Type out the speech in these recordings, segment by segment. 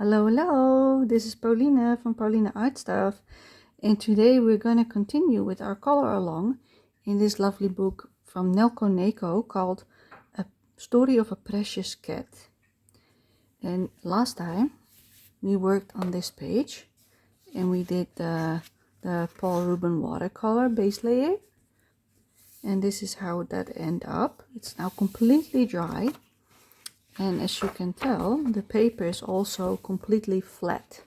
Hello, this is Pauline from Pauline Art Stuff, and today we're going to continue with our color along in this lovely book from Nelco Neco called A Story of a Precious Cat. And last time we worked on this page and we did the Paul Rubens watercolor base layer, and this is how that ended up. It's now completely dry. And as you can tell, the paper is also completely flat.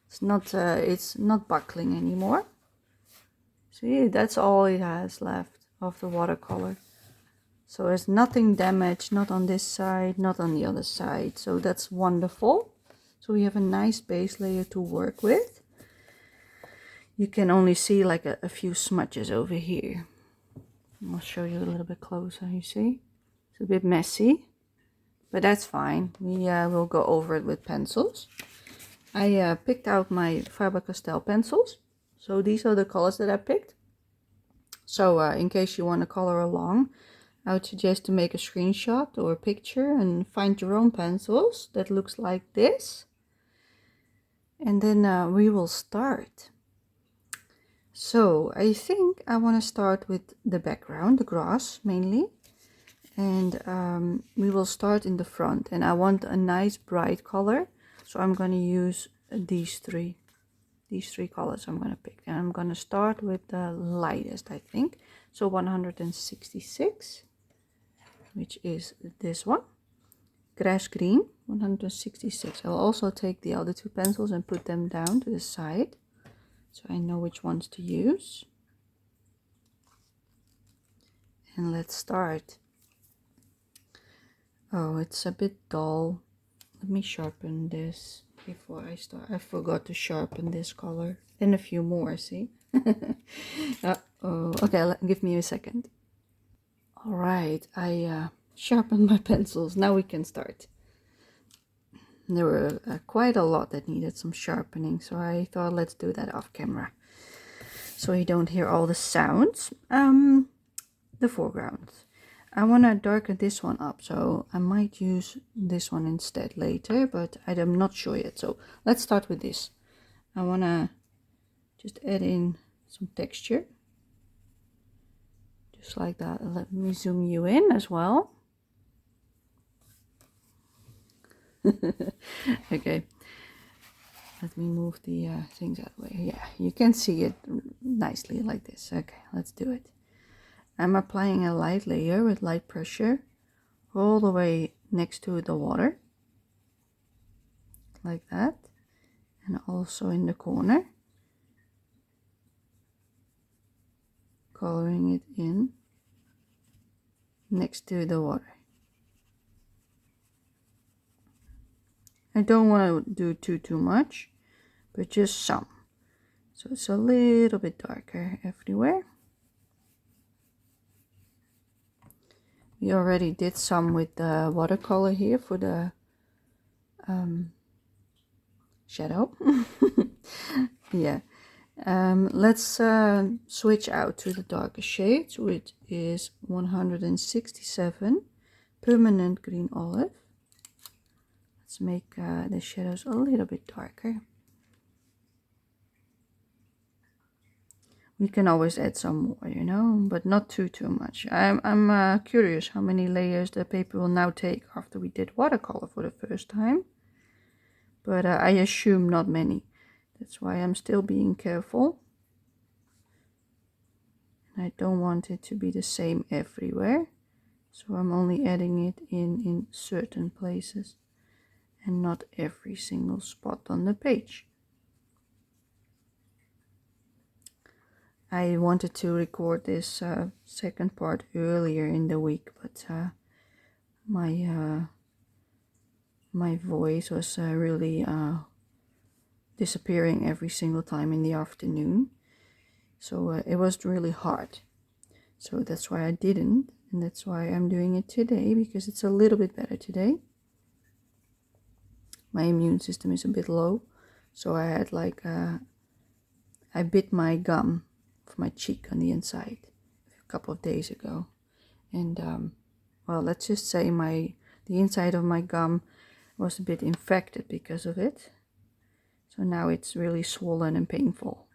It's not buckling anymore. See, that's all it has left of the watercolor. So there's nothing damaged, not on this side, not on the other side. So that's wonderful. So we have a nice base layer to work with. You can only see like a few smudges over here. I'll show you a little bit closer, you see? It's a bit messy. But that's fine. We will go over it with pencils. I picked out my Faber castell pencils. So these are the colors that I picked. So in case you want to color along, I would suggest to make a screenshot or a picture and find your own pencils that looks like this. And then we will start. So I think I want to start with the background, the grass mainly. And we will start in the front, and I want a nice bright color, so I'm going to use these three colors I'm going to pick, and I'm going to start with the lightest, I think, so 166, which is this one, grass green 166. I'll also take the other two pencils and put them down to the side so I know which ones to use. And let's start. Oh, it's a bit dull. Let me sharpen this before I start. I forgot to sharpen this color. And a few more, see? Uh-oh. Okay, give me a second. Alright, I sharpened my pencils. Now we can start. There were quite a lot that needed some sharpening, so I thought let's do that off camera. So you don't hear all the sounds. The foreground. I want to darken this one up, so I might use this one instead later, but I'm not sure yet. So let's start with this. I want to just add in some texture. Just like that. Let me zoom you in as well. Okay. Let me move the things out of the way. Yeah, you can see it nicely like this. Okay, let's do it. I'm applying a light layer with light pressure all the way next to the water, like that, and also in the corner, coloring it in next to the water. I don't want to do too much, but just some, so it's a little bit darker everywhere. We already did some with the watercolor here for the shadow. Yeah. Let's switch out to the darker shades, which is 167 permanent green olive. Let's make the shadows a little bit darker. You can always add some more, you know, but not too much. I'm curious how many layers the paper will now take after we did watercolor for the first time. But I assume not many. That's why I'm still being careful. And I don't want it to be the same everywhere. So I'm only adding it in certain places and not every single spot on the page. I wanted to record this second part earlier in the week, but my voice was really disappearing every single time in the afternoon, so it was really hard. So that's why I didn't, and that's why I'm doing it today, because it's a little bit better today. My immune system is a bit low, so I had like I bit my gum for my cheek on the inside a couple of days ago, and well, let's just say the inside of my gum was a bit infected because of it, So now it's really swollen and painful.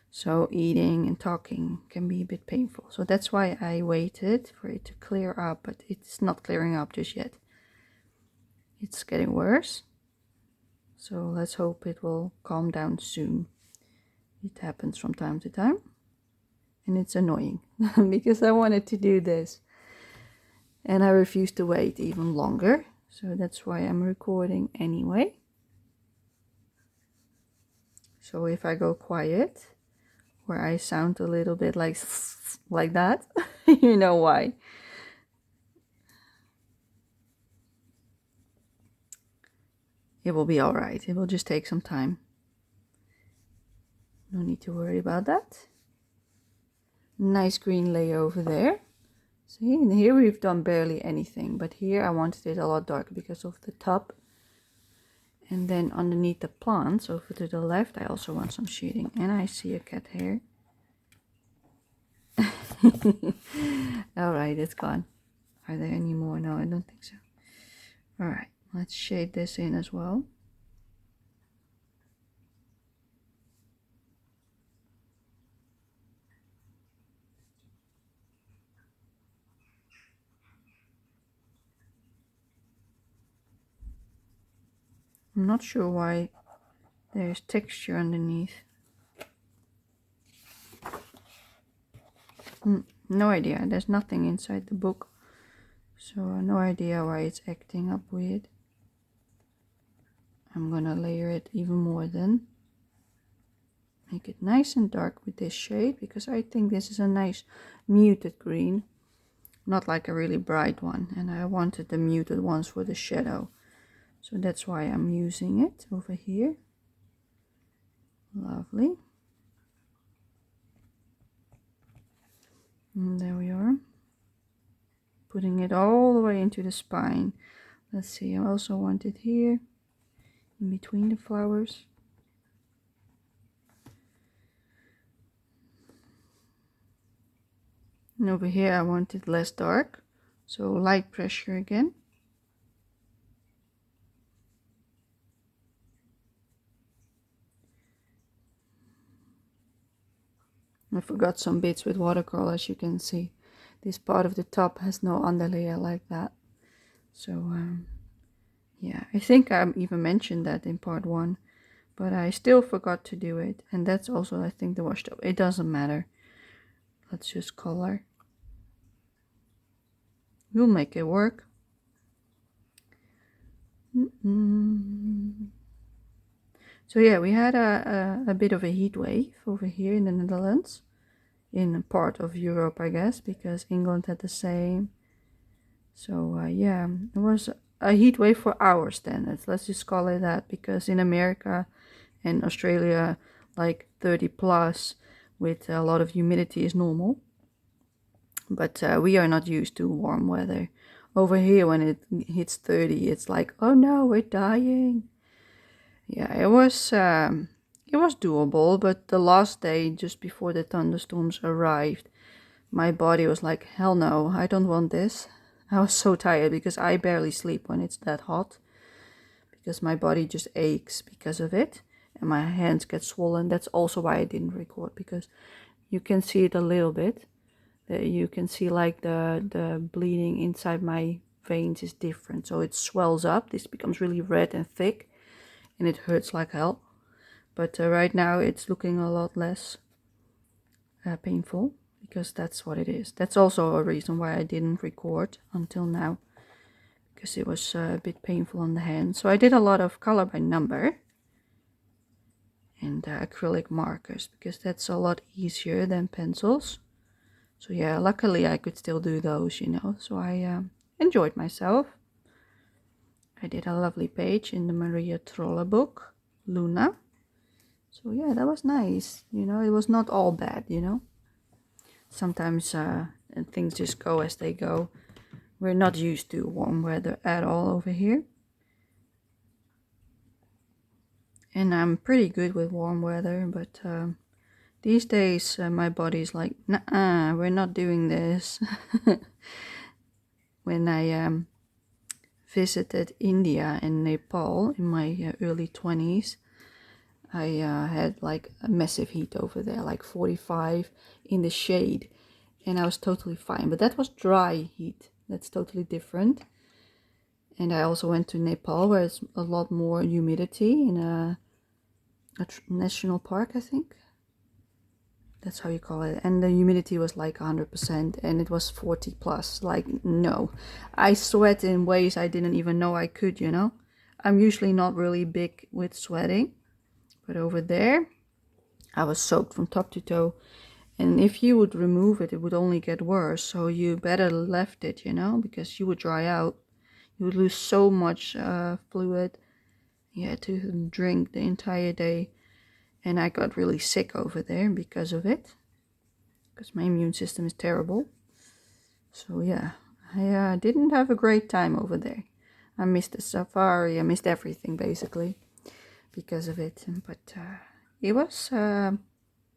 So eating and talking can be a bit painful. So that's why I waited for it to clear up, but it's not clearing up just yet. It's getting worse. So let's hope it will calm down soon. It happens from time to time. And it's annoying because I wanted to do this. And I refuse to wait even longer. So that's why I'm recording anyway. So if I go quiet, where I sound a little bit like that, you know why. It will be all right. It will just take some time. No need to worry about that. Nice green layer over there. See, and here we've done barely anything, but here I wanted it a lot darker because of the top. And then underneath the plants over to the left, I also want some shading. And I see a cat hair. All right, it's gone. Are there any more? No, I don't think so. All right, let's shade this in as well. I'm not sure why there's texture underneath. No idea. There's nothing inside the book. So no idea why it's acting up weird. I'm gonna layer it even more then. Make it nice and dark with this shade because I think this is a nice muted green. Not like a really bright one. And I wanted the muted ones for the shadow. So that's why I'm using it over here. Lovely. And there we are. Putting it all the way into the spine. Let's see, I also want it here, in between the flowers. And over here I want it less dark, so light pressure again. I forgot some bits with watercolor, as you can see. This part of the top has no underlayer like that. So yeah, I think I even mentioned that in part 1, but I still forgot to do it. And that's also, I think, the washtub. It doesn't matter. Let's just color. We'll make it work. So yeah, we had a bit of a heat wave over here in the Netherlands, in a part of Europe, I guess, because England had the same. So yeah, it was a heat wave for our standards. Let's just call it that, because in America and Australia, like 30 plus with a lot of humidity is normal. But we are not used to warm weather. Over here, when it hits 30, it's like, oh no, we're dying. Yeah, it was doable, but the last day, just before the thunderstorms arrived, my body was like, hell no, I don't want this. I was so tired because I barely sleep when it's that hot, because my body just aches because of it, and my hands get swollen. That's also why I didn't record, because you can see it a little bit. You can see like the bleeding inside my veins is different, so it swells up. This becomes really red and thick, and it hurts like hell. But right now it's looking a lot less painful, because that's what it is. That's also a reason why I didn't record until now, because it was a bit painful on the hand. So I did a lot of color by number and acrylic markers, because that's a lot easier than pencils. So yeah, luckily I could still do those, you know. So I enjoyed myself. I did a lovely page in the Maria Trolle book, Luna. So yeah, that was nice. You know, it was not all bad, you know. Sometimes things just go as they go. We're not used to warm weather at all over here. And I'm pretty good with warm weather, but these days my body's like, nah, we're not doing this. When I visited India and Nepal in my early 20s, I had like a massive heat over there, like 45 in the shade, and I was totally fine. But that was dry heat. That's totally different. And I also went to Nepal, where it's a lot more humidity, in a national park, I think. That's how you call it. And the humidity was like 100%, and it was 40 plus. Like, no. I sweat in ways I didn't even know I could, you know. I'm usually not really big with sweating, but over there I was soaked from top to toe. And if you would remove it, it would only get worse. So you better left it, you know, because you would dry out. You would lose so much fluid. You had to drink the entire day. And I got really sick over there because of it. Because my immune system is terrible. So yeah, I didn't have a great time over there. I missed the safari. I missed everything basically because of it. But it was,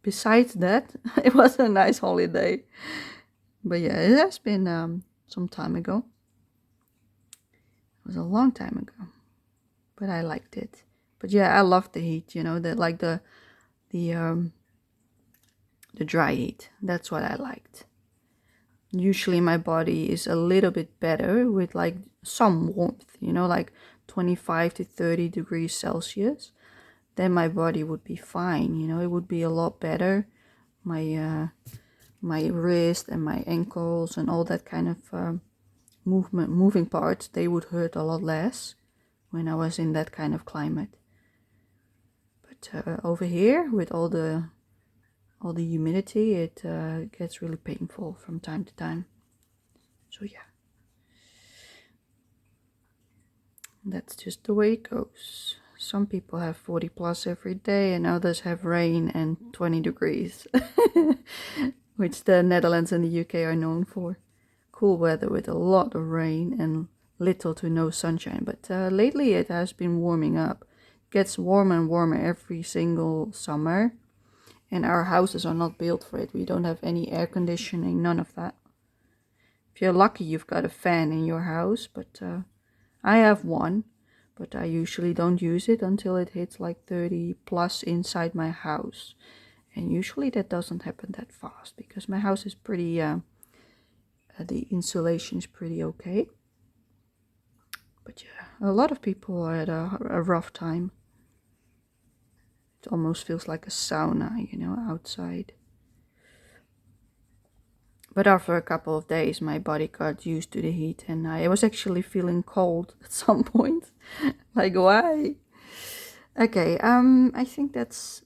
besides that, it was a nice holiday. But yeah, it has been some time ago. It was a long time ago. But I liked it. But yeah, I loved the heat, you know, the dry heat. That's what I liked. Usually my body is a little bit better with like some warmth, you know, like 25 to 30 degrees Celsius. Then my body would be fine, you know, it would be a lot better. My wrist and my ankles and all that kind of moving parts, they would hurt a lot less when I was in that kind of climate. But over here, with all the humidity, it gets really painful from time to time. So yeah, that's just the way it goes. Some people have 40 plus every day, and others have rain and 20 degrees, which the Netherlands and the UK are known for. Cool weather with a lot of rain and little to no sunshine. But lately it has been warming up. It gets warmer and warmer every single summer. And our houses are not built for it. We don't have any air conditioning, none of that. If you're lucky, you've got a fan in your house, but I have one, but I usually don't use it until it hits like 30 plus inside my house. And usually that doesn't happen that fast because my house is pretty, the insulation is pretty okay. But yeah, a lot of people had a rough time. It almost feels like a sauna, you know, outside. But after a couple of days, my body got used to the heat, and I was actually feeling cold at some point. Like, why? Okay, I think that's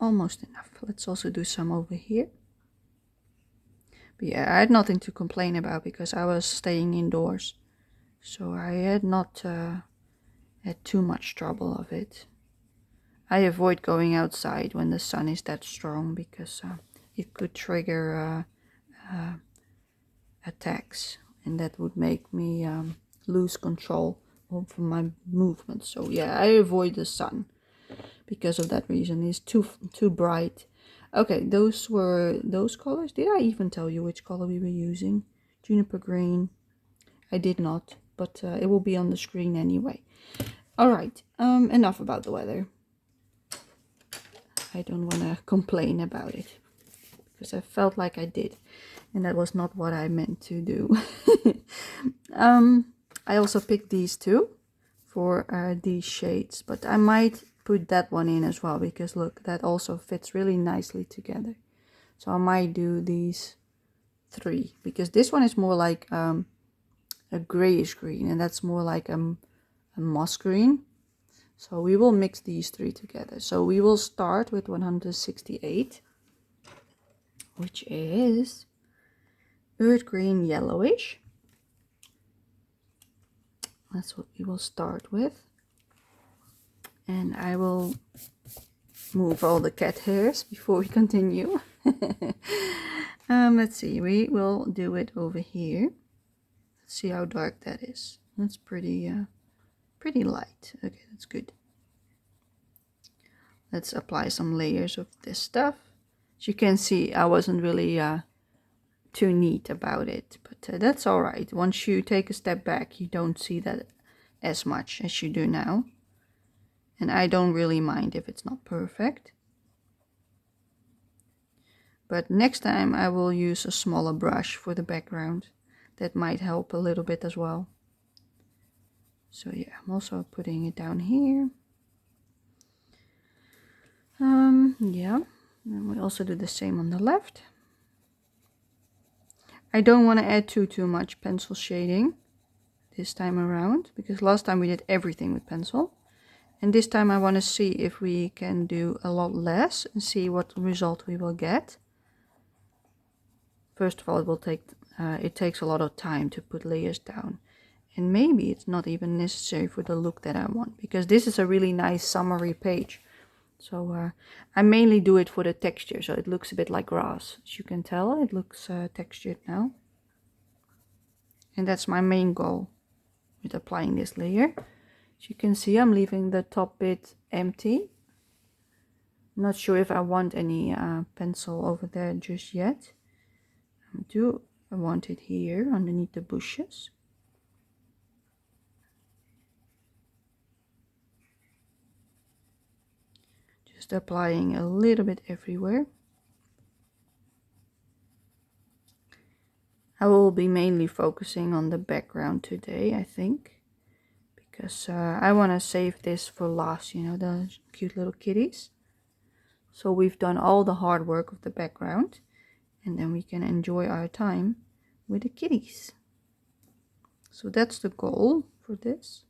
almost enough. Let's also do some over here. But yeah, I had nothing to complain about because I was staying indoors. So I had not had too much trouble of it. I avoid going outside when the sun is that strong because it could trigger attacks, and that would make me lose control over my movements. So yeah, I avoid the sun because of that reason. It's too bright. Okay, those were those colors. Did I even tell you which color we were using? Juniper green. I did not, but it will be on the screen anyway. All right, enough about the weather. I don't want to complain about it because I felt like I did, and that was not what I meant to do. I also picked these two for these shades, but I might put that one in as well because look, that also fits really nicely together. So I might do these three because this one is more like a grayish green, and that's more like a moss green. So we will mix these three together. So we will start with 168, which is earth green yellowish. That's what we will start with. And I will move all the cat hairs before we continue. Let's see, we will do it over here. Let's see how dark that is. That's pretty light. Okay, that's good. Let's apply some layers of this stuff. As you can see, I wasn't really too neat about it, but that's all right. Once you take a step back, you don't see that as much as you do now. And I don't really mind if it's not perfect. But next time I will use a smaller brush for the background. That might help a little bit as well. So yeah, I'm also putting it down here. Yeah, and we also do the same on the left. I don't want to add too much pencil shading this time around, because last time we did everything with pencil. And this time I want to see if we can do a lot less and see what result we will get. First of all, it takes a lot of time to put layers down. And maybe it's not even necessary for the look that I want, because this is a really nice summary page. So I mainly do it for the texture, so it looks a bit like grass. As you can tell, it looks textured now. And that's my main goal with applying this layer. As you can see, I'm leaving the top bit empty. Not sure if I want any pencil over there just yet. I want it here underneath the bushes. Just applying a little bit everywhere. I will be mainly focusing on the background today, I think, because I want to save this for last, you know, the cute little kitties. So we've done all the hard work of the background, and then we can enjoy our time with the kitties. So that's the goal for this.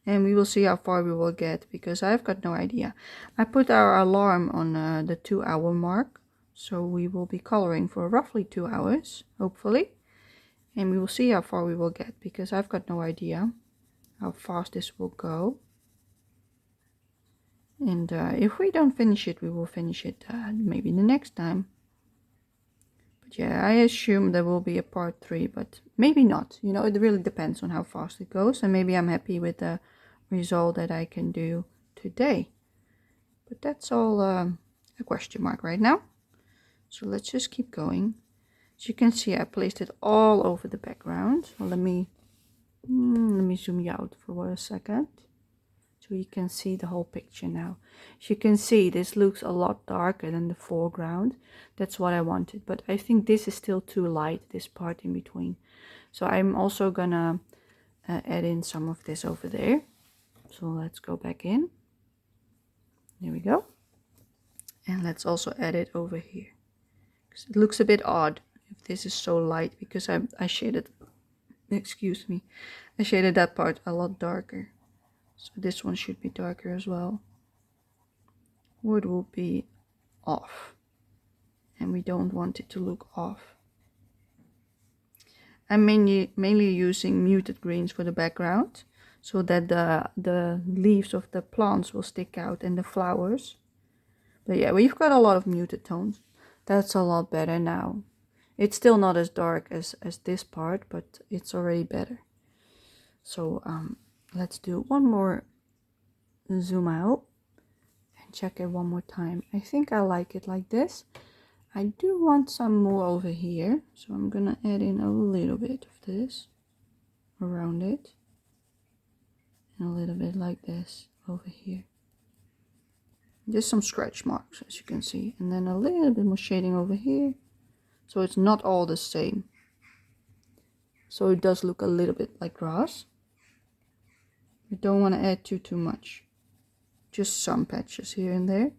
And we will see how far we will get, because I've got no idea. I put our alarm on the 2-hour mark, so we will be coloring for roughly 2 hours, hopefully. And we will see how far we will get, because I've got no idea how fast this will go. And if we don't finish it, we will finish it maybe the next time. But yeah, I assume there will be a part 3, but maybe not. You know, it really depends on how fast it goes. And maybe I'm happy with the result that I can do today. But that's all a question mark right now. So let's just keep going. As you can see, I placed it all over the background. So let me zoom you out for a second, so you can see the whole picture now. As you can see, this looks a lot darker than the foreground. That's what I wanted, but I think this is still too light, this part in between. So I'm also gonna add in some of this over there. So let's go back in. There we go. And let's also add it over here. It looks a bit odd if this is so light, because I shaded, excuse me, I shaded that part a lot darker. So this one should be darker as well, or it will be off, and we don't want it to look off. I'm mainly using muted greens for the background, so that the leaves of the plants will stick out and the flowers. But yeah, we've got a lot of muted tones. That's a lot better now. It's still not as dark as this part, but it's already better. So let's do one more zoom out and check it one more time. I think I like it like this. I do want some more over here, so I'm gonna add in a little bit of this around it, and a little bit like this over here. Just some scratch marks, as you can see, and then a little bit more shading over here, so it's not all the same. So it does look a little bit like grass. We don't want to add too much. Just some patches here and there.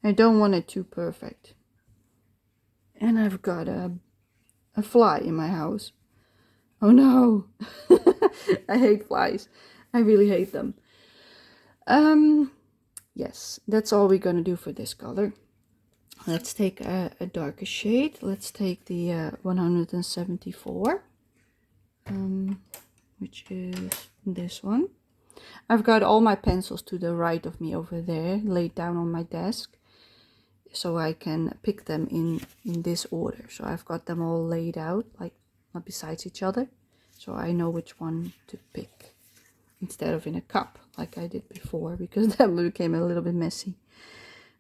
I don't want it too perfect. And I've got a fly in my house. Oh no! I hate flies. I really hate them. Yes, that's all we're gonna do for this color. Let's take a darker shade. Let's take the 174, which is this one. I've got all my pencils to the right of me over there, laid down on my desk, so I can pick them in this order. So I've got them all laid out, like not besides each other, so I know which one to pick, instead of in a cup like I did before, because that became a little bit messy.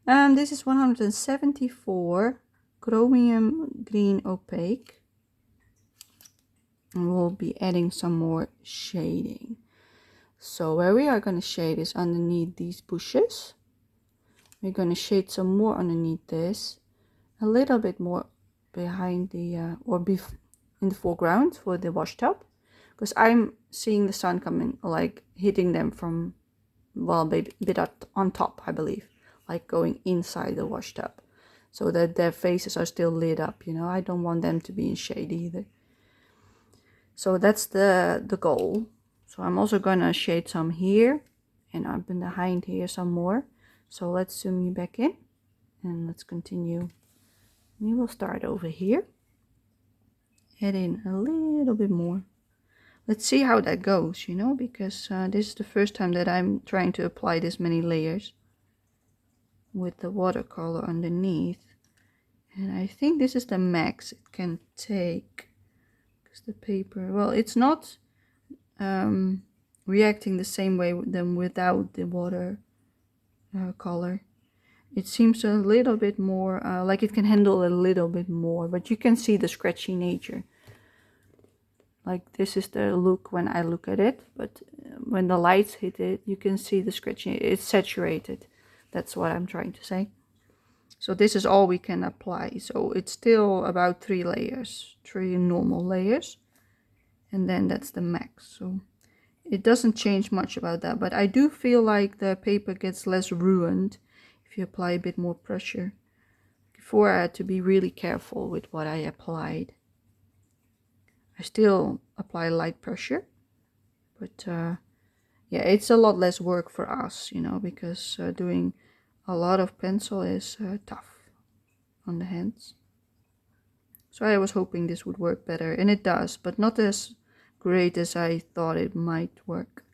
This is 174 chromium green opaque. and we'll be adding some more shading. So where we are going to shade is underneath these bushes. We're going to shade some more underneath this, a little bit more behind the in the foreground for the washtub, because I'm seeing the sun coming, like hitting them from, well, a bit on top, I believe, like going inside the washtub, so that their faces are still lit up, you know. I don't want them to be in shade either. So that's the goal. So I'm also gonna shade some here, and up in behind here some more. So let's zoom you back in, and let's continue. We will start over here, add in a little bit more. Let's see how that goes, you know, because this is the first time that I'm trying to apply this many layers with the watercolor underneath. And I think this is the max it can take, because the paper, well, it's not reacting the same way than without the water color. It seems a little bit more like it can handle a little bit more, but you can see the scratchy nature. Like this is the look when I look at it, but when the lights hit it, you can see the scratching. It's saturated. That's what I'm trying to say. So this is all we can apply. So it's still about 3 layers, 3 normal layers, and then that's the max. So it doesn't change much about that, but I do feel like the paper gets less ruined if you apply a bit more pressure. Before I had to be really careful with what I applied. I still apply light pressure, but yeah, it's a lot less work for us, you know, because doing a lot of pencil is tough on the hands. So I was hoping this would work better, and it does, but not as great as I thought it might work.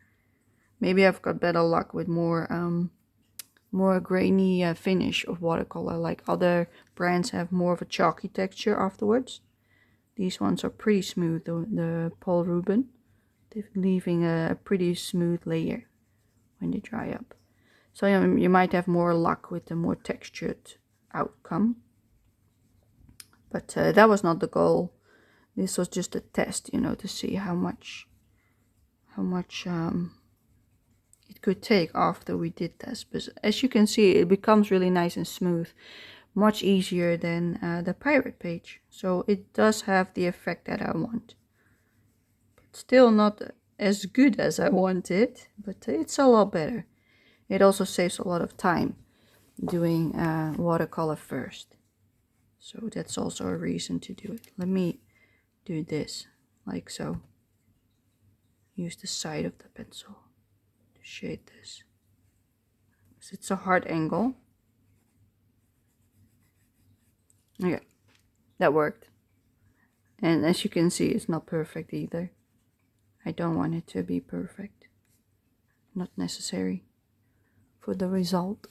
Maybe I've got better luck with more grainy finish of watercolor, like other brands have more of a chalky texture afterwards. These ones are pretty smooth, the Paul Rubin, they're leaving a pretty smooth layer when they dry up. So you might have more luck with the more textured outcome. But that was not the goal. This was just a test, you know, to see how much it could take after we did this. But as you can see, it becomes really nice and smooth, much easier than the pirate page. So it does have the effect that I want. But still not as good as I wanted, but it's a lot better. It also saves a lot of time doing watercolor first. So that's also a reason to do it. Let me do this, like so. Use the side of the pencil to shade this. Because it's a hard angle. Okay, that worked. And as you can see, it's not perfect either. I don't want it to be perfect. Not necessary for the result.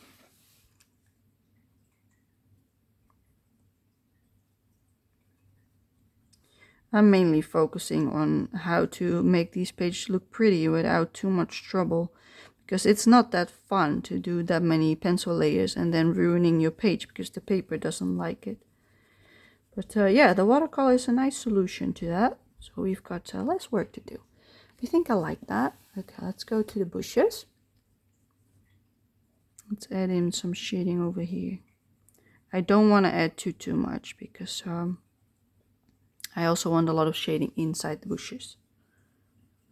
I'm mainly focusing on how to make these pages look pretty without too much trouble, because it's not that fun to do that many pencil layers and then ruining your page because the paper doesn't like it. But yeah, the watercolor is a nice solution to that. So we've got less work to do. I think I like that. Okay, let's go to the bushes. Let's add in some shading over here. I don't want to add too much because I also want a lot of shading inside the bushes.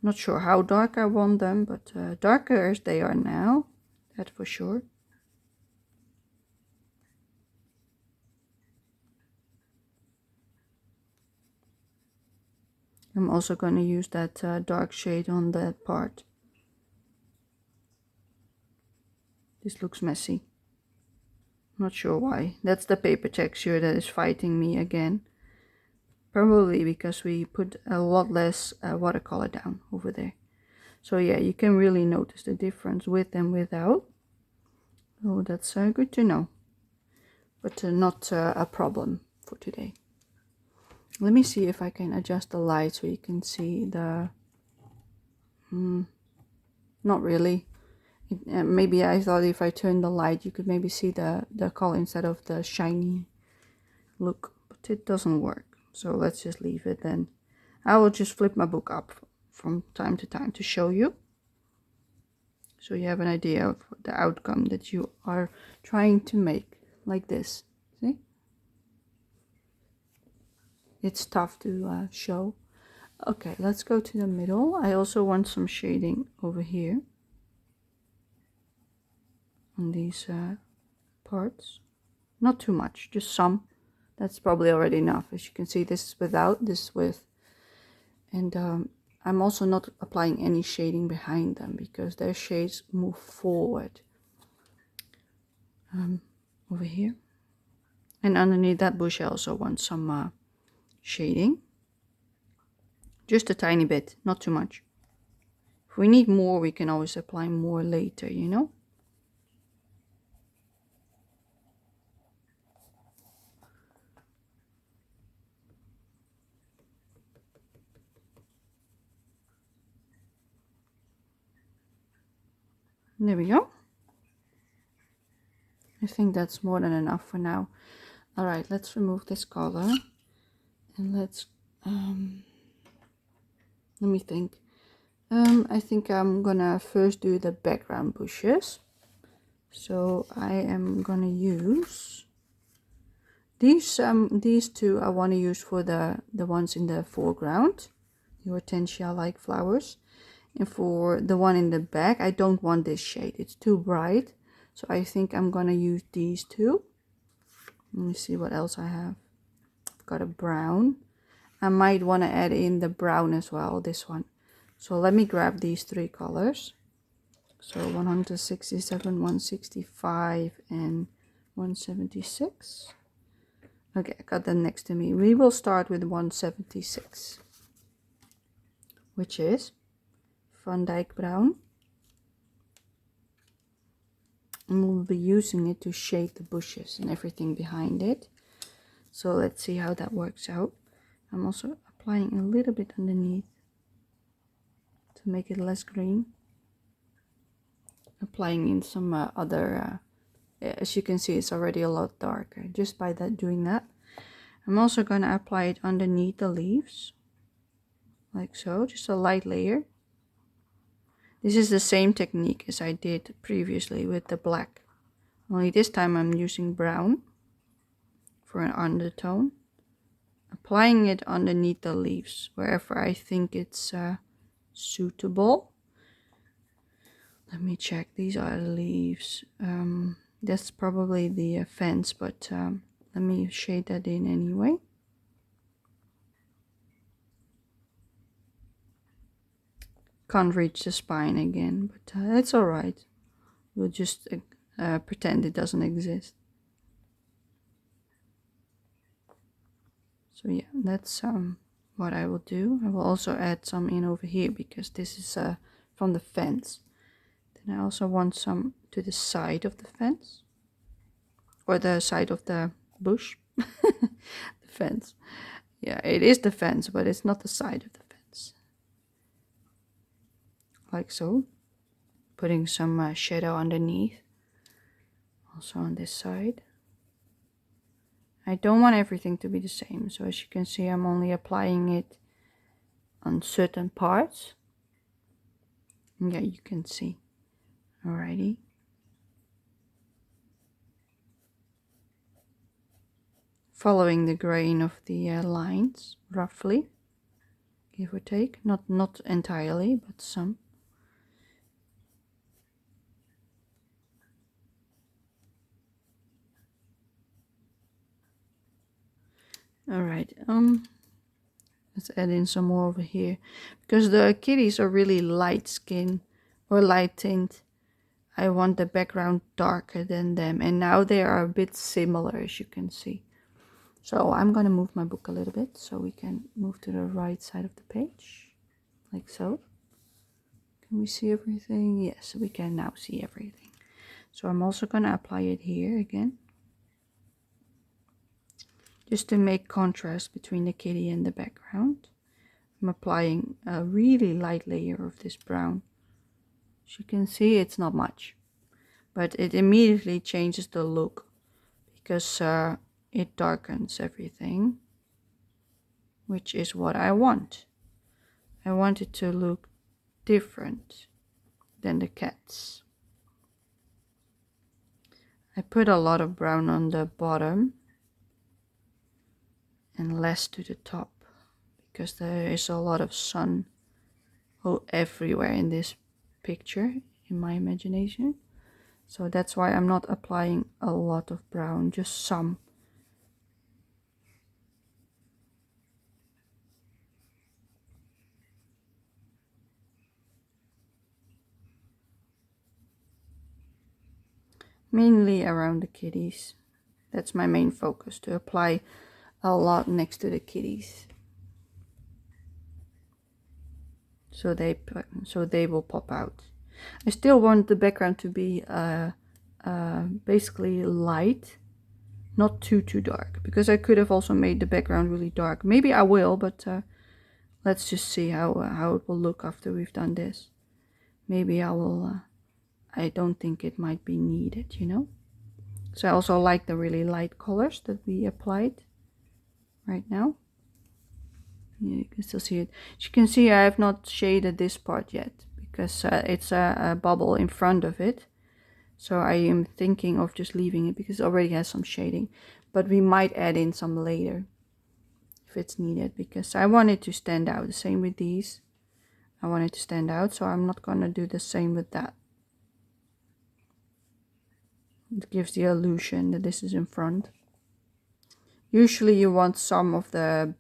Not sure how dark I want them, but darker as they are now, that for sure. I'm also going to use that dark shade on that part. This looks messy. Not sure why. That's the paper texture that is fighting me again. Probably because we put a lot less watercolor down over there. So yeah, you can really notice the difference with and without. Oh, that's good to know. But not a problem for today. Let me see if I can adjust the light so you can see the... not really. Maybe I thought if I turn the light you could maybe see the color instead of the shiny look. But it doesn't work. So let's just leave it then. I will just flip my book up from time to time to show you, so you have an idea of the outcome that you are trying to make, like this. See? It's tough to show. Okay, let's go to the middle. I also want some shading over here on these parts. Not too much, just some. That's probably already enough. As you can see, this is without, this is with. And I'm also not applying any shading behind them because their shades move forward. Over here. And underneath that bush I also want some shading. Just a tiny bit, not too much. If we need more, we can always apply more later, you know? There we go. I think that's more than enough for now. All right, let's remove this color and let's let me think. I think I'm gonna first do the background bushes. So I am gonna use these two. I want to use for the ones in the foreground, the hortensia like flowers. And for the one in the back, I don't want this shade, it's too bright. So I think I'm gonna use these two. Let me see what else I have. I've got a brown. I might want to add in the brown as well, this one. So let me grab these three colors. So 167, 165 and 176. Okay, I got them next to me. We will start with 176, which is Van Dyke brown. And we'll be using it to shade the bushes and everything behind it. So let's see how that works out. I'm also applying a little bit underneath to make it less green. Applying in some other, as you can see, it's already a lot darker just by doing that. I'm also going to apply it underneath the leaves, like so, just a light layer. This is the same technique as I did previously with the black, only this time I'm using brown for an undertone. Applying it underneath the leaves wherever I think it's suitable. Let me check, these are the leaves. That's probably the fence, but let me shade that in anyway. Can't reach the spine again, but it's alright. We'll just pretend it doesn't exist. So yeah, that's what I will do. I will also add some in over here because this is from the fence. Then I also want some to the side of the fence, or the side of the bush. The fence. Yeah, it is the fence, but it's not the side of the fence. Like so. Putting some shadow underneath. Also on this side. I don't want everything to be the same, so as you can see, I'm only applying it on certain parts. Yeah, you can see. Alrighty. Following the grain of the lines, roughly, give or take. Not entirely, but some. Alright, let's add in some more over here. Because the kitties are really light skin or light tint, I want the background darker than them. And now they are a bit similar, as you can see. So I'm going to move my book a little bit so we can move to the right side of the page. Like so. Can we see everything? Yes, we can now see everything. So I'm also going to apply it here again. Just to make contrast between the kitty and the background. I'm applying a really light layer of this brown. As you can see, it's not much. But it immediately changes the look. Because it darkens everything. Which is what I want. I want it to look different than the cats. I put a lot of brown on the bottom and less to the top because there is a lot of sun everywhere in this picture in my imagination. So that's why I'm not applying a lot of brown, just some. Mainly around the kitties. That's my main focus, to apply a lot next to the kitties. So they will pop out. I still want the background to be basically light, not too dark, because I could have also made the background really dark. Maybe I will, but let's just see how it will look after we've done this. Maybe I will. I don't think it might be needed, you know. So I also like the really light colors that we applied right now. Yeah, you can still see it. As you can see, I have not shaded this part yet because it's a bubble in front of it. So I am thinking of just leaving it because it already has some shading. But we might add in some later if it's needed, because I want it to stand out. The same with these. I want it to stand out, so I'm not going to do the same with that. It gives the illusion that this is in front. Usually you want some of the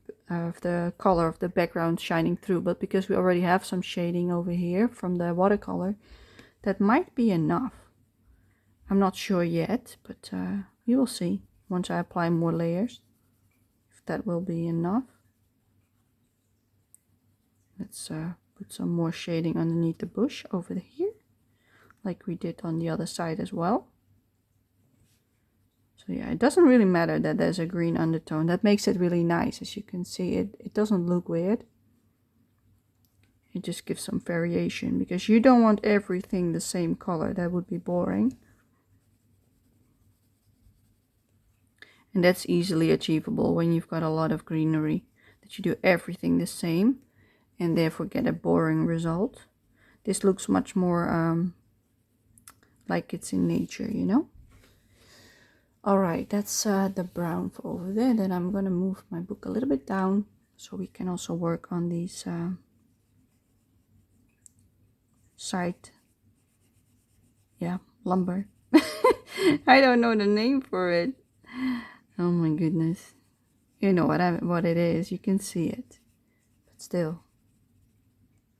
color of the background shining through, but because we already have some shading over here from the watercolor, that might be enough. I'm not sure yet, but we will see once I apply more layers if that will be enough. Let's put some more shading underneath the bush over here, like we did on the other side as well. So yeah, it doesn't really matter that there's a green undertone. That makes it really nice. As you can see, it doesn't look weird. It just gives some variation, because you don't want everything the same color. That would be boring. And that's easily achievable when you've got a lot of greenery, that you do everything the same and therefore get a boring result. This looks much more like it's in nature, you know. Alright, that's the brown for over there. Then I'm going to move my book a little bit down so we can also work on these side, lumber. I don't know the name for it. Oh my goodness. You know what it is. You can see it. But still,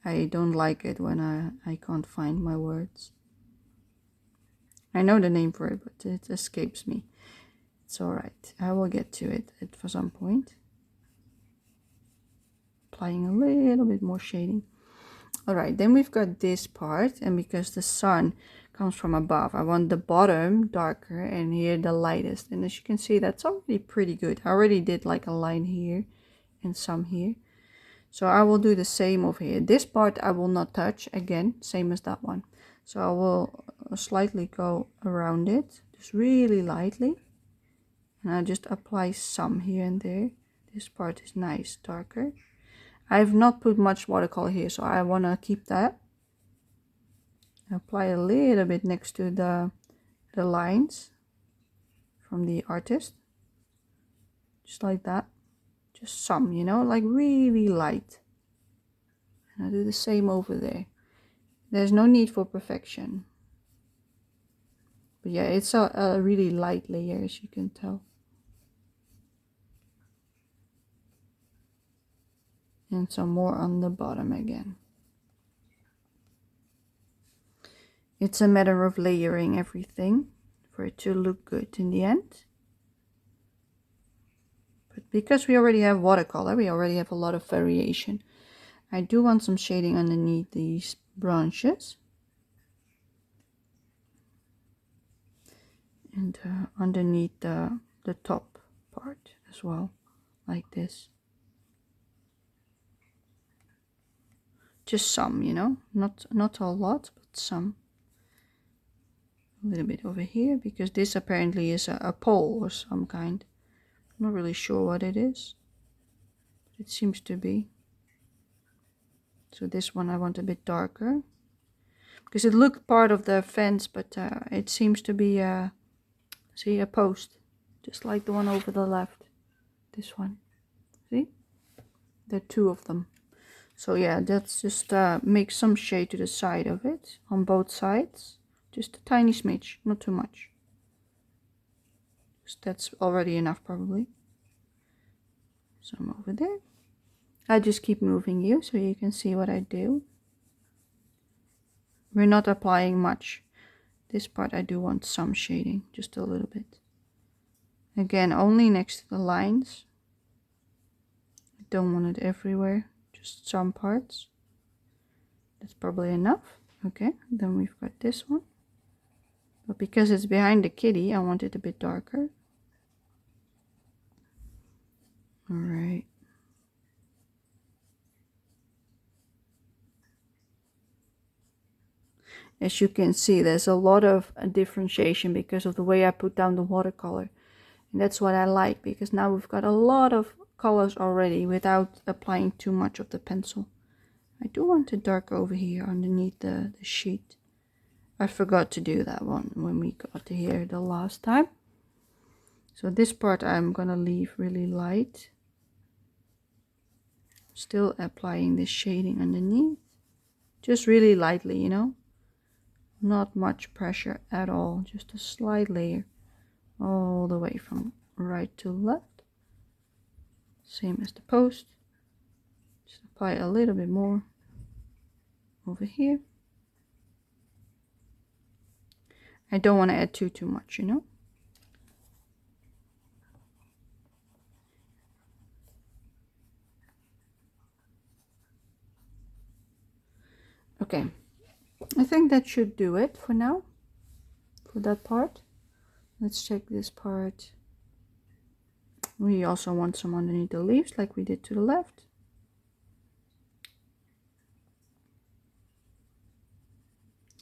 I don't like it when I can't find my words. I know the name for it, but it escapes me. It's alright. I will get to it for some point. Applying a little bit more shading. Alright, then we've got this part, and because the sun comes from above, I want the bottom darker and here the lightest. And as you can see, that's already pretty good. I already did like a line here and some here. So I will do the same over here. This part I will not touch again, same as that one. So I will slightly go around it, just really lightly. And I'll just apply some here and there. This part is nice, darker. I have not put much watercolor here, so I want to keep that. Apply a little bit next to the lines from the artist. Just like that. Just some, you know, like really light. And I'll do the same over there. There's no need for perfection. But yeah, it's a really light layer, as you can tell. And some more on the bottom again. It's a matter of layering everything for it to look good in the end. But because we already have watercolor, we already have a lot of variation. I do want some shading underneath these branches. And underneath the top part as well, like this. Just some, you know, not a lot, but some. A little bit over here, because this apparently is a pole or some kind. I'm not really sure what it is, but it seems to be. So this one I want a bit darker. Because it looked part of the fence, but it seems to be, see, a post. Just like the one over the left. This one. See? There are two of them. So yeah, let's just make some shade to the side of it. On both sides. Just a tiny smidge, not too much. Just that's already enough probably. Some over there. I just keep moving you so you can see what I do. We're not applying much. This part I do want some shading, just a little bit. Again, only next to the lines. I don't want it everywhere, just some parts. That's probably enough. Okay, then we've got this one. But because it's behind the kitty, I want it a bit darker. Alright. As you can see, there's a lot of differentiation because of the way I put down the watercolor. And that's what I like, because now we've got a lot of colors already without applying too much of the pencil. I do want to dark over here underneath the sheet. I forgot to do that one when we got here the last time. So this part I'm gonna leave really light. Still applying this shading underneath. Just really lightly, you know. Not much pressure at all. Just a slight layer. All the way from right to left. Same as the post. Just apply a little bit more over here. I don't want to add too much, you know. Okay, I think that should do it for now, for that part. Let's check this part. We also want some underneath the leaves like we did to the left.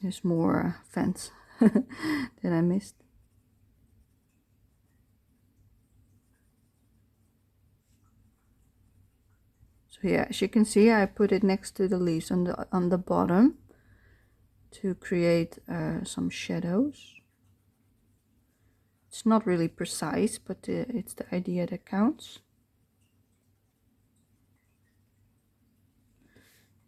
There's more fence that I missed. So yeah, as you can see, I put it next to the leaves on the bottom to create some shadows. It's not really precise, but it's the idea that counts.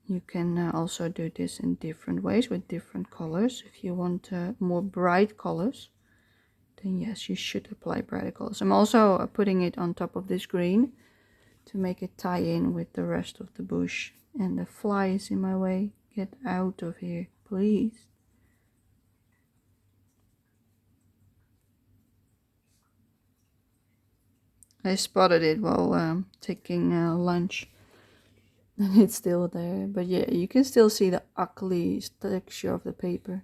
You can also do this in different ways with different colors. If you want more bright colors, then yes, you should apply brighter colors. I'm also putting it on top of this green to make it tie in with the rest of the bush. And the fly is in my way. Get out of here, please. I spotted it while taking lunch. And it's still there. But yeah, you can still see the ugly texture of the paper.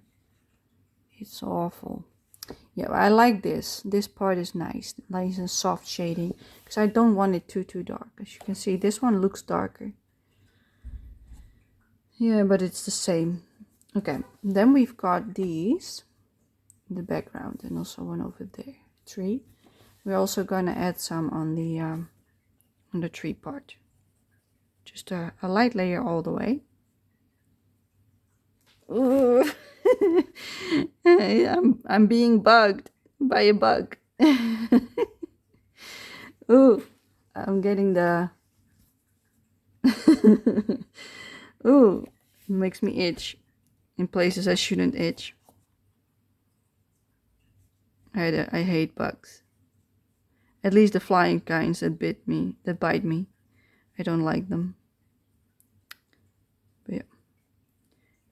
It's awful. Yeah, I like this. This part is nice and soft shading. Because I don't want it too dark. As you can see, this one looks darker. Yeah, but it's the same. Okay, then we've got these in the background and also one over there. Tree. We're also gonna add some on the tree part. Just a light layer all the way. Ooh. I'm being bugged by a bug. Ooh, I'm getting the ooh, it makes me itch in places I shouldn't itch. I hate bugs. At least the flying kinds that bite me. I don't like them. But yeah.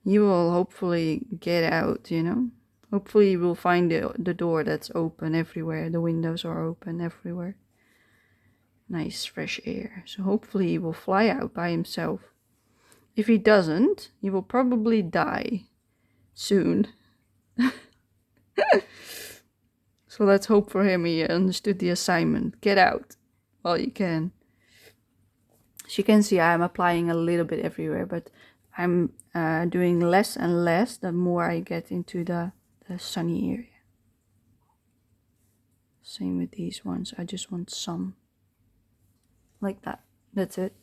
You will hopefully get out, you know. Hopefully you will find the door that's open everywhere. The windows are open everywhere. Nice fresh air. So hopefully he will fly out by himself. If he doesn't, he will probably die soon. So let's hope for him he understood the assignment. Get out while you can. As you can see, I'm applying a little bit everywhere, but I'm doing less and less the more I get into the sunny area. Same with these ones. I just want some. Like that. That's it.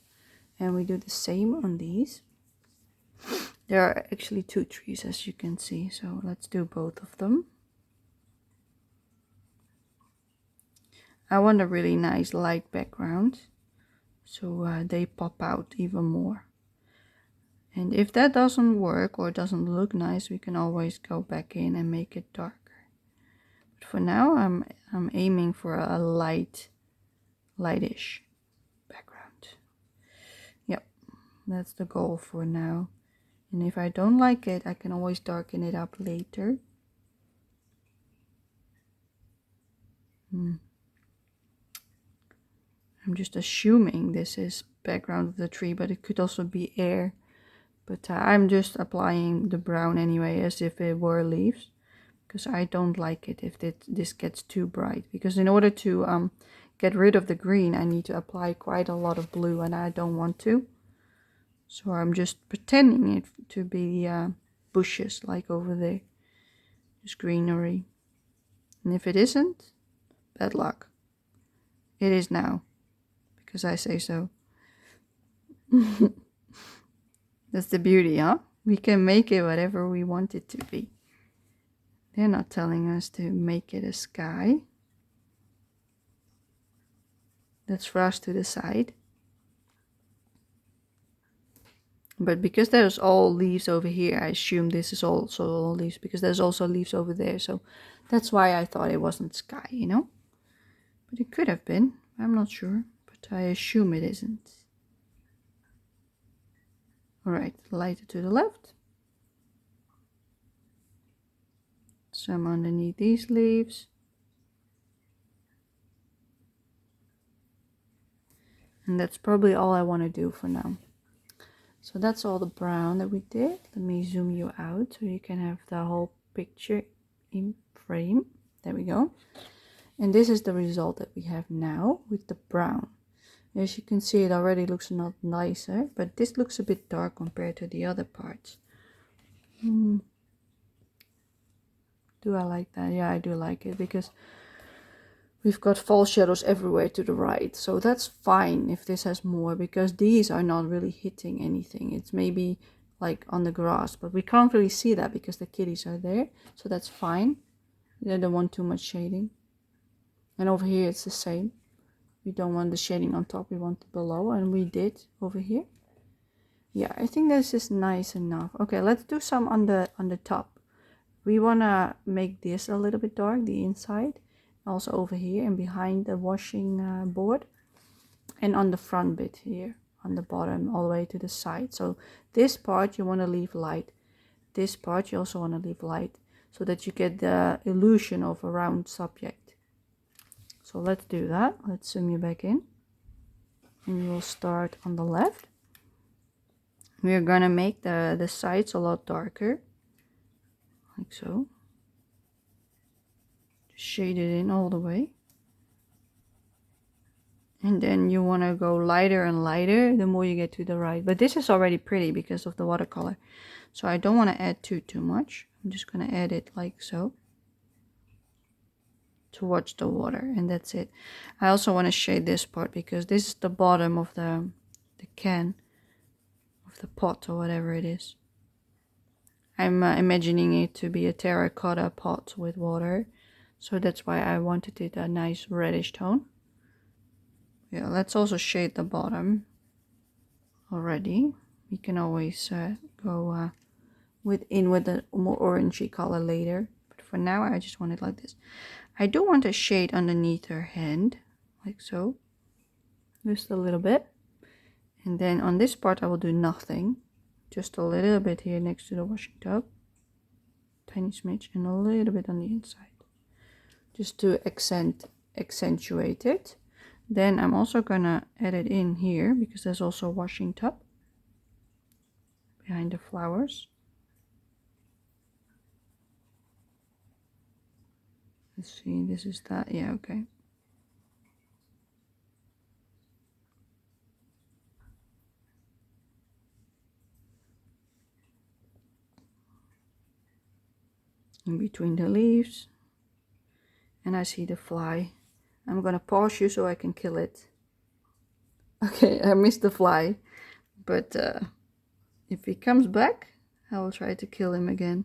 And we do the same on these. There are actually 2 trees, as you can see, so let's do both of them. I want a really nice light background, so they pop out even more. And if that doesn't work or doesn't look nice, we can always go back in and make it darker. But for now, I'm aiming for a lightish background. Yep, that's the goal for now. And if I don't like it, I can always darken it up later. I'm just assuming this is background of the tree, but it could also be air. But I'm just applying the brown anyway, as if it were leaves, because I don't like it if this gets too bright. Because in order to get rid of the green, I need to apply quite a lot of blue, and I don't want to. So I'm just pretending it to be bushes, like over there, just greenery. And if it isn't, bad luck. It is now, because I say so. That's the beauty, huh? We can make it whatever we want it to be. They're not telling us to make it a sky. That's for us to decide. But because there's all leaves over here, I assume this is also all leaves, because there's also leaves over there. So that's why I thought it wasn't sky, you know? But it could have been. I'm not sure. But I assume it isn't. Alright, lighter to the left. Some underneath these leaves. And that's probably all I want to do for now. So that's all the brown that we did. Let me zoom you out so you can have the whole picture in frame. There we go. And this is the result that we have now with the brown. As you can see, it already looks a lot nicer, but this looks a bit dark compared to the other parts. Do I like that? Yeah, I do like it, because we've got false shadows everywhere to the right. So that's fine if this has more, because these are not really hitting anything. It's maybe like on the grass, but we can't really see that because the kitties are there. So that's fine. They don't want too much shading. And over here it's the same. We don't want the shading on top, we want it below, and we did over here. Yeah, I think this is nice enough. Okay, let's do some on the top. We want to make this a little bit dark, the inside, also over here and behind the washing board, and on the front bit here, on the bottom, all the way to the side. So this part you want to leave light. This part you also want to leave light, so that you get the illusion of a round subject. So let's do that. Let's zoom you back in. And we will start on the left. We are going to make the sides a lot darker. Like so. Just shade it in all the way. And then you want to go lighter and lighter the more you get to the right. But this is already pretty because of the watercolor. So I don't want to add too much. I'm just going to add it like so. Towards the water, and that's it. I also want to shade this part because this is the bottom of the can, of the pot or whatever it is. I'm imagining it to be a terracotta pot with water, so that's why I wanted it a nice reddish tone. Yeah, let's also shade the bottom already. We can always go with a more orangey color later, but for now I just want it like this. I do want a shade underneath her hand, like so, just a little bit. And then on this part I will do nothing, just a little bit here next to the washing tub, tiny smidge, and a little bit on the inside, just to accentuate it. Then I'm also gonna add it in here, because there's also a washing tub behind the flowers. Let's see, this is that, yeah, okay. In between the leaves. And I see the fly. I'm gonna pause you so I can kill it. Okay, I missed the fly. But if he comes back, I will try to kill him again.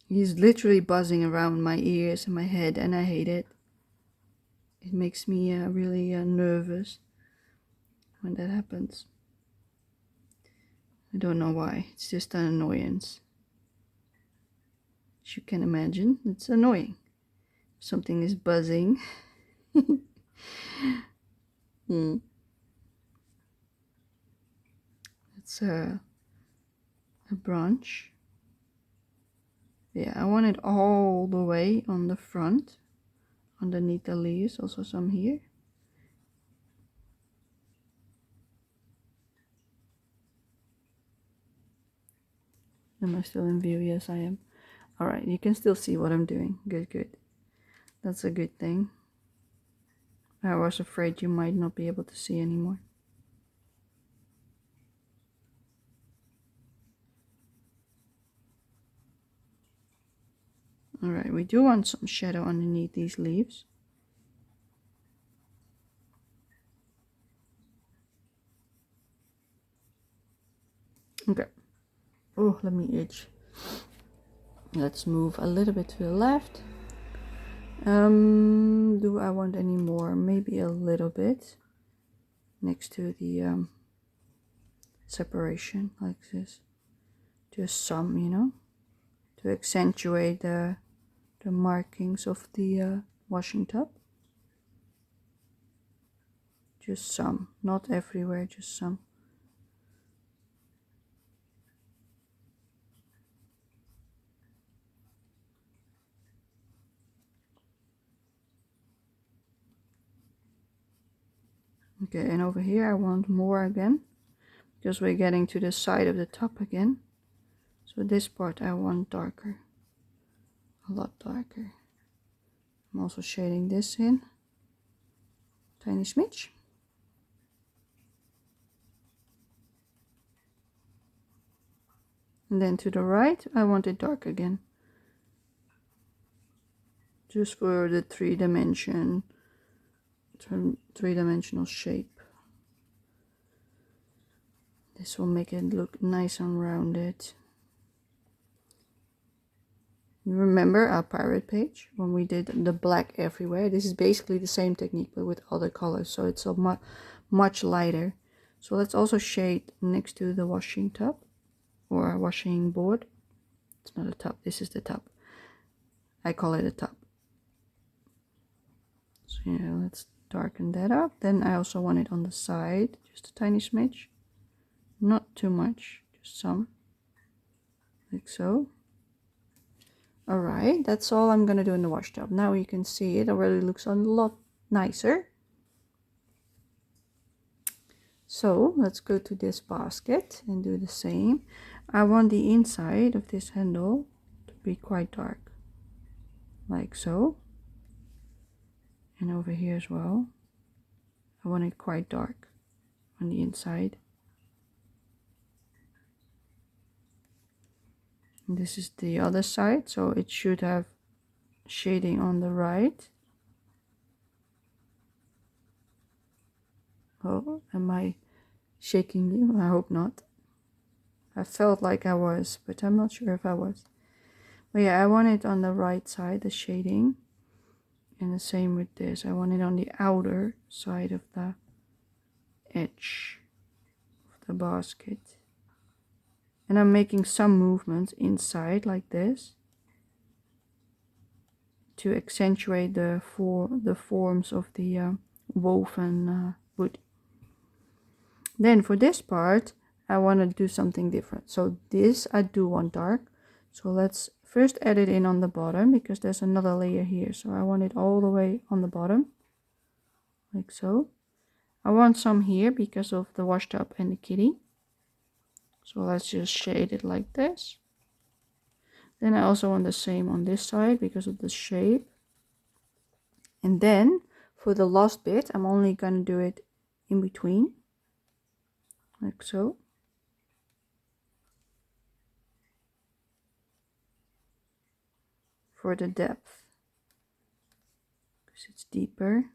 He's literally buzzing around my ears and my head, and I hate it. It makes me really nervous when that happens. I don't know why. It's just an annoyance. As you can imagine, it's annoying. Something is buzzing. It's a branch. Yeah, I want it all the way on the front, underneath the leaves, also some here. Am I still in view? Yes, I am. Alright, you can still see what I'm doing. Good, good. That's a good thing. I was afraid you might not be able to see anymore. Alright, we do want some shadow underneath these leaves. Okay. Oh, let me itch. Let's move a little bit to the left. Do I want any more? Maybe a little bit next to the separation, like this. Just some, you know, to accentuate the markings of the washing tub. Just some, not everywhere, just some. Okay, and over here I want more again, because we're getting to the side of the top again. So this part I want darker, a lot darker. I'm also shading this in, tiny smidge. And then to the right I want it dark again, just for the three-dimensional shape. This will make it look nice and rounded. You remember our pirate page when we did the black everywhere? This is basically the same technique but with other colors, so it's a much lighter. So let's also shade next to the washing tub or washing board. It's not a tub, this is the tub. I call it a tub. So yeah, let's darken that up. Then I also want it on the side, just a tiny smidge. Not too much, just some, like so. Alright, that's all I'm gonna do in the wash tub. Now you can see it already looks a lot nicer. So let's go to this basket and do the same. I want the inside of this handle to be quite dark, like so. And over here as well, I want it quite dark on the inside. And this is the other side, so it should have shading on the right. Oh, am I shaking you? I hope not. I felt like I was, but I'm not sure if I was. But yeah, I want it on the right side, the shading. And the same with this. I want it on the outer side of the edge of the basket. And I'm making some movements inside like this to accentuate the forms of the woven wood. Then for this part I want to do something different. So this I do want dark. So let's first add it in on the bottom, because there's another layer here. So I want it all the way on the bottom, like so. I want some here because of the washtub and the kitty. So let's just shade it like this. Then I also want the same on this side because of the shape. And then for the last bit, I'm only going to do it in between, like so. For the depth, because it's deeper.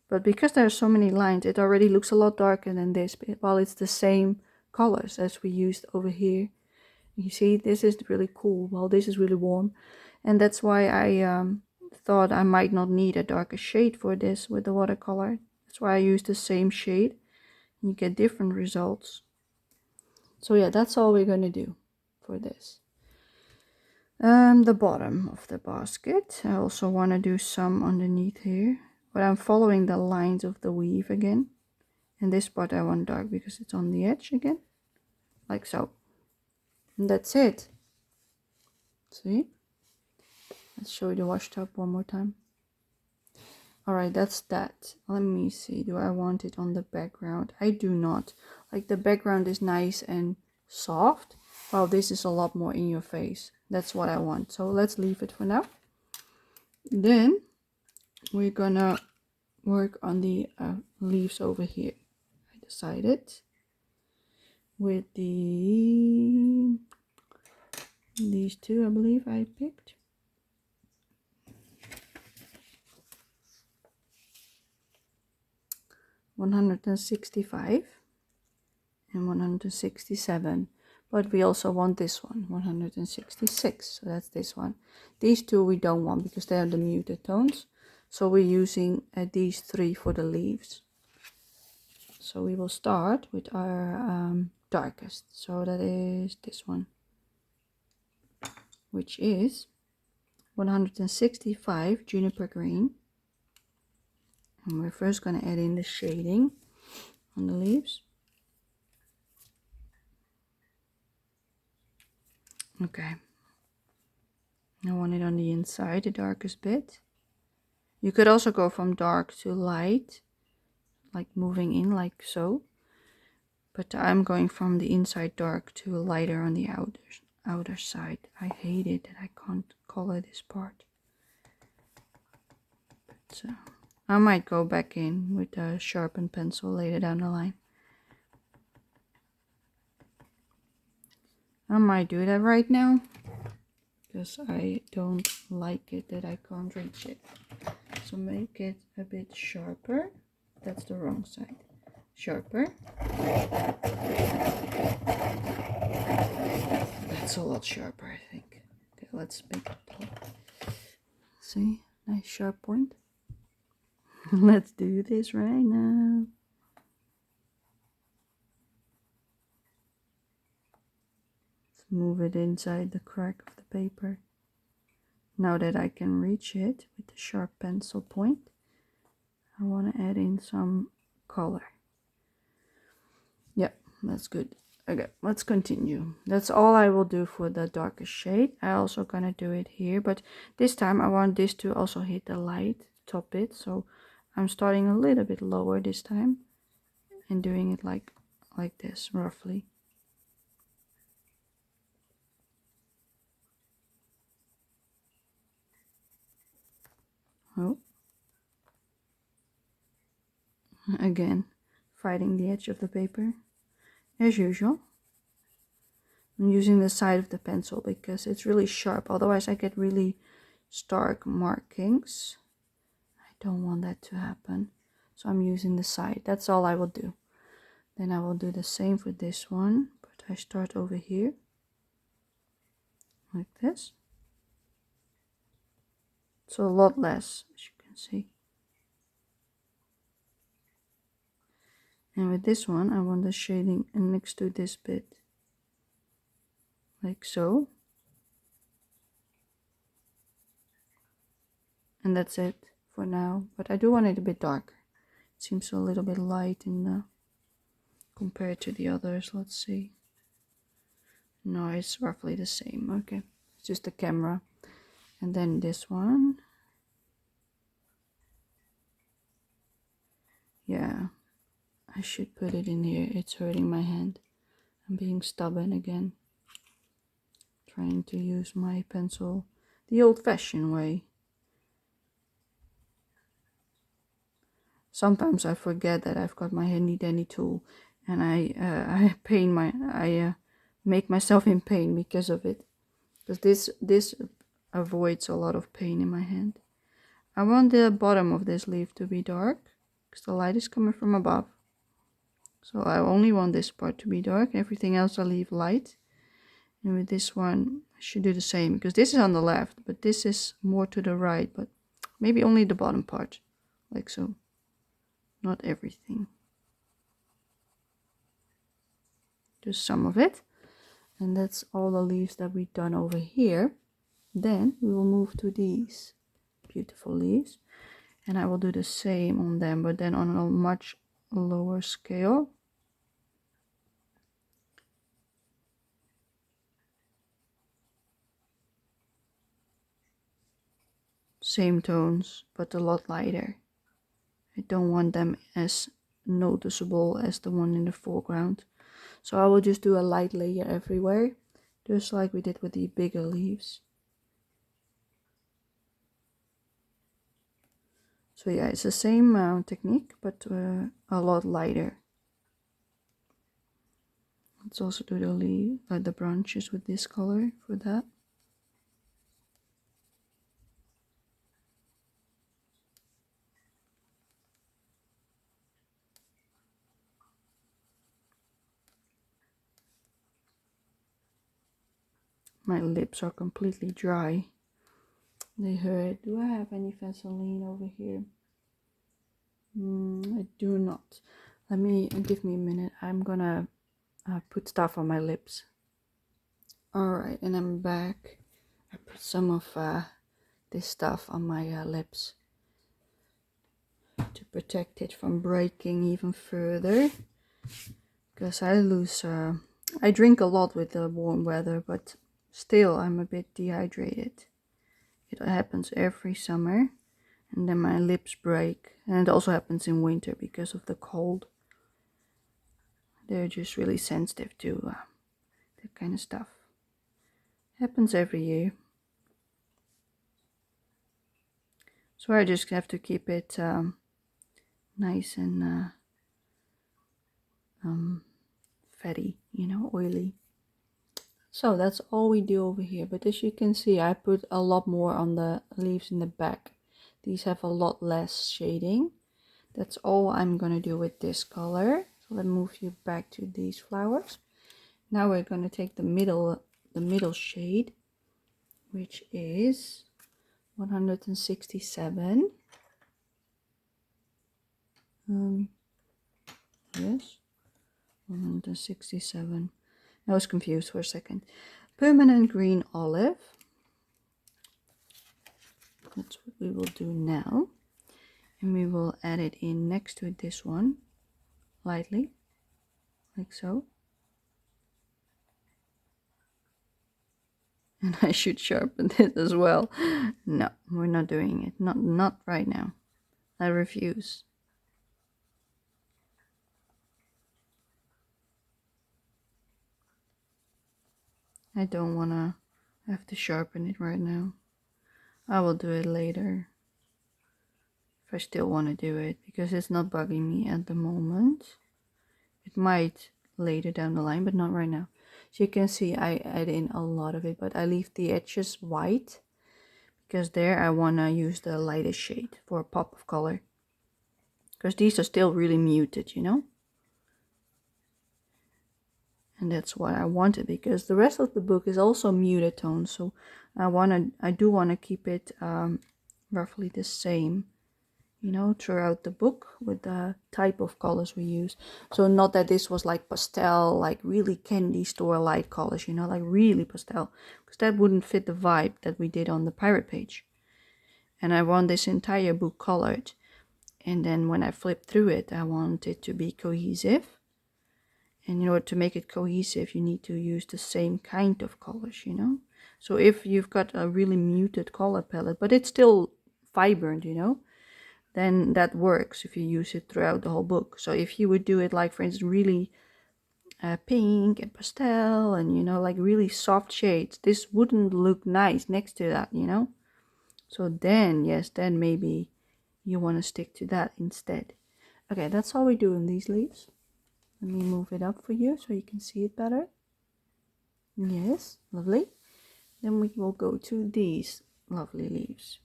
But because there are so many lines, it already looks a lot darker than this, while it's the same colors as we used over here. You see, this is really cool, while this is really warm. And that's why I thought I might not need a darker shade for this with the watercolor. That's why I used the same shade. You get different results. So yeah, that's all we're gonna do for this. The bottom of the basket, I also want to do some underneath here, but I'm following the lines of the weave again. And this part I want dark because it's on the edge again, like so. And that's it. See? Let's show you the washtub one more time. Alright, that's that. Let me see, do I want it on the background? I do not. Like, the background is nice and soft, while this is a lot more in your face. That's what I want. So let's leave it for now. Then we're gonna work on the leaves over here. I decided with these two, I believe I picked. $165 and 167, but we also want this one, 166, so that's this one. These two we don't want because they are the muted tones, so we're using these three for the leaves. So we will start with our darkest, so that is this one, which is 165 juniper green. And we're first going to add in the shading on the leaves. Okay. I want it on the inside, the darkest bit. You could also go from dark to light, like moving in like so. But I'm going from the inside dark to lighter on the outer side. I hate it that I can't color this part. But I might go back in with a sharpened pencil later down the line. I might do that right now, because I don't like it that I can't reach it. So make it a bit sharper. That's the wrong side. Sharper. That's a lot sharper, I think. Okay, let's make it taller. See, nice sharp point. Let's do this right now. Let's move it inside the crack of the paper. Now that I can reach it with the sharp pencil point, I want to add in some color. Yep, that's good. Okay, let's continue. That's all I will do for the darkest shade. I also gonna do it here, but this time I want this to also hit the light top bit, so I'm starting a little bit lower this time and doing it like this roughly. Oh, again fighting the edge of the paper as usual. I'm using the side of the pencil because it's really sharp, otherwise I get really stark markings. I don't want that to happen, so I'm using the side. That's all I will do. Then I will do the same for this one, but I start over here like this. So a lot less, as you can see. And with this one I want the shading next to this bit, like so. And that's it for now, but I do want it a bit darker. It seems a little bit light in compared to the others. Let's see. No, it's roughly the same. Okay, it's just the camera. And then this one. Yeah, I should put it in here. It's hurting my hand. I'm being stubborn again. Trying to use my pencil the old-fashioned way. Sometimes I forget that I've got my handy dandy tool, and I make myself in pain because of it. Because this avoids a lot of pain in my hand. I want the bottom of this leaf to be dark. because the light is coming from above. So I only want this part to be dark, everything else I'll leave light. And with this one, I should do the same, because this is on the left, but this is more to the right, but maybe only the bottom part, like so, not everything. Just some of it. And that's all the leaves that we've done over here. Then we will move to these beautiful leaves, and I will do the same on them, but then on a much lower scale. Same tones, but a lot lighter. I don't want them as noticeable as the one in the foreground. So I will just do a light layer everywhere, just like we did with the bigger leaves. So yeah, it's the same technique, but a lot lighter. Let's also do the branches with this color for that. My lips are completely dry. They hurt. Do I have any Vaseline over here? I do not. Give me a minute. I'm gonna put stuff on my lips. Alright, and I'm back. I put some of this stuff on my lips to protect it from breaking even further. Because I drink a lot with the warm weather, but still I'm a bit dehydrated. It happens every summer, and then my lips break. And it also happens in winter because of the cold. They're just really sensitive to that kind of stuff. Happens every year. So I just have to keep it nice and fatty, you know, oily. So that's all we do over here. But as you can see, I put a lot more on the leaves in the back. These have a lot less shading. That's all I'm gonna do with this color. So let me move you back to these flowers. Now we're gonna take the middle shade, which is 167. Yes, 167. I was confused for a second. Permanent green olive. That's what we will do now. And we will add it in next to this one, lightly, like so. And I should sharpen it as well. No, we're not doing it. Not right now. I refuse. I don't wanna have to sharpen it right now. I will do it later. If I still want to do it, because it's not bugging me at the moment. It might later down the line, but not right now. So you can see I add in a lot of it, but I leave the edges white because there I want to use the lightest shade for a pop of color, because these are still really muted, you know. And that's what I wanted, because the rest of the book is also muted tones, so I do want to keep it roughly the same, you know, throughout the book with the type of colors we use. So not that this was like pastel, like really candy store light colors, you know, like really pastel, because that wouldn't fit the vibe that we did on the pirate page. And I want this entire book colored, and then when I flip through it, I want it to be cohesive. And in order to make it cohesive, you need to use the same kind of colors, you know. So if you've got a really muted color palette, but it's still vibrant, you know, then that works if you use it throughout the whole book. So if you would do it like, for instance, really pink and pastel and, you know, like really soft shades, this wouldn't look nice next to that, you know. So then, yes, then maybe you want to stick to that instead. Okay, that's all we do in these leaves. Let me move it up for you so you can see it better. Yes, lovely. Then we will go to these lovely leaves.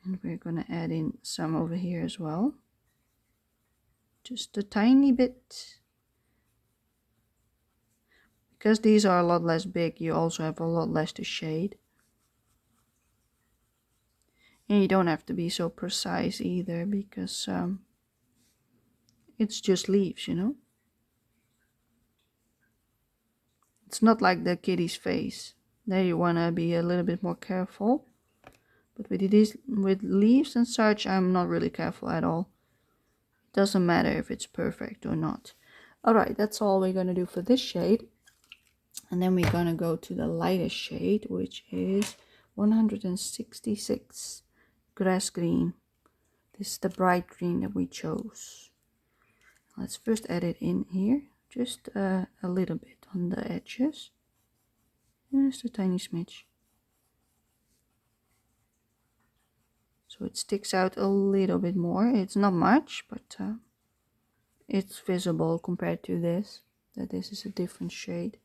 And we're going to add in some over here as well. just a tiny bit. Because these are a lot less big, you also have a lot less to shade. And you don't have to be so precise either, because it's just leaves, you know. It's not like the kitty's face. There you want to be a little bit more careful. But with leaves and such, I'm not really careful at all. It doesn't matter if it's perfect or not. Alright, that's all we're going to do for this shade. And then we're going to go to the lightest shade, which is 166 grass green. This is the bright green that we chose. Let's first add it in here, just a little bit on the edges. Just a tiny smidge. So it sticks out a little bit more. It's not much, but it's visible compared to this, that this is a different shade.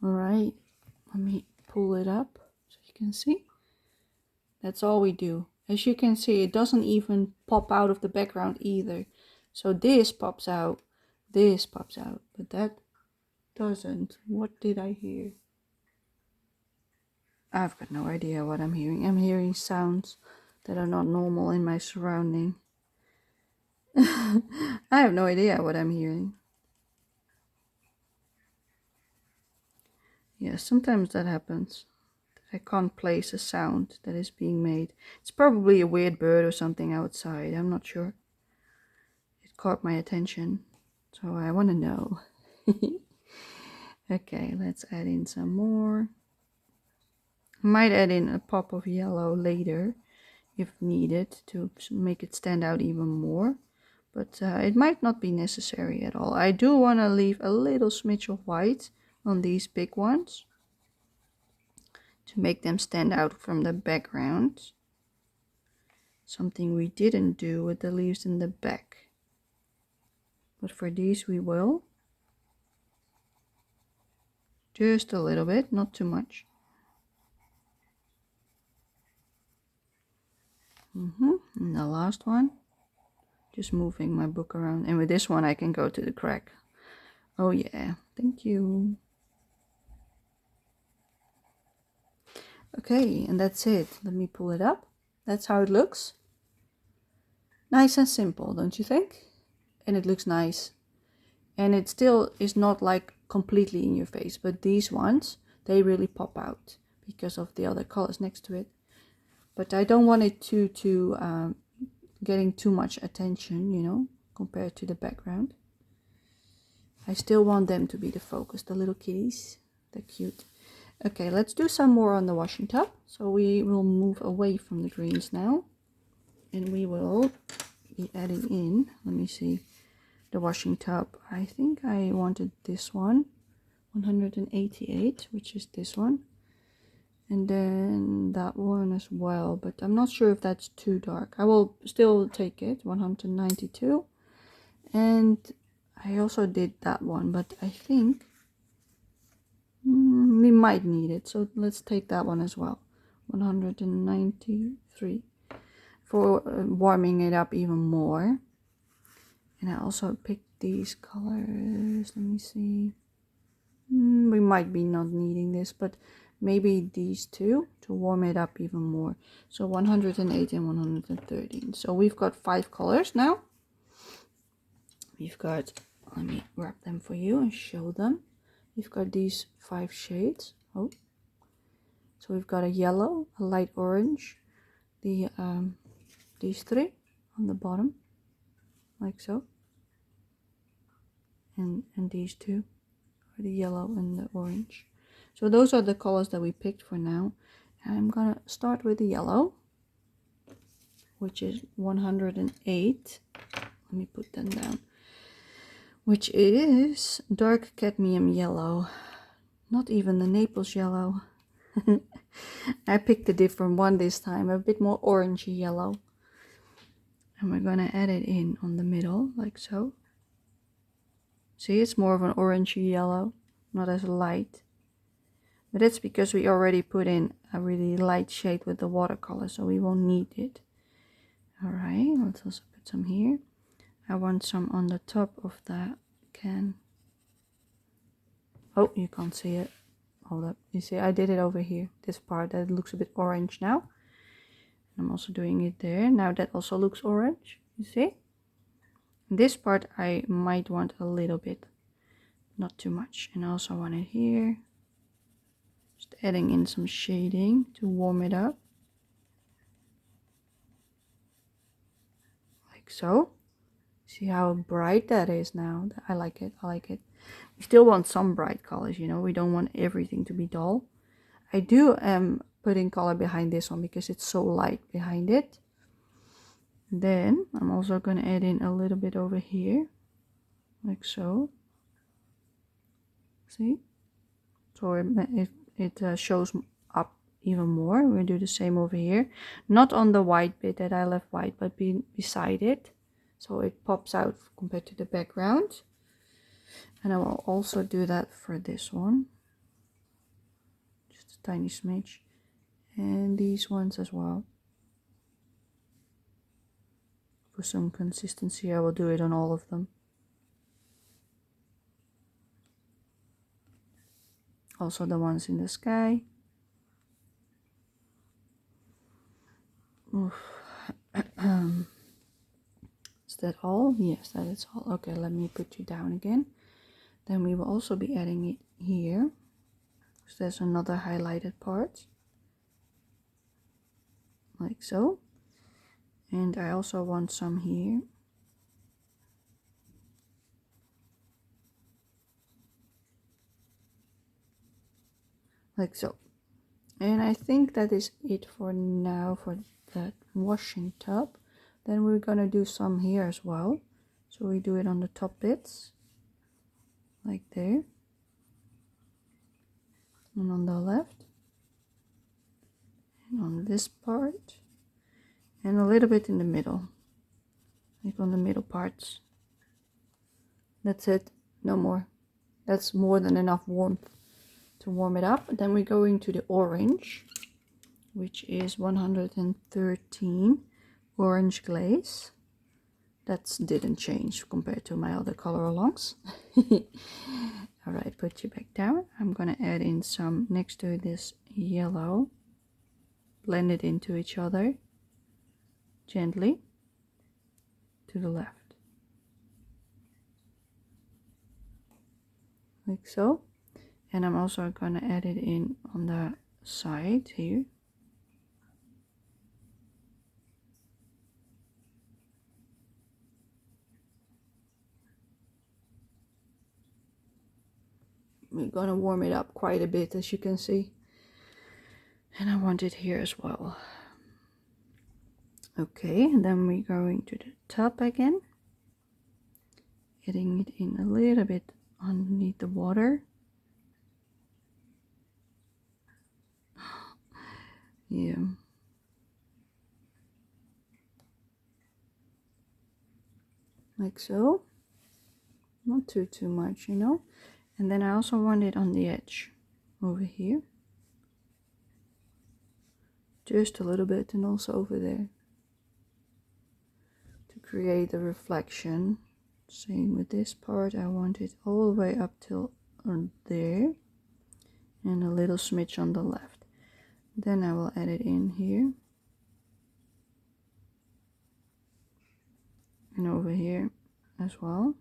Alright, let me pull it up so you can see. That's all we do. As you can see, it doesn't even pop out of the background either. So this pops out, but that doesn't. What did I hear? I've got no idea what I'm hearing. I'm hearing sounds that are not normal in my surrounding. I have no idea what I'm hearing. Yeah, sometimes that happens. I can't place a sound that is being made. It's probably a weird bird or something outside. I'm not sure. It caught my attention, so I want to know. Okay, let's add in some more. I might add in a pop of yellow later if needed to make it stand out even more. But it might not be necessary at all. I do want to leave a little smidge of white on these big ones to make them stand out from the background. Something we didn't do with the leaves in the back. But for these we will. Just a little bit, not too much. And the last one. Just moving my book around. And with this one I can go to the crack. Oh yeah, thank you. Okay, and that's it. Let me pull it up. That's how it looks. Nice and simple, don't you think? And it looks nice. And it still is not like completely in your face, but these ones, they really pop out because of the other colors next to it. But I don't want it to getting too much attention, you know, compared to the background. I still want them to be the focus, the little kitties. They're cute. Okay, let's do some more on the washing tub. So we will move away from the greens now. And we will be adding in, let me see, the washing tub. I think I wanted this one, 188, which is this one. And then that one as well, but I'm not sure if that's too dark. I will still take it, 192. And I also did that one, but I think we might need it. So let's take that one as well, 193, for warming it up even more. And I also picked these colors. Let me see. We might be not needing this, but maybe these two to warm it up even more. So 108 and 113. So we've got 5 colors now. We've got, let me grab them for you and show them. We've got these 5 shades. Oh, so we've got a yellow, a light orange, the these 3 on the bottom, like so, and these 2 are the yellow and the orange. So those are the colors that we picked for now. I'm gonna start with the yellow, which is 108. Let me put them down. Which is dark cadmium yellow. Not even the Naples yellow. I picked a different one this time, a bit more orangey yellow. And we're gonna add it in on the middle, like so. See, it's more of an orangey yellow, not as light. But that's because we already put in a really light shade with the watercolor, so we won't need it. Alright, let's also put some here. I want some on the top of the can. Oh, you can't see it. Hold up. You see, I did it over here. This part that looks a bit orange now. I'm also doing it there. Now that also looks orange. You see? This part I might want a little bit, not too much. And I also want it here. Just adding in some shading to warm it up. Like so. See how bright that is now? I like it. I like it. We still want some bright colors, you know. We don't want everything to be dull. I do putting color behind this one because it's so light behind it. Then I'm also going to add in a little bit over here, like so. See? So it shows up even more. We'll do the same over here. Not on the white bit that I left white, but beside it. So it pops out compared to the background. And I will also do that for this one. Just a tiny smidge. And these ones as well. For some consistency, I will do it on all of them. Also the ones in the sky. Is that all? Yes, that is all. Okay, let me put you down again. Then we will also be adding it here. So there's another highlighted part. Like so. And I also want some here. Like so. And I think that is it for now for that washing tub. Then we're gonna do some here as well. So we do it on the top bits. Like there. And on the left. And on this part. And a little bit in the middle. Like on the middle parts. That's it. No more. That's more than enough warmth to warm it up. Then we're going to the orange, which is 113 orange glaze. That didn't change compared to my other color alongs. Alright, put you back down. I'm gonna add in some next to this yellow. Blend it into each other gently to the left. Like so. And I'm also gonna add it in on the side here. We're gonna warm it up quite a bit, as you can see. And I want it here as well. Okay, and then we're going to the top again. Getting it in a little bit underneath the water. Yeah. Like so. Not too much, you know. And then I also want it on the edge over here. Just a little bit, and also over there. To create a reflection. Same with this part. I want it all the way up till there. And a little smidge on the left. Then I will add it in here. And over here as well.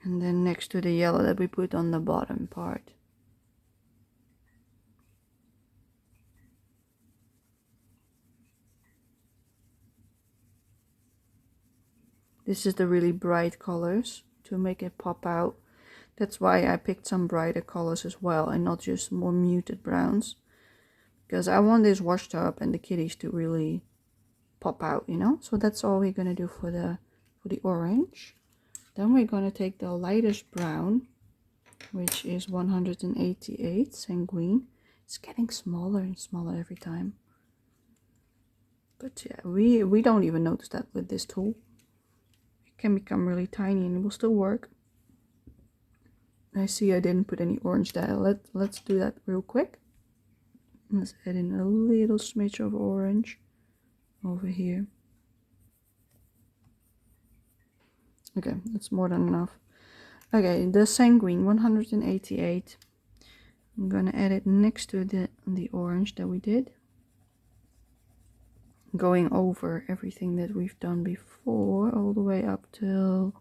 And then next to the yellow that we put on the bottom part. This is the really bright colors to make it pop out. That's why I picked some brighter colors as well and not just more muted browns. Because I want this washtub and the kitties to really pop out, you know. So that's all we're gonna do for the orange. Then we're gonna take the lightest brown, which is 188 sanguine. It's getting smaller and smaller every time. But yeah, we don't even notice that with this tool. It can become really tiny and it will still work. I see I didn't put any orange there. Let's do that real quick. Let's add in a little smidge of orange over here. Okay, that's more than enough. Okay, the sanguine 188. I'm gonna add it next to the orange that we did. Going over everything that we've done before, all the way up till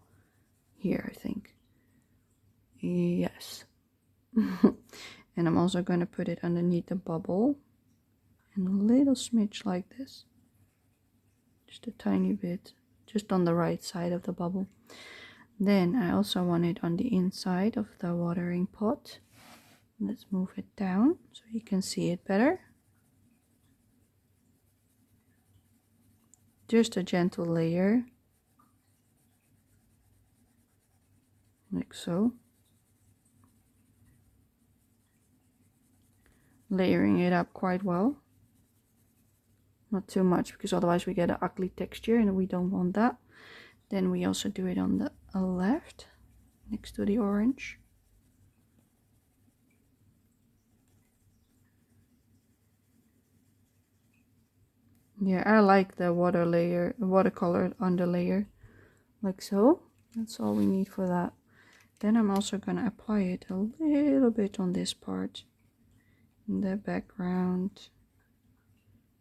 here, I think. Yes. And I'm also going to put it underneath the bubble, and a little smidge like this, just a tiny bit, just on the right side of the bubble. Then I also want it on the inside of the watering pot. Let's move it down so you can see it better. Just a gentle layer, like so. Layering it up quite well. Not too much, because otherwise we get an ugly texture and we don't want that. Then we also do it on the left, next to the orange. Yeah, I like the watercolor underlayer, like so. That's all we need for that. Then I'm also gonna apply it a little bit on this part, in the background,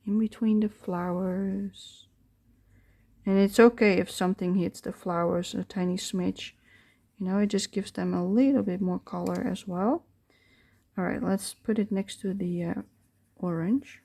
in between the flowers. And it's okay if something hits the flowers a tiny smidge, you know, it just gives them a little bit more color as well. All right, let's put it next to the orange.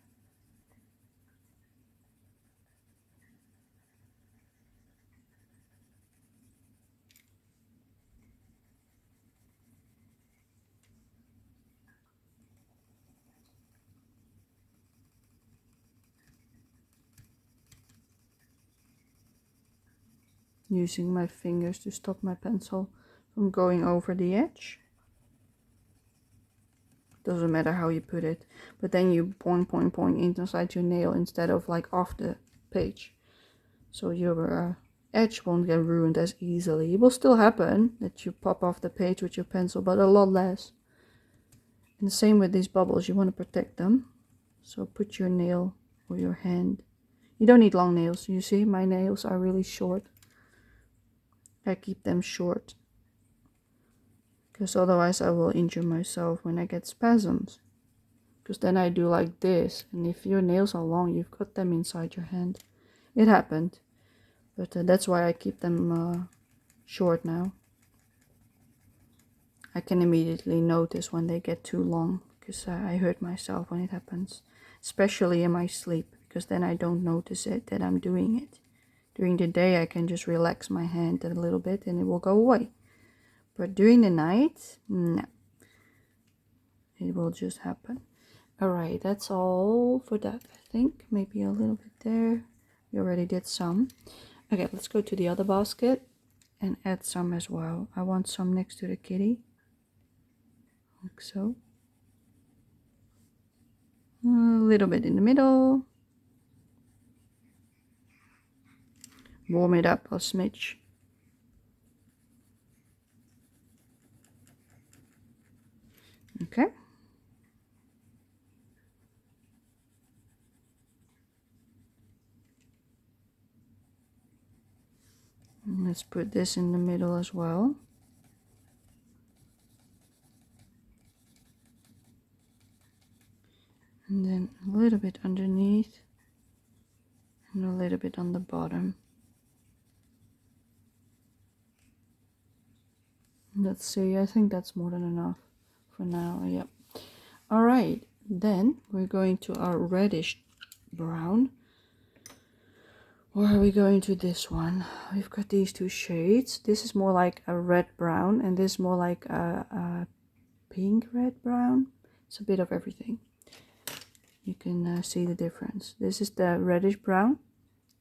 Using my fingers to stop my pencil from going over the edge. Doesn't matter how you put it, but then you point inside your nail instead of like off the page, so your edge won't get ruined as easily. It will still happen that you pop off the page with your pencil, but a lot less. And the same with these bubbles, you want to protect them, so put your nail or your hand. You don't need long nails. You see, my nails are really short. I keep them short because otherwise I will injure myself when I get spasms, because then I do like this, and if your nails are long, you've got them inside your hand. It happened, but that's why I keep them short now. I can immediately notice when they get too long, because I hurt myself when it happens, especially in my sleep, because then I don't notice it that I'm doing it. During the day I can just relax my hand a little bit and it will go away. But during the night, no. It will just happen. Alright, that's all for that, I think. Maybe a little bit there. We already did some. Okay, let's go to the other basket and add some as well. I want some next to the kitty. Like so. A little bit in the middle. Warm it up a smidge. Okay. And let's put this in the middle as well. And then a little bit underneath and a little bit on the bottom. Let's see, I think that's more than enough for now. Yep. All right, then we're going to our reddish brown. Or are we going to this one? We've got these two shades. This is more like a red brown, and this is more like a pink red brown. It's a bit of everything. You can see the difference. This is the reddish brown,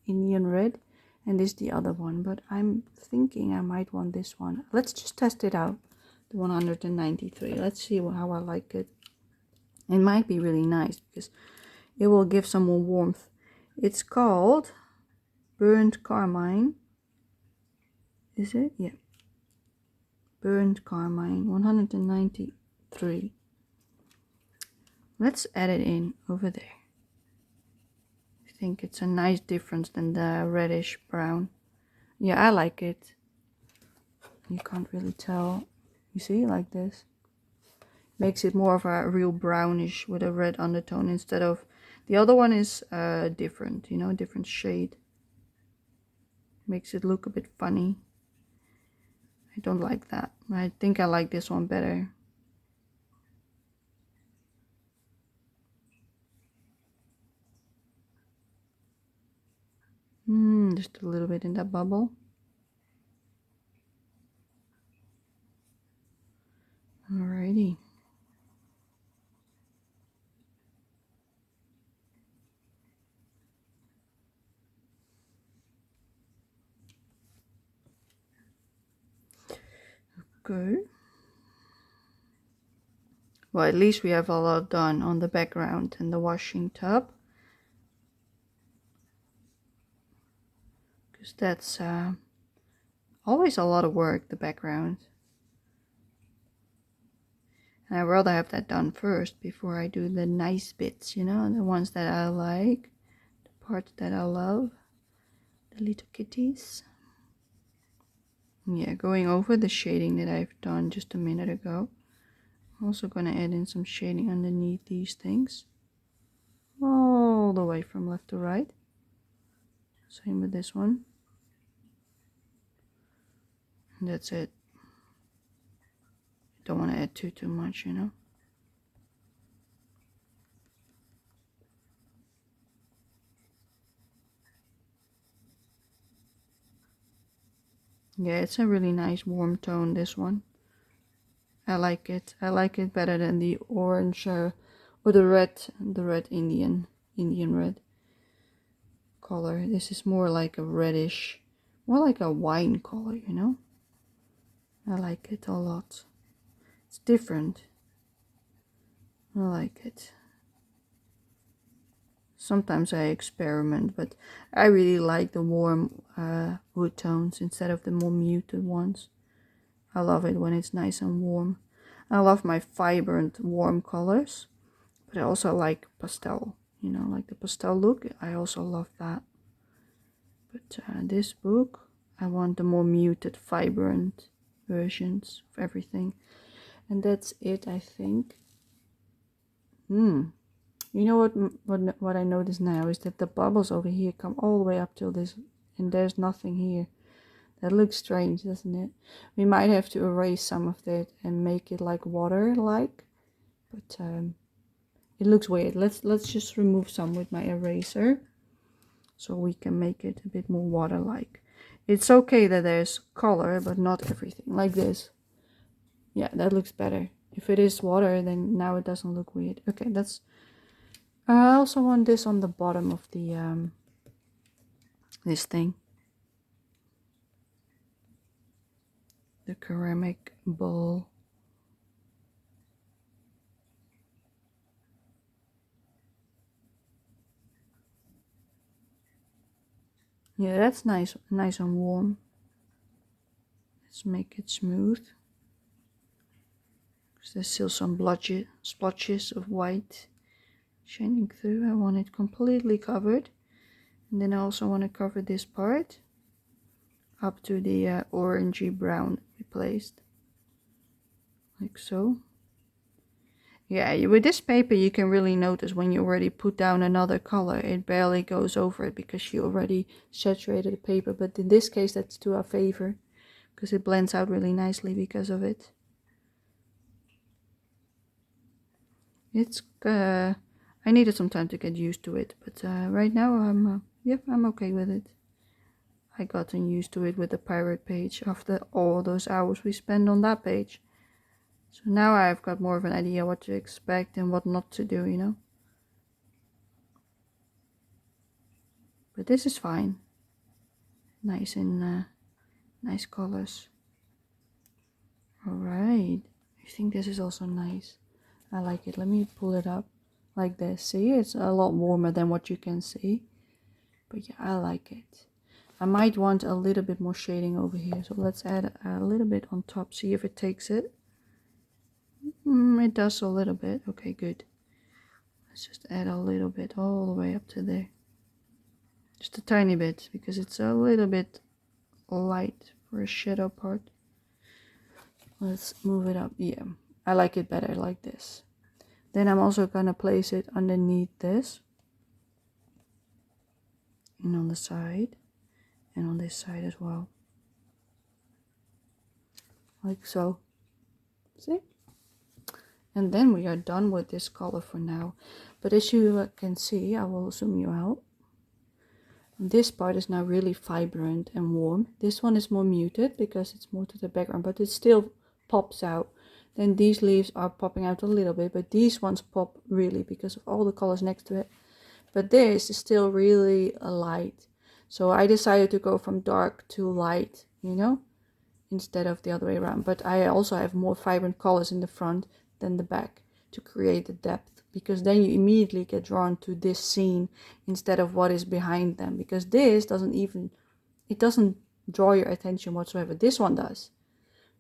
Indian red, and this is the other one, but I'm thinking I might want this one. Let's just test it out, the 193. Let's see how I like it. It might be really nice because it will give some more warmth It's called Burnt Carmine. Is it? Yeah. Burnt Carmine, 193. Let's add it in over there. I think it's a nice difference than the reddish brown. Yeah, I like it. You can't really tell. You see, like this. Makes it more of a real brownish with a red undertone instead of the other one is different, you know, different shade. Makes it look a bit funny. I don't like that. I think I like this one better. Just a little bit in that bubble. Alrighty. Okay. Well, at least we have a lot done on the background and the washing tub. Because that's always a lot of work, the background. And I'd rather have that done first before I do the nice bits, you know, the ones that I like, the parts that I love, the little kitties. Yeah, going over the shading that I've done just a minute ago. I'm also going to add in some shading underneath these things. All the way from left to right. Same with this one. And that's it. Don't want to add too much, you know. Yeah, it's a really nice warm tone, this one. I like it. I like it better than the orange or the red Indian red color. This is more like a reddish, more like a wine color, you know. I like it a lot. It's different. I like it. Sometimes I experiment, but I really like the warm wood tones instead of the more muted ones. I love it when it's nice and warm. I love my vibrant warm colors, but I also like pastel, you know, like the pastel look. I also love that. But this book, I want the more muted, vibrant versions of everything. And that's it, I think. You know what I notice now is that the bubbles over here come all the way up till this, and there's nothing here. That looks strange, doesn't it? We might have to erase some of that and make it like water-like, but it looks weird. Let's just remove some with my eraser, so we can make it a bit more water-like. It's okay that there's color, but not everything. Like this. Yeah, that looks better. If it is water, then now it doesn't look weird. Okay, that's. I also want this on the bottom of the this thing. The ceramic bowl. Yeah, that's nice and warm. Let's make it smooth. Because there's still some splotches of white shining through. I want it completely covered. And then I also want to cover this part up to the orangey brown we placed. Like so. Yeah, with this paper you can really notice when you already put down another color, it barely goes over it because you already saturated the paper. But in this case that's to our favor, because it blends out really nicely because of it. It's I needed some time to get used to it, but right now I'm okay with it. I gotten used to it with the pirate page after all those hours we spent on that page. So now I've got more of an idea what to expect and what not to do, you know. But this is fine. Nice and nice colors. Alright. I think this is also nice. I like it. Let me pull it up like this. See, it's a lot warmer than what you can see. But yeah, I like it. I might want a little bit more shading over here, so let's add a little bit on top, see if it takes it. It does a little bit. Okay, good. Let's just add a little bit all the way up to there. Just a tiny bit, because it's a little bit light for a shadow part. Let's move it up. Yeah, I like it better like this. Then I'm also gonna place it underneath this, and on the side, and on this side as well, like so. See? And then we are done with this color for now. But as you can see, I will zoom you out. This part is now really vibrant and warm. This one is more muted because it's more to the background, but it still pops out. Then these leaves are popping out a little bit, but these ones pop really because of all the colors next to it. But this is still really a light. So I decided to go from dark to light, you know, instead of the other way around. But I also have more vibrant colors in the front than the back to create the depth, because then you immediately get drawn to this scene instead of what is behind them, because this doesn't even, it doesn't draw your attention whatsoever. This one does,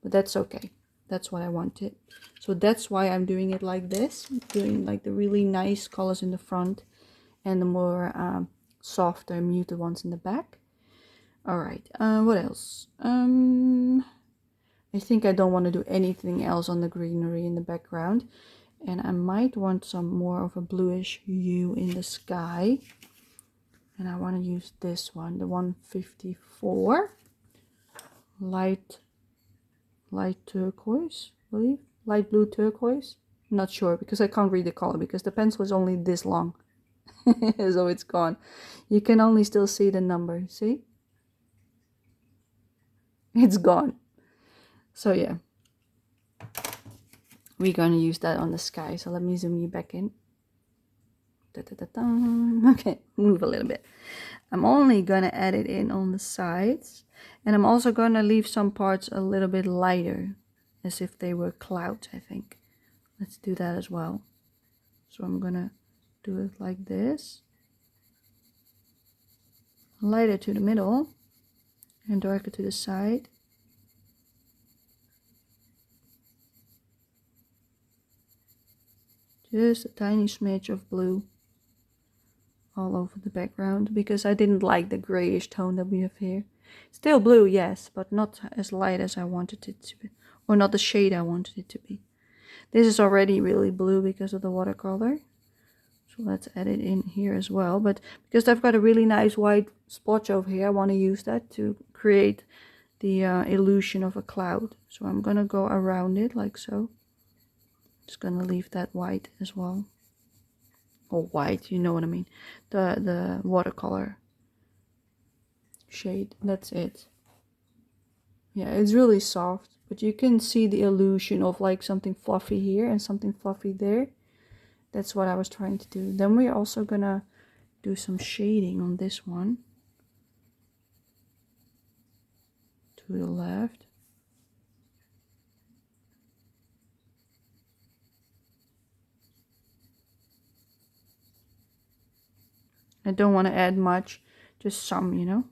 but that's okay. That's what I wanted. So that's why I'm doing it like this, doing like the really nice colors in the front and the more softer muted ones in the back. All right, what else? I think I don't want to do anything else on the greenery in the background, and I might want some more of a bluish hue in the sky, and I want to use this one, the 154 light turquoise, I believe, light blue turquoise. I'm not sure because I can't read the color because the pencil is only this long. So it's gone. You can only still see the number. See, it's gone. So yeah, we're gonna use that on the sky. So let me zoom you back in. Okay, move a little bit. I'm only gonna add it in on the sides, and I'm also gonna leave some parts a little bit lighter, as if they were clouds, I think. Let's do that as well. So I'm gonna do it like this, lighter to the middle and darker to the side. Just a tiny smidge of blue all over the background, because I didn't like the grayish tone that we have here. Still blue, yes, but not as light as I wanted it to be, or not the shade I wanted it to be. This is already really blue because of the watercolor, so let's add it in here as well. But because I've got a really nice white splotch over here, I want to use that to create the illusion of a cloud. So I'm gonna go around it like so. Just gonna leave that white as well, or white, you know what I mean, the watercolor shade. That's it. Yeah, it's really soft, but you can see the illusion of like something fluffy here and something fluffy there. That's what I was trying to do. Then we're also gonna do some shading on this one to the left. I don't want to add much, just some, you know.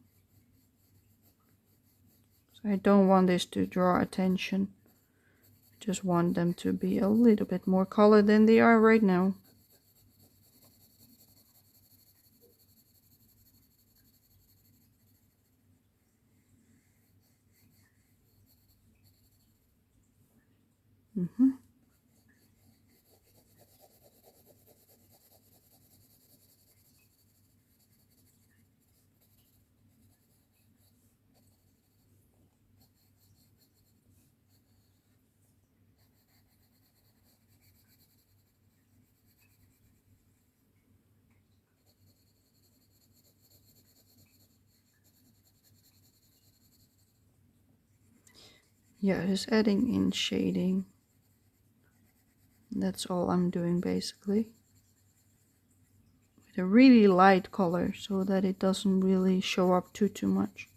So I don't want this to draw attention. I just want them to be a little bit more colored than they are right now. Yeah, just adding in shading. That's all I'm doing basically. With a really light color so that it doesn't really show up too much.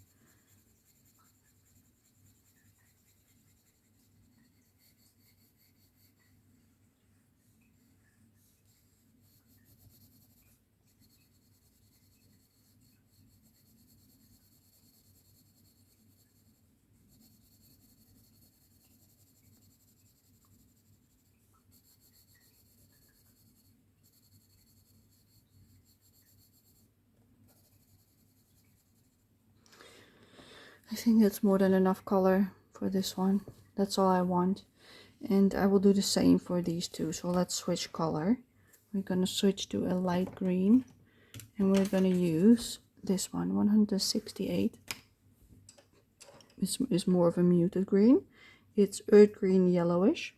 I think that's more than enough color for this one. That's all I want. And I will do the same for these two. So let's switch color. We're going to switch to a light green. And we're going to use this one, 168. It's more of a muted green. It's earth green yellowish.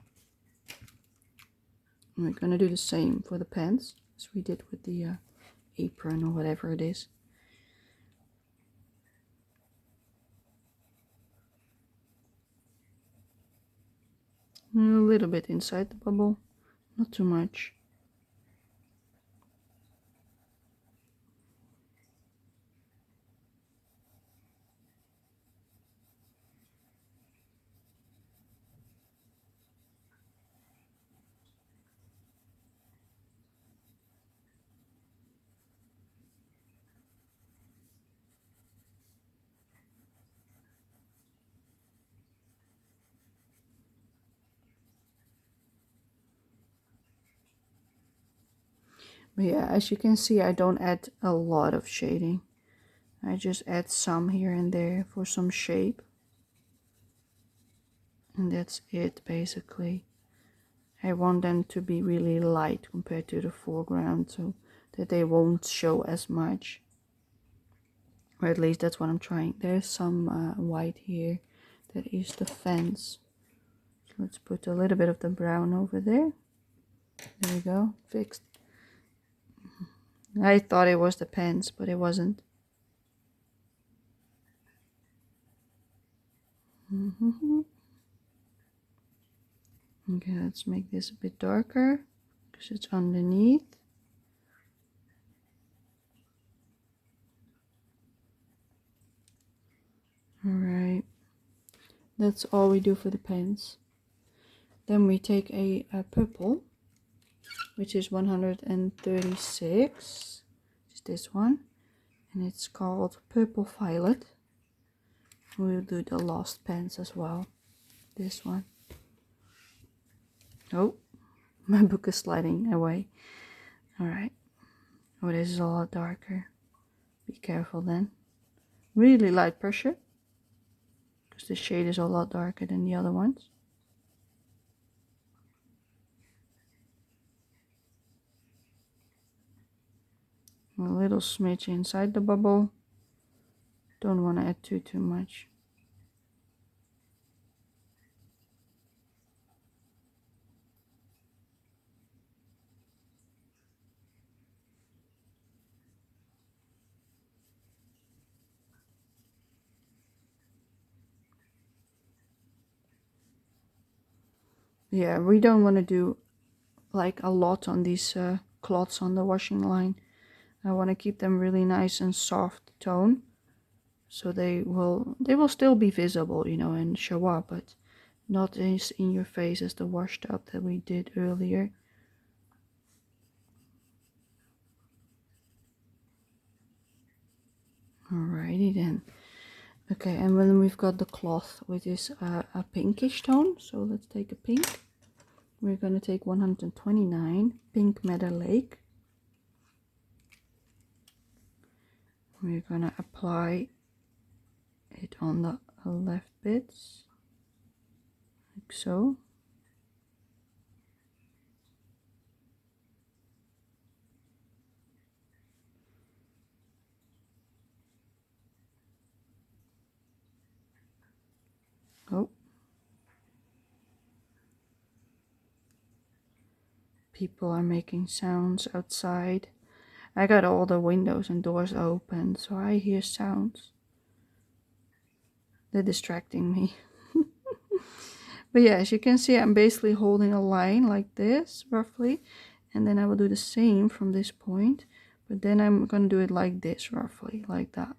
And we're going to do the same for the pants as we did with the apron or whatever it is. A little bit inside the bubble, not too much. But yeah, as you can see, I don't add a lot of shading. I just add some here and there for some shape. And that's it basically. I want them to be really light compared to the foreground so that they won't show as much. Or at least that's what I'm trying. There's some white here. That is the fence. So let's put a little bit of the brown over there. There we go, fixed. I thought it was the pants, but it wasn't. Okay, let's make this a bit darker because it's underneath. Alright, that's all we do for the pants. Then we take a purple, which is 136, is this one, and it's called Purple Violet. We'll do the last pants as well, this one. Oh, my book is sliding away. Alright, oh, this is a lot darker. Be careful then. Really light pressure, because the shade is a lot darker than the other ones. A little smidge inside the bubble. Don't want to add too much. Yeah, we don't want to do like a lot on these cloths on the washing line. I want to keep them really nice and soft tone, so they will still be visible, you know, and show up, but not as in your face as the Washtub that we did earlier. Alrighty then. Okay, and then we've got the cloth, which is a pinkish tone. So let's take a pink. We're going to take 129 Pink Meadow Lake. We're going to apply it on the left bits, like so. Oh. People are making sounds outside. I got all the windows and doors open, so I hear sounds. They're distracting me. But yeah, as you can see, I'm basically holding a line like this, roughly. And then I will do the same from this point. But then I'm going to do it like this, roughly, like that.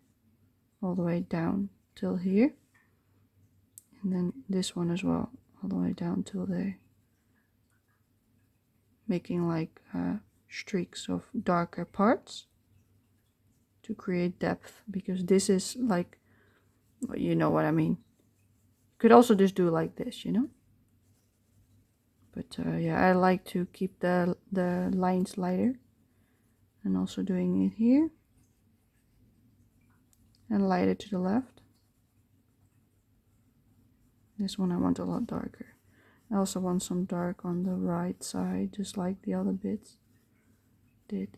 All the way down till here. And then this one as well, all the way down till there. Making like streaks of darker parts to create depth, because this is like, well, you know what I mean. You could also just do like this, you know. But yeah, I like to keep the lines lighter, and also doing it here and lighter to the left. This one I want a lot darker. I also want some dark on the right side, just like the other bits did.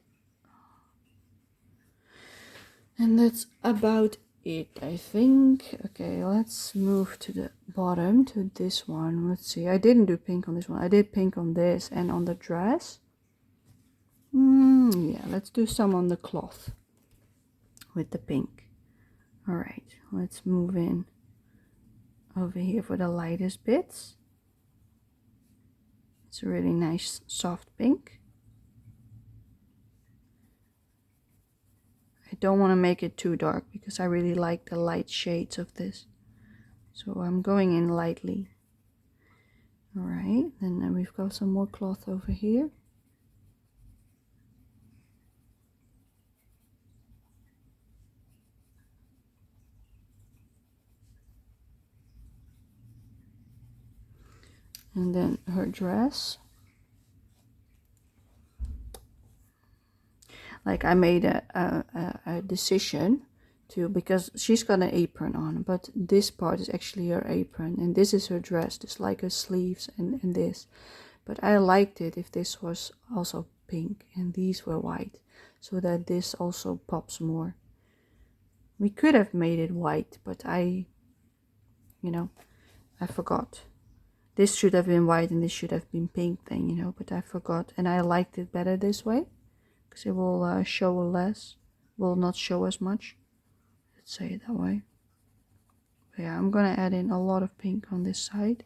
And that's about it, I think. Okay, let's move to the bottom, to this one. Let's see, I didn't do pink on this one. I did pink on this and on the dress. Yeah, let's do some on the cloth with the pink. All right, let's move in over here for the lightest bits. It's a really nice soft pink. I don't want to make it too dark because I really like the light shades of this. So I'm going in lightly. All right, then we've got some more cloth over here. And then her dress. Like I made a decision to, because she's got an apron on, but this part is actually her apron and this is her dress, just like her sleeves and this. But I liked it if this was also pink and these were white, so that this also pops more. We could have made it white, but I forgot. This should have been white and this should have been pink then, but I forgot. And I liked it better this way, because it will show less, will not show as much. Let's say it that way. But yeah, I'm gonna add in a lot of pink on this side.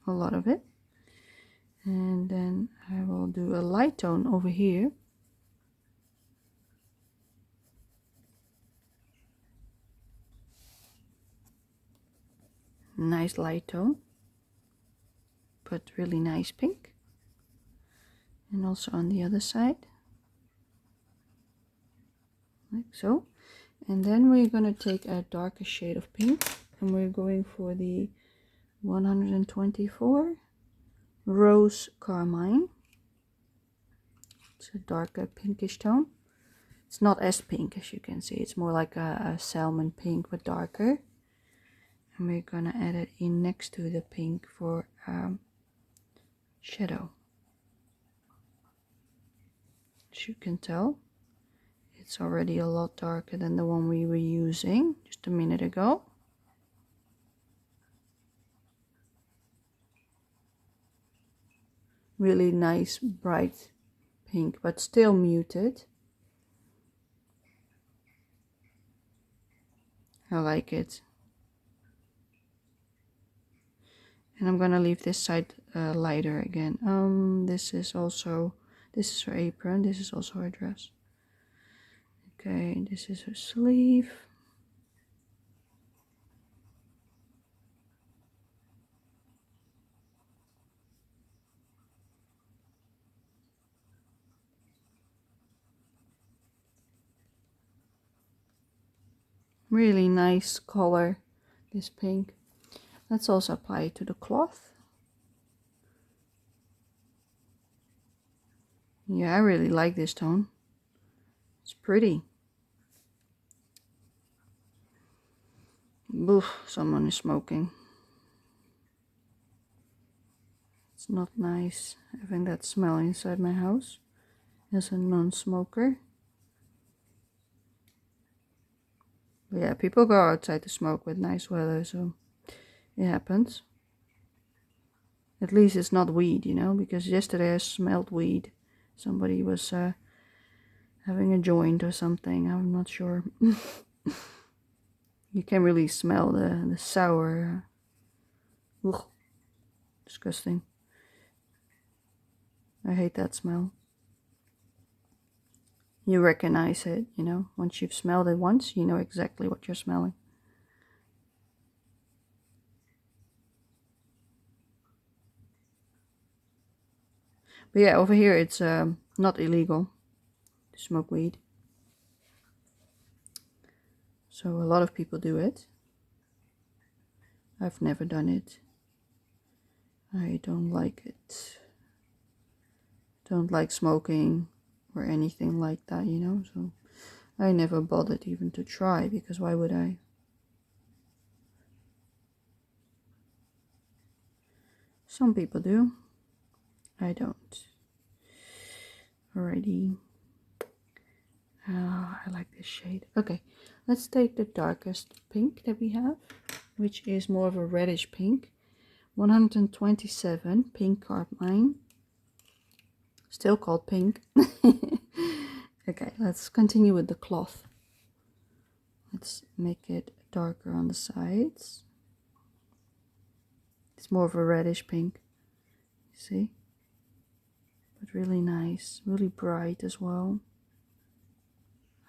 A lot of it. And then I will do a light tone over here. Nice light tone, but really nice pink. And also on the other side, like so. And then we're going to take a darker shade of pink, and we're going for the 124 Rose Carmine. It's a darker pinkish tone. It's not as pink as you can see, it's more like a salmon pink but darker. And we're gonna add it in next to the pink for shadow. As you can tell, it's already a lot darker than the one we were using just a minute ago. Really nice bright pink, but still muted. I like it. And I'm gonna leave this side lighter again. This is her apron, this is also her dress. Okay, this is her sleeve. Really nice color, this pink. Let's also apply it to the cloth. Yeah, I really like this tone. It's pretty. Oof, someone is smoking. It's not nice having that smell inside my house as a non-smoker. But yeah, people go outside to smoke with nice weather, so it happens. At least it's not weed, because yesterday I smelled weed. Somebody was having a joint or something, I'm not sure. You can really smell the sour. Ugh, disgusting. I hate that smell. You recognize it, once you've smelled it once, you know exactly what you're smelling. But yeah, over here it's not illegal to smoke weed. So a lot of people do it. I've never done it. I don't like it. Don't like smoking or anything like that, so I never bothered even to try, because why would I? Some people do. I don't. Alrighty. I like this shade. Okay, let's take the darkest pink that we have, which is more of a reddish pink. 127 pink carmine. Still called pink. Okay, let's continue with the cloth. Let's make it darker on the sides. It's more of a reddish pink. You see? But really nice, really bright as well.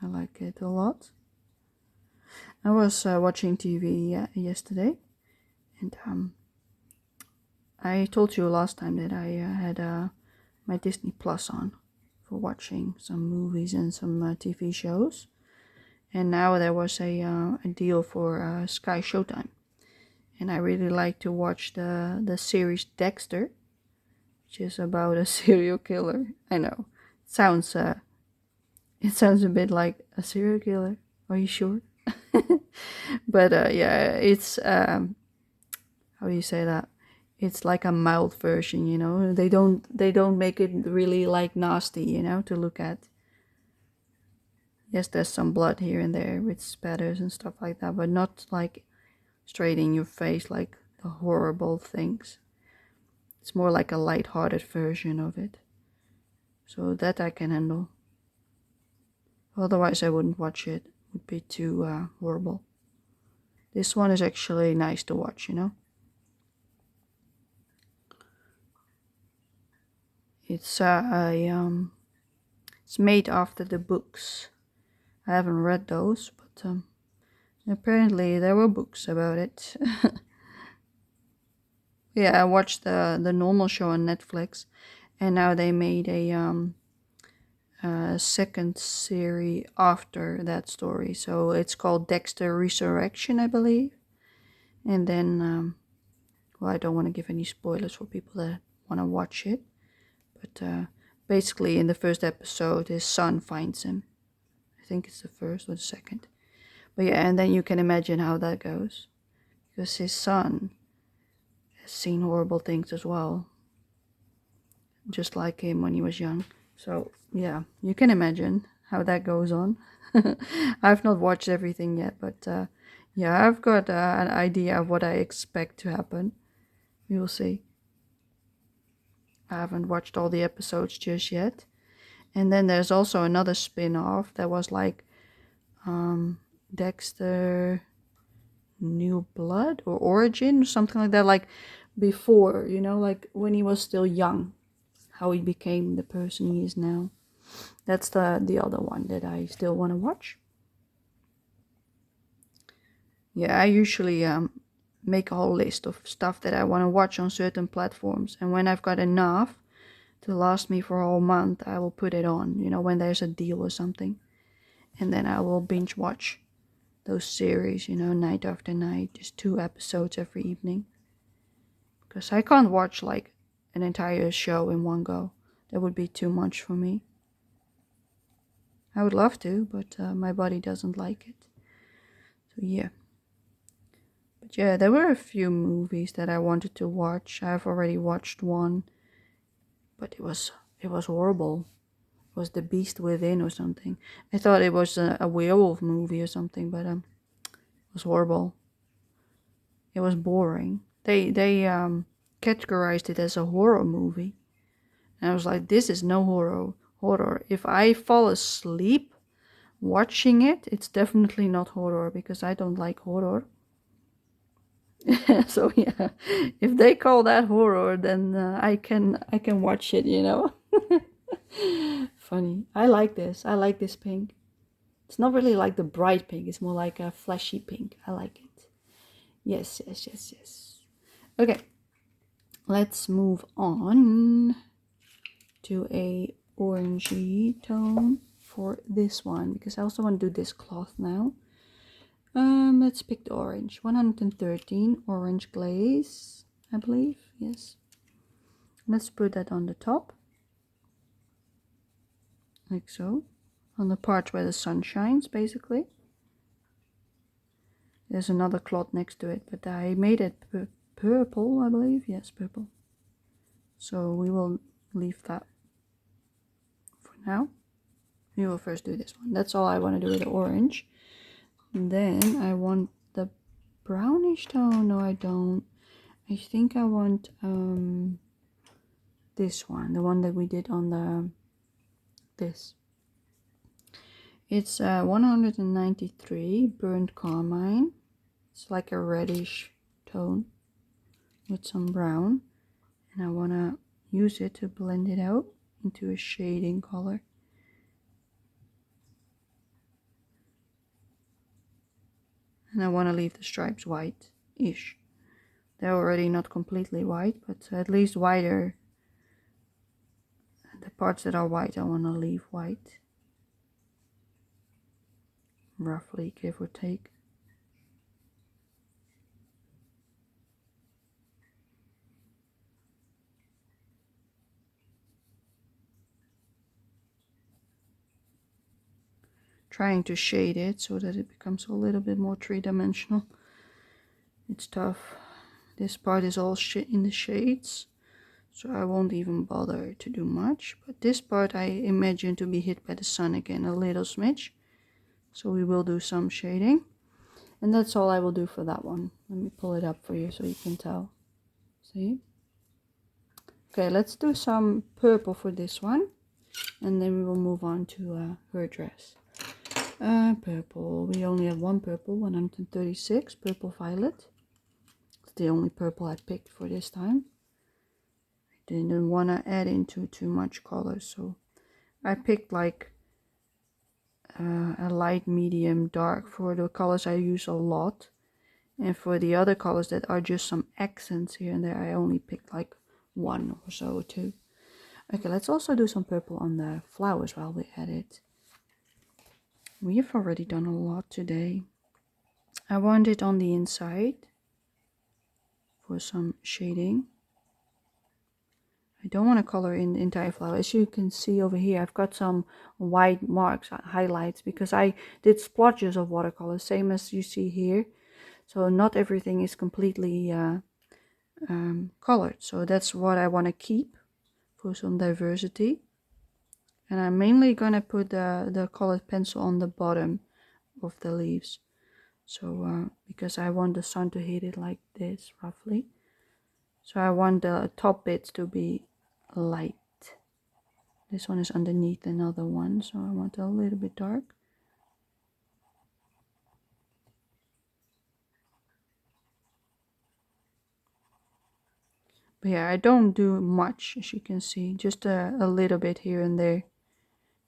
I like it a lot. I was watching TV yesterday, and I told you last time that I had my Disney Plus on for watching some movies and some TV shows, and now there was a deal for Sky Showtime, and I really like to watch the series Dexter, which is about a serial killer. I know it sounds a bit like a serial killer. Are you sure? But yeah, it's how do you say that? It's like a mild version, you know. They don't make it really like nasty, you know, to look at. Yes, there's some blood here and there with spatters and stuff like that, but not like straight in your face like the horrible things. It's more like a light-hearted version of it. So that I can handle. Otherwise I wouldn't watch it. It would be too horrible. This one is actually nice to watch, you know. It's it's made after the books. I haven't read those, but apparently there were books about it. Yeah, I watched the normal show on Netflix, and now they made a second series after that story. So it's called Dexter Resurrection, I believe. And then, well, I don't want to give any spoilers for people that want to watch it, but basically in the first episode, his son finds him. I think it's the first or the second. But yeah, and then you can imagine how that goes, because his son has seen horrible things as well, just like him when he was young. So yeah, you can imagine how that goes on. I've not watched everything yet, but yeah, I've got an idea of what I expect to happen. We will see. I haven't watched all the episodes just yet. And then there's also another spin-off that was like Dexter New Blood or Origin or something like that, like before, you know, like when he was still young, how he became the person he is now. That's the other one that I still want to watch. Yeah, I usually make a whole list of stuff that I want to watch on certain platforms, and when I've got enough to last me for a whole month, I will put it on, you know, when there's a deal or something, and then I will binge watch those series, you know, night after night, just 2 episodes every evening, because I can't watch like an entire show in one go. That would be too much for me. I would love to, but my body doesn't like it. So yeah. But yeah, there were a few movies that I wanted to watch. I've already watched one, but it was horrible. It was The Beast Within or something. I thought it was a werewolf movie or something, but it was horrible. It was boring. They categorized it as a horror movie, and I was like, this is no horror. If I fall asleep watching it, it's definitely not horror, because I don't like horror. So yeah, if they call that horror, then I can watch it, you know. Funny. I like this pink. It's not really like the bright pink, it's more like a flashy pink. I like it. Yes. Okay, let's move on to a orangey tone for this one, because I also want to do this cloth now. Let's pick the orange. 113 orange glaze, I believe. Yes. Let's put that on the top, like so, on the part where the sun shines, basically. There's another cloth next to it, but I made it purple, I believe. Yes, purple. So we will leave that for now. We will first do this one. That's all I want to do with the orange. And then I want the brownish tone. No, I don't. I think I want this one, the one that we did on the this. It's 193 burnt carmine. It's like a reddish tone with some brown, and I want to use it to blend it out into a shading color. And I want to leave the stripes white-ish. They're already not completely white, but at least whiter. The parts that are white I want to leave white, roughly, give or take. Trying to shade it so that it becomes a little bit more three-dimensional. It's tough. This part is all in the shades, so I won't even bother to do much. But this part I imagine to be hit by the sun again a little smidge. So we will do some shading. And that's all I will do for that one. Let me pull it up for you so you can tell. See? Okay, let's do some purple for this one. And then we will move on to her dress. Purple. We only have one purple, 136, purple violet. It's the only purple I picked for this time. I didn't want to add into too much color, so I picked like a light, medium, dark for the colors I use a lot. And for the other colors that are just some accents here and there, I only picked like one or so or two. Okay, let's also do some purple on the flowers while we add it. We've already done a lot today. I want it on the inside for some shading. I don't want to color in the entire flower. As you can see over here, I've got some white marks, highlights, because I did splotches of watercolor, same as you see here. So not everything is completely colored. So that's what I want to keep for some diversity. And I'm mainly going to put the colored pencil on the bottom of the leaves. So because I want the sun to hit it like this roughly. So I want the top bits to be light. This one is underneath another one, so I want a little bit dark. But yeah, I don't do much, as you can see, just a little bit here and there,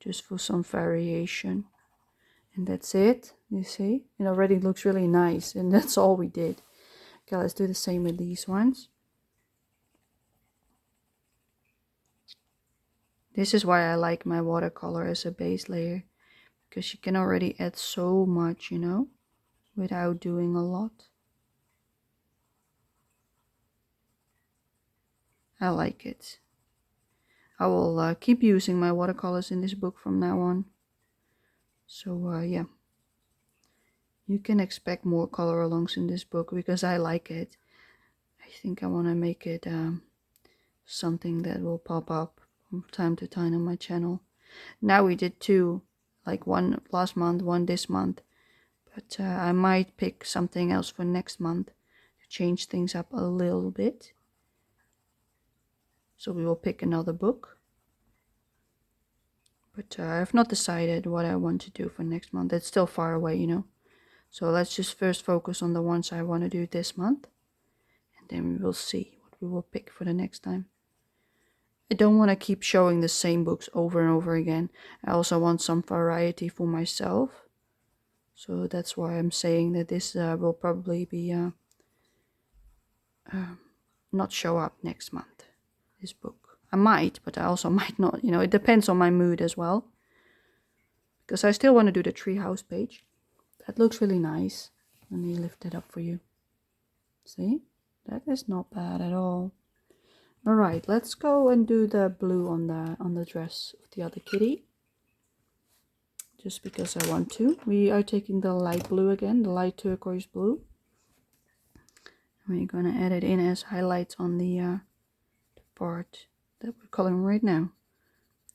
just for some variation. And that's it, you see? It already looks really nice, and that's all we did. Okay, let's do the same with these ones. This is why I like my watercolor as a base layer, because you can already add so much, you know, without doing a lot. I like it. I will keep using my watercolors in this book from now on. So yeah, you can expect more color alongs in this book because I like it. I think I want to make it something that will pop up from time to time on my channel. Now we did two, like one last month, one this month. But I might pick something else for next month to change things up a little bit. So we will pick another book. But I've not decided what I want to do for next month. It's still far away, you know. So let's just first focus on the ones I want to do this month. And then we will see what we will pick for the next time. I don't want to keep showing the same books over and over again. I also want some variety for myself. So that's why I'm saying that this will probably be not show up next month, this book. I might, but I also might not. You know, it depends on my mood as well. Because I still want to do the treehouse page. That looks really nice. Let me lift it up for you. See? That is not bad at all. Alright, let's go and do the blue on the dress of the other kitty. Just because I want to. We are taking the light blue again, the light turquoise blue. We're gonna add it in as highlights on the part that we're coloring right now.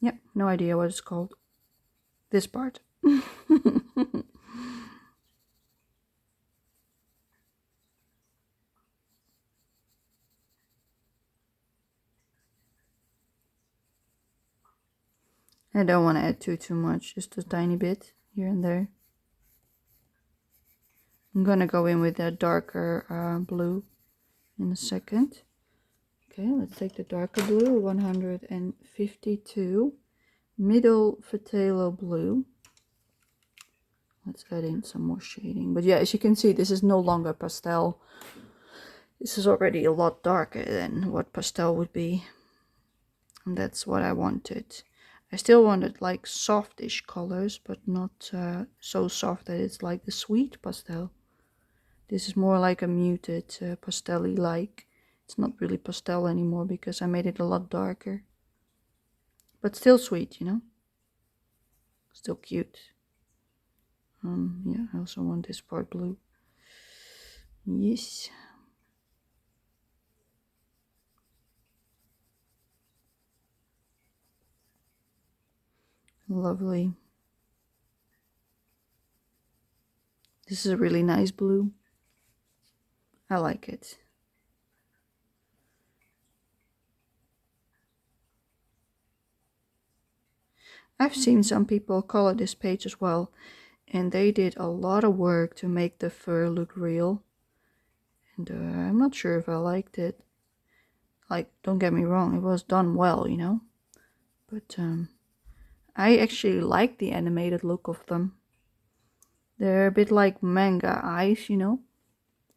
Yep, no idea what it's called. This part. I don't want to add too much, just a tiny bit here and there. I'm gonna go in with a darker blue in a second. Okay, let's take the darker blue, 152, middle phthalo blue. Let's add in some more shading. But yeah, as you can see, this is no longer pastel. This is already a lot darker than what pastel would be. And that's what I wanted. I still wanted like softish colors, but not so soft that it's like the sweet pastel. This is more like a muted pastel-y like. It's not really pastel anymore because I made it a lot darker. But still sweet, you know? Still cute. Yeah, I also want this part blue. Yes. Lovely. This is a really nice blue. I like it. I've seen some people color this page as well, and they did a lot of work to make the fur look real. And I'm not sure if I liked it. Like, don't get me wrong, it was done well, you know? But I actually like the animated look of them. They're a bit like manga eyes, you know?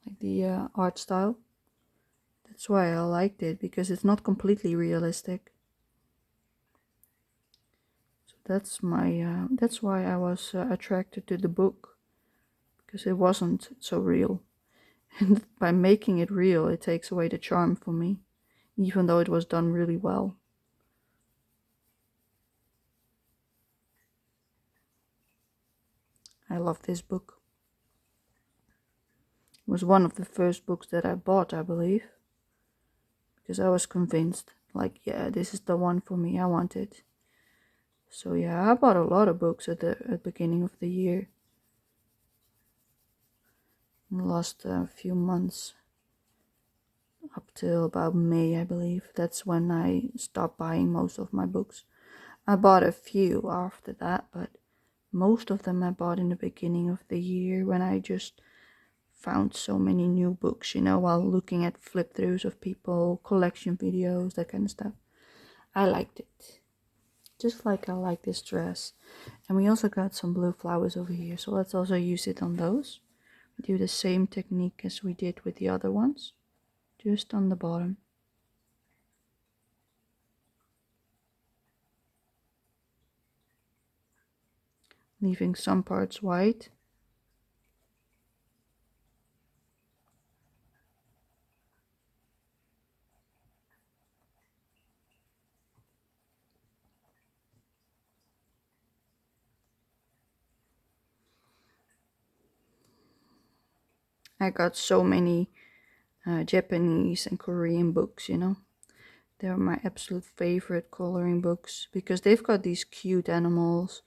Like the art style. That's why I liked it, because it's not completely realistic. So that's that's why I was attracted to the book, because it wasn't so real. And by making it real, it takes away the charm for me, even though it was done really well. I love this book. It was one of the first books that I bought, I believe, because I was convinced, like, yeah, this is the one for me, I want it. So yeah, I bought a lot of books at the beginning of the year. In the last few months, up till about May, I believe. That's when I stopped buying most of my books. I bought a few after that, but most of them I bought in the beginning of the year when I just found so many new books, you know, while looking at flip throughs of people, collection videos, that kind of stuff. I liked it. Just like I like this dress. And we also got some blue flowers over here, so let's also use it on those. We do the same technique as we did with the other ones, just on the bottom. Leaving some parts white. I got so many Japanese and Korean books, you know. They're my absolute favorite coloring books because they've got these cute animals,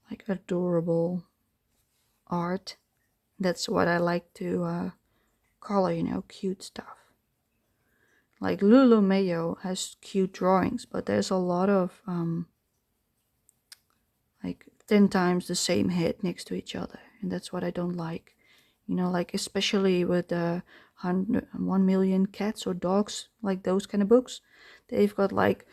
like adorable art. That's what I like to color, you know, cute stuff. Like Lulu Mayo has cute drawings, but there's a lot of like 10 times the same head next to each other, and that's what I don't like. You know, like especially with the 1 million cats or dogs, like those kind of books, they've got like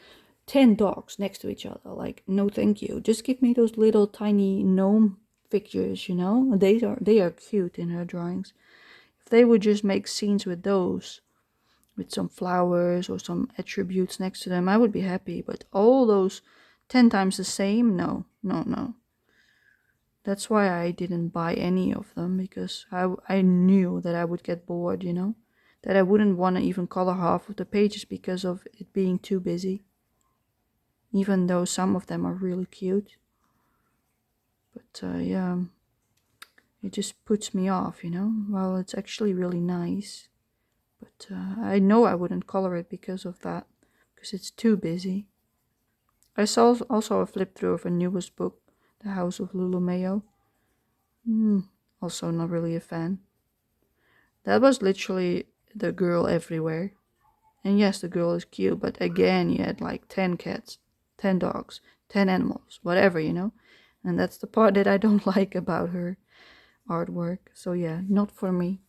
10 dogs next to each other. Like, no thank you, just give me those little tiny gnome figures, you know. They are cute in her drawings. If they would just make scenes with those, with some flowers or some attributes next to them, I would be happy. But all those 10 times the same, no, no, no. That's why I didn't buy any of them, because I knew that I would get bored, you know, that I wouldn't want to even color half of the pages because of it being too busy, even though some of them are really cute. But yeah, it just puts me off, you know. Well, it's actually really nice, but I know I wouldn't color it because of that. because it's too busy. I saw also a flip through of a newest book, The House of Lululemon. Also not really a fan. That was literally the girl everywhere. And yes, the girl is cute, but again, you had like 10 cats, 10 dogs, 10 animals, whatever, you know. And that's the part that I don't like about her artwork. So yeah, not for me.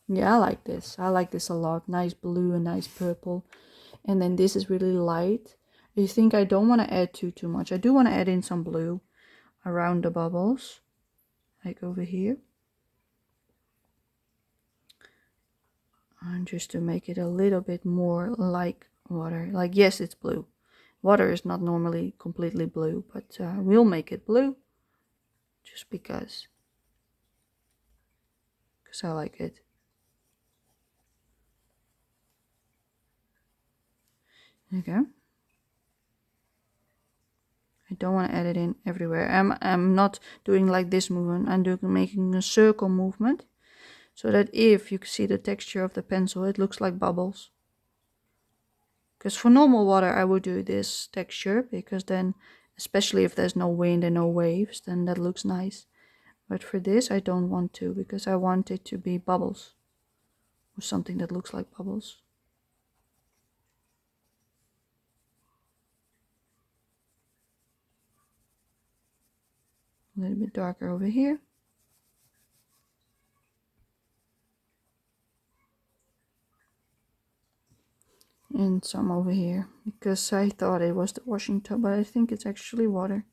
Yeah, I like this. I like this a lot. Nice blue and nice purple. And then this is really light. I think I don't want to add too much. I do want to add in some blue around the bubbles, like over here. And just to make it a little bit more like water. Like, yes, it's blue. Water is not normally completely blue, but we'll make it blue. Just because I like it. Okay. I don't want to add it in everywhere. I'm not doing like this movement. I'm making a circle movement, so that if you see the texture of the pencil, it looks like bubbles. Because for normal water, I would do this texture, because then, especially if there's no wind and no waves, then that looks nice. But for this, I don't want to, because I want it to be bubbles, or something that looks like bubbles. A little bit darker over here. And some over here, because I thought it was the washing tub, but I think it's actually water.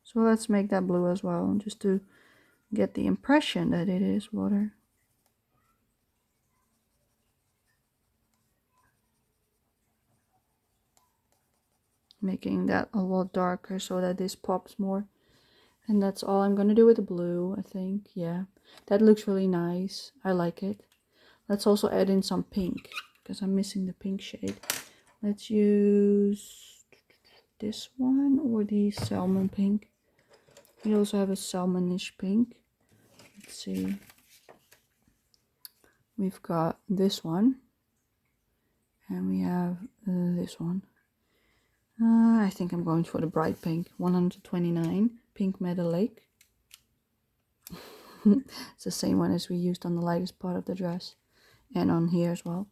So let's make that blue as well, just to get the impression that it is water. Making that a lot darker so that this pops more. And that's all I'm gonna do with the blue, I think. Yeah, that looks really nice. I like it. Let's also add in some pink, because I'm missing the pink shade. Let's use this one or the salmon pink. We also have a salmonish pink. Let's see. We've got this one. And we have this one. I think I'm going for the bright pink. 129. Pink Meadow Lake. It's the same one as we used on the lightest part of the dress. And on here as well.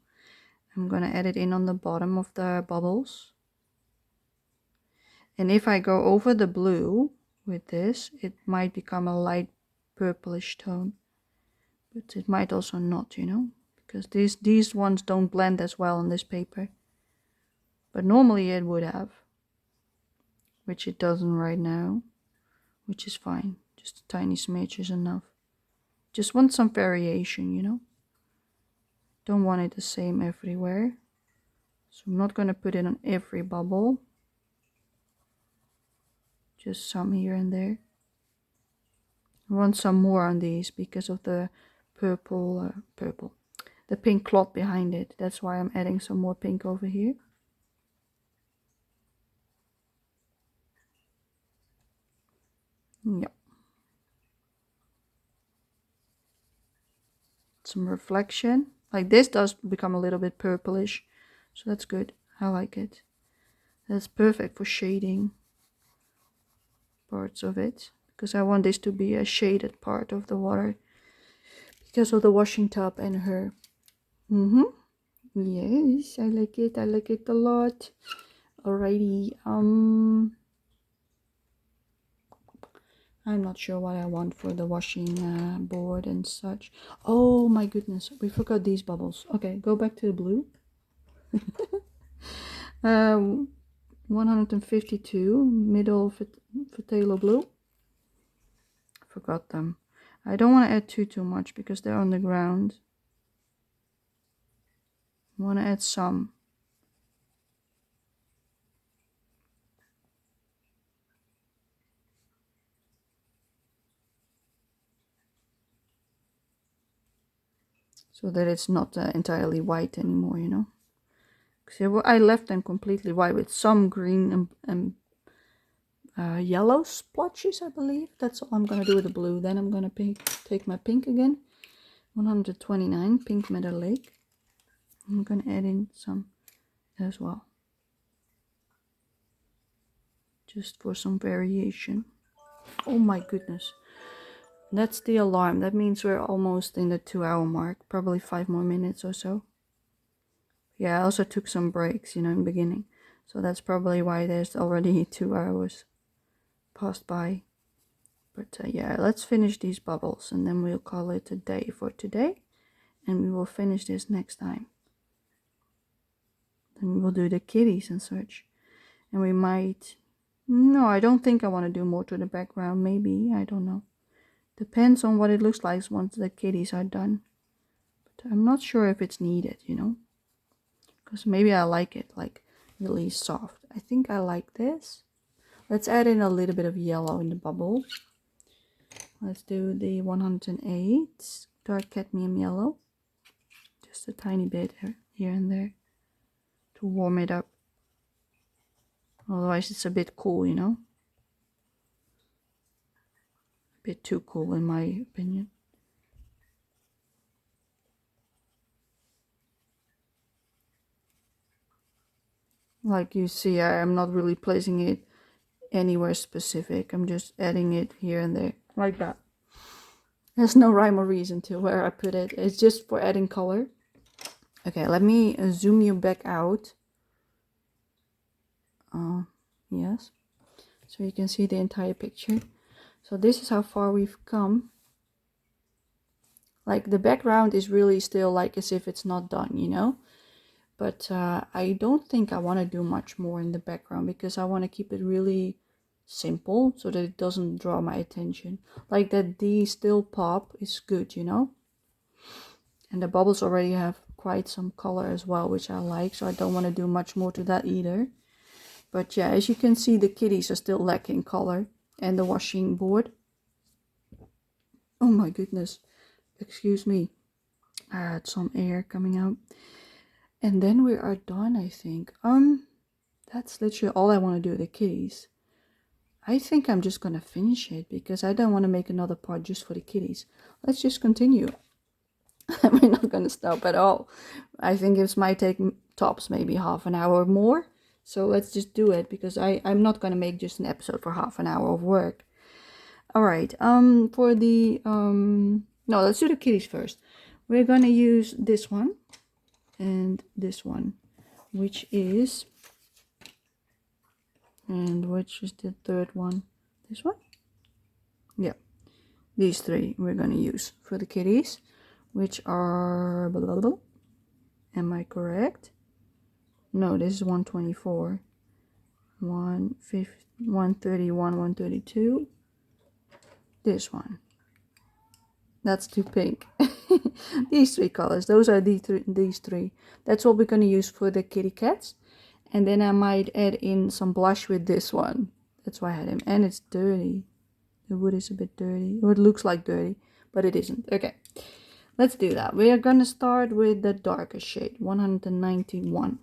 I'm going to add it in on the bottom of the bubbles. And if I go over the blue with this, it might become a light purplish tone. But it might also not, you know. Because these ones don't blend as well on this paper. But normally it would have. Which it doesn't right now. Which is fine. Just a tiny smidge is enough. Just want some variation, you know. Don't want it the same everywhere. So I'm not going to put it on every bubble. Just some here and there. I want some more on these because of the the pink cloth behind it. That's why I'm adding some more pink over here. Yep. Some reflection. Like this does become a little bit purplish. So that's good. I like it. That's perfect for shading parts of it. Because I want this to be a shaded part of the water. Because of the washing tub and her. Yes, I like it. I like it a lot. Alrighty. I'm not sure what I want for the washing board and such. Oh my goodness, we forgot these bubbles. Okay, go back to the blue. 152, middle Phthalo blue. Forgot them. I don't want to add too much because they're on the ground. I want to add some. So that it's not entirely white anymore, you know. Because I left them completely white with some green and yellow splotches, I believe. That's all I'm going to do with the blue. Then I'm going to take my pink again. 129, Pink Meadow Lake. I'm going to add in some as well. just for some variation. Oh my goodness. That's the alarm. That means we're almost in the 2-hour mark. Probably 5 more minutes or so. Yeah, I also took some breaks, in the beginning. So that's probably why there's already 2 hours passed by. But yeah, let's finish these bubbles and then we'll call it a day for today. And we will finish this next time. Then we'll do the kitties and such. And we might... No, I don't think I want to do more to the background. Maybe, I don't know. Depends on what it looks like once the kitties are done. But I'm not sure if it's needed, Because maybe I like it, like, really soft. I think I like this. Let's add in a little bit of yellow in the bubble. Let's do the 108 dark cadmium yellow. Just a tiny bit here and there to warm it up. Otherwise it's a bit cool, A bit too cool in my opinion. Like you see, I'm not really placing it anywhere specific. I'm just adding it here and there, like that. There's no rhyme or reason to where I put it. It's just for adding color. Okay, let me zoom you back out. Yes. So you can see the entire picture. So this is how far we've come. Like the background is really still like as if it's not done, But I don't think I want to do much more in the background because I want to keep it really simple so that it doesn't draw my attention. Like that D still pop is good, And the bubbles already have quite some color as well, which I like. So I don't want to do much more to that either. But yeah, as you can see, the kitties are still lacking color. And the washing board. Oh my goodness. Excuse me. I had some air coming out. And then we are done, I think. That's literally all I want to do with the kitties. I think I'm just going to finish it because I don't want to make another part just for the kitties. Let's just continue. We're not going to stop at all. I think this might take tops maybe half an hour or more. So let's just do it because I'm not going to make just an episode for half an hour of work. All right. For the... No, let's do the kitties first. We're going to use this one and this one, which is... And which is the third one? This one? Yeah. These three we're going to use for the kitties, which are... Blah, blah, blah. Am I correct? No, this is 124. 131, 132. This one. That's too pink. These three colors. Those are these three. That's what we're going to use for the kitty cats. And then I might add in some blush with this one. That's why I had him. And it's dirty. The wood is a bit dirty. Or it looks like dirty. But it isn't. Okay. Let's do that. We are going to start with the darker shade. 191.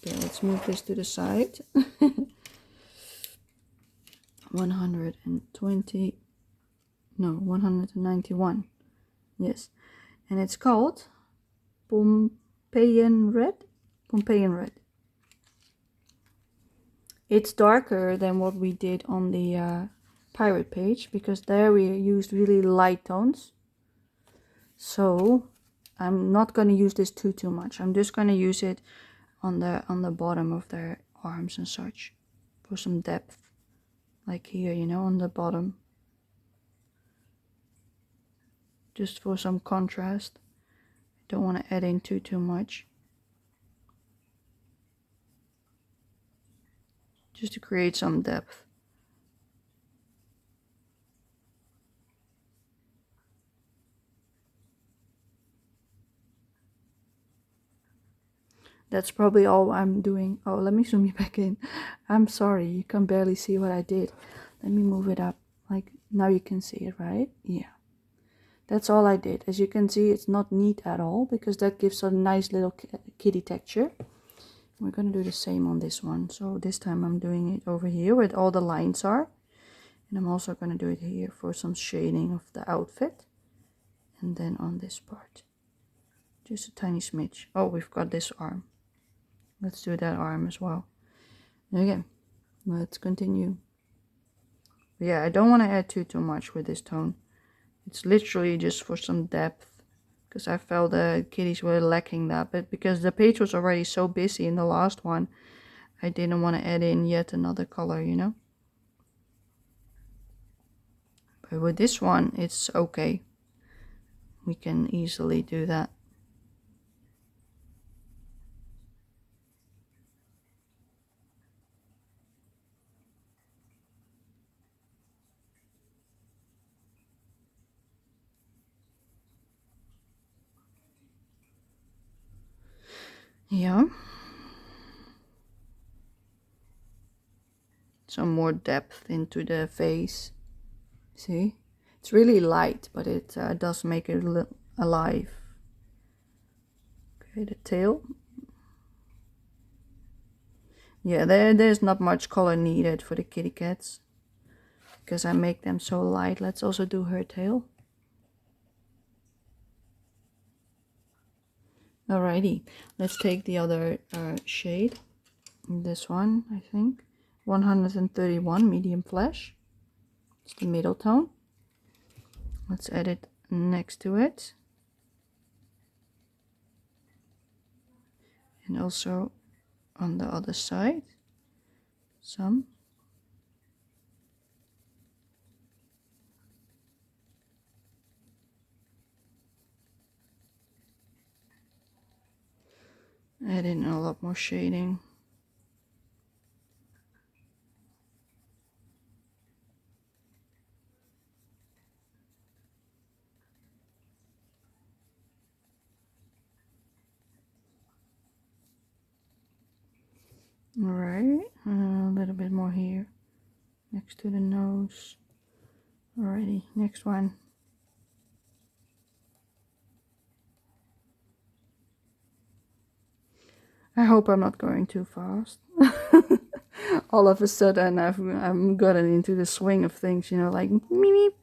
Okay, let's move this to the side. 120. No, 191. Yes. And it's called Pompeian Red. Pompeian Red. It's darker than what we did on the pirate page because there we used really light tones. So I'm not going to use this too much. I'm just going to use it on the bottom of their arms and such for some depth, like here, on the bottom, just for some contrast. I don't want to add in too much. Just to create some depth. That's probably all I'm doing. Oh, let me zoom you back in. I'm sorry, you can barely see what I did. Let me move it up. Like, now you can see it, right? Yeah. That's all I did. As you can see, it's not neat at all because that gives a nice little kitty texture. We're going to do the same on this one. So this time I'm doing it over here where all the lines are. And I'm also going to do it here for some shading of the outfit. And then on this part. Just a tiny smidge. Oh, we've got this arm. Let's do that arm as well. Okay, let's continue. Yeah, I don't want to add too much with this tone. It's literally just for some depth, because I felt the kitties were lacking that. But because the page was already so busy in the last one, I didn't want to add in yet another color, you know. But with this one, it's okay. We can easily do that. Yeah. Some more depth into the face. See? It's really light, but it does make it alive. Okay, the tail. Yeah, there's not much color needed for the kitty cats, because I make them so light. Let's also do her tail. Alrighty, let's take the other shade. This one, I think. 131 medium flesh. It's the middle tone. Let's add it next to it. And also on the other side. Some. Add in a lot more shading. Alright, a little bit more here, next to the nose. Alrighty, next one. I hope I'm not going too fast. All of a sudden I've gotten into the swing of things, you know, like meep.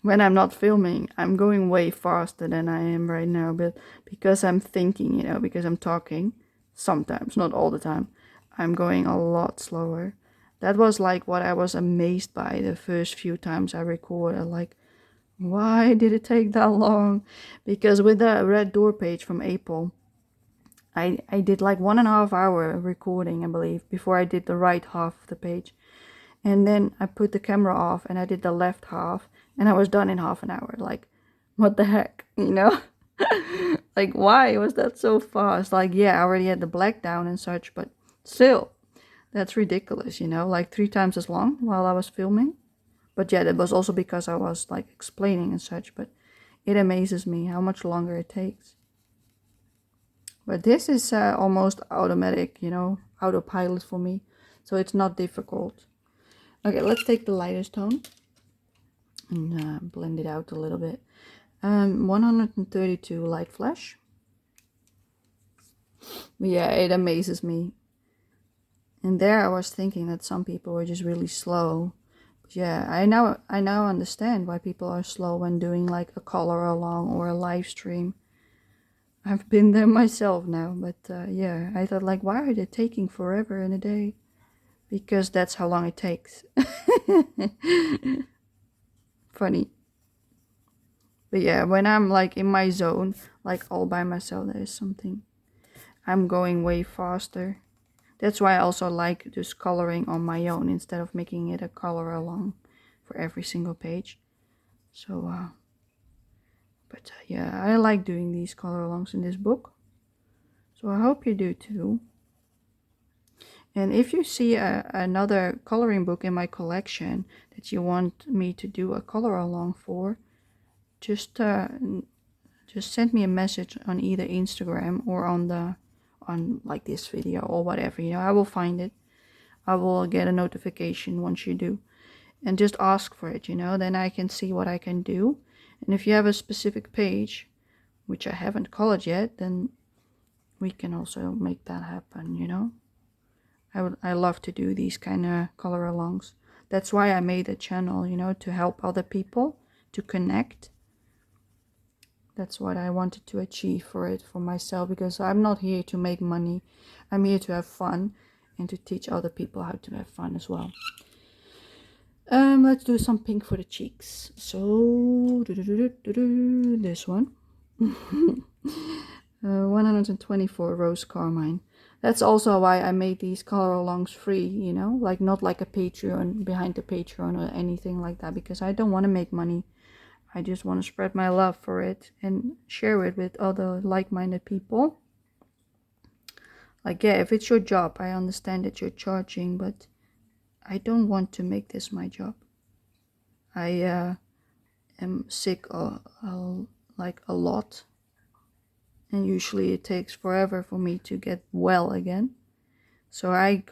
When I'm not filming, I'm going way faster than I am right now, but because I'm thinking, you know, because I'm talking, sometimes, not all the time, I'm going a lot slower. That was like what I was amazed by the first few times I recorded, like, why did it take that long? Because with the red door page from April, I did like 1.5 hour recording, I believe, before I did the right half of the page. And then I put the camera off and I did the left half and I was done in half an hour. Like, what the heck, you know? Like, why was that so fast? Like, yeah, I already had the black down and such, but still, that's ridiculous, you know? Like 3 times as long while I was filming. But yeah, that was also because I was like explaining and such, but it amazes me how much longer it takes. But this is almost automatic, you know, autopilot for me. So it's not difficult. Okay, let's take the lightest tone and blend it out a little bit. 132 light flash. Yeah, it amazes me. And there I was thinking that some people were just really slow. But yeah, I now understand why people are slow when doing like a color along or a live stream. I've been there myself now, but yeah, I thought like, why are they taking forever in a day? Because that's how long it takes. Funny. But yeah, when I'm like in my zone, like all by myself, there is something. I'm going way faster. That's why I also like just coloring on my own instead of making it a color along for every single page. So, but yeah, I like doing these color alongs in this book. So I hope you do too. And if you see another coloring book in my collection that you want me to do a color along for, just send me a message on either Instagram or on like this video or whatever, you know. I will find it. I will get a notification once you do, and just ask for it, you know. Then I can see what I can do. And if you have a specific page which I haven't colored yet, then we can also make that happen, you know. I love to do these kind of color alongs. That's why I made a channel, you know, to help other people, to connect. That's what I wanted to achieve for myself, because I'm not here to make money. I'm here to have fun and to teach other people how to have fun as well. Let's do some pink for the cheeks. So this one. 124 rose carmine. That's also why I made these color alongs free, you know, like not like a Patreon, behind the Patreon or anything like that, because I don't want to make money. I just want to spread my love for it and share it with other like-minded people. Like, yeah, if it's your job, I understand that you're charging, but I don't want to make this my job. I am sick like a lot, and usually it takes forever for me to get well again. So I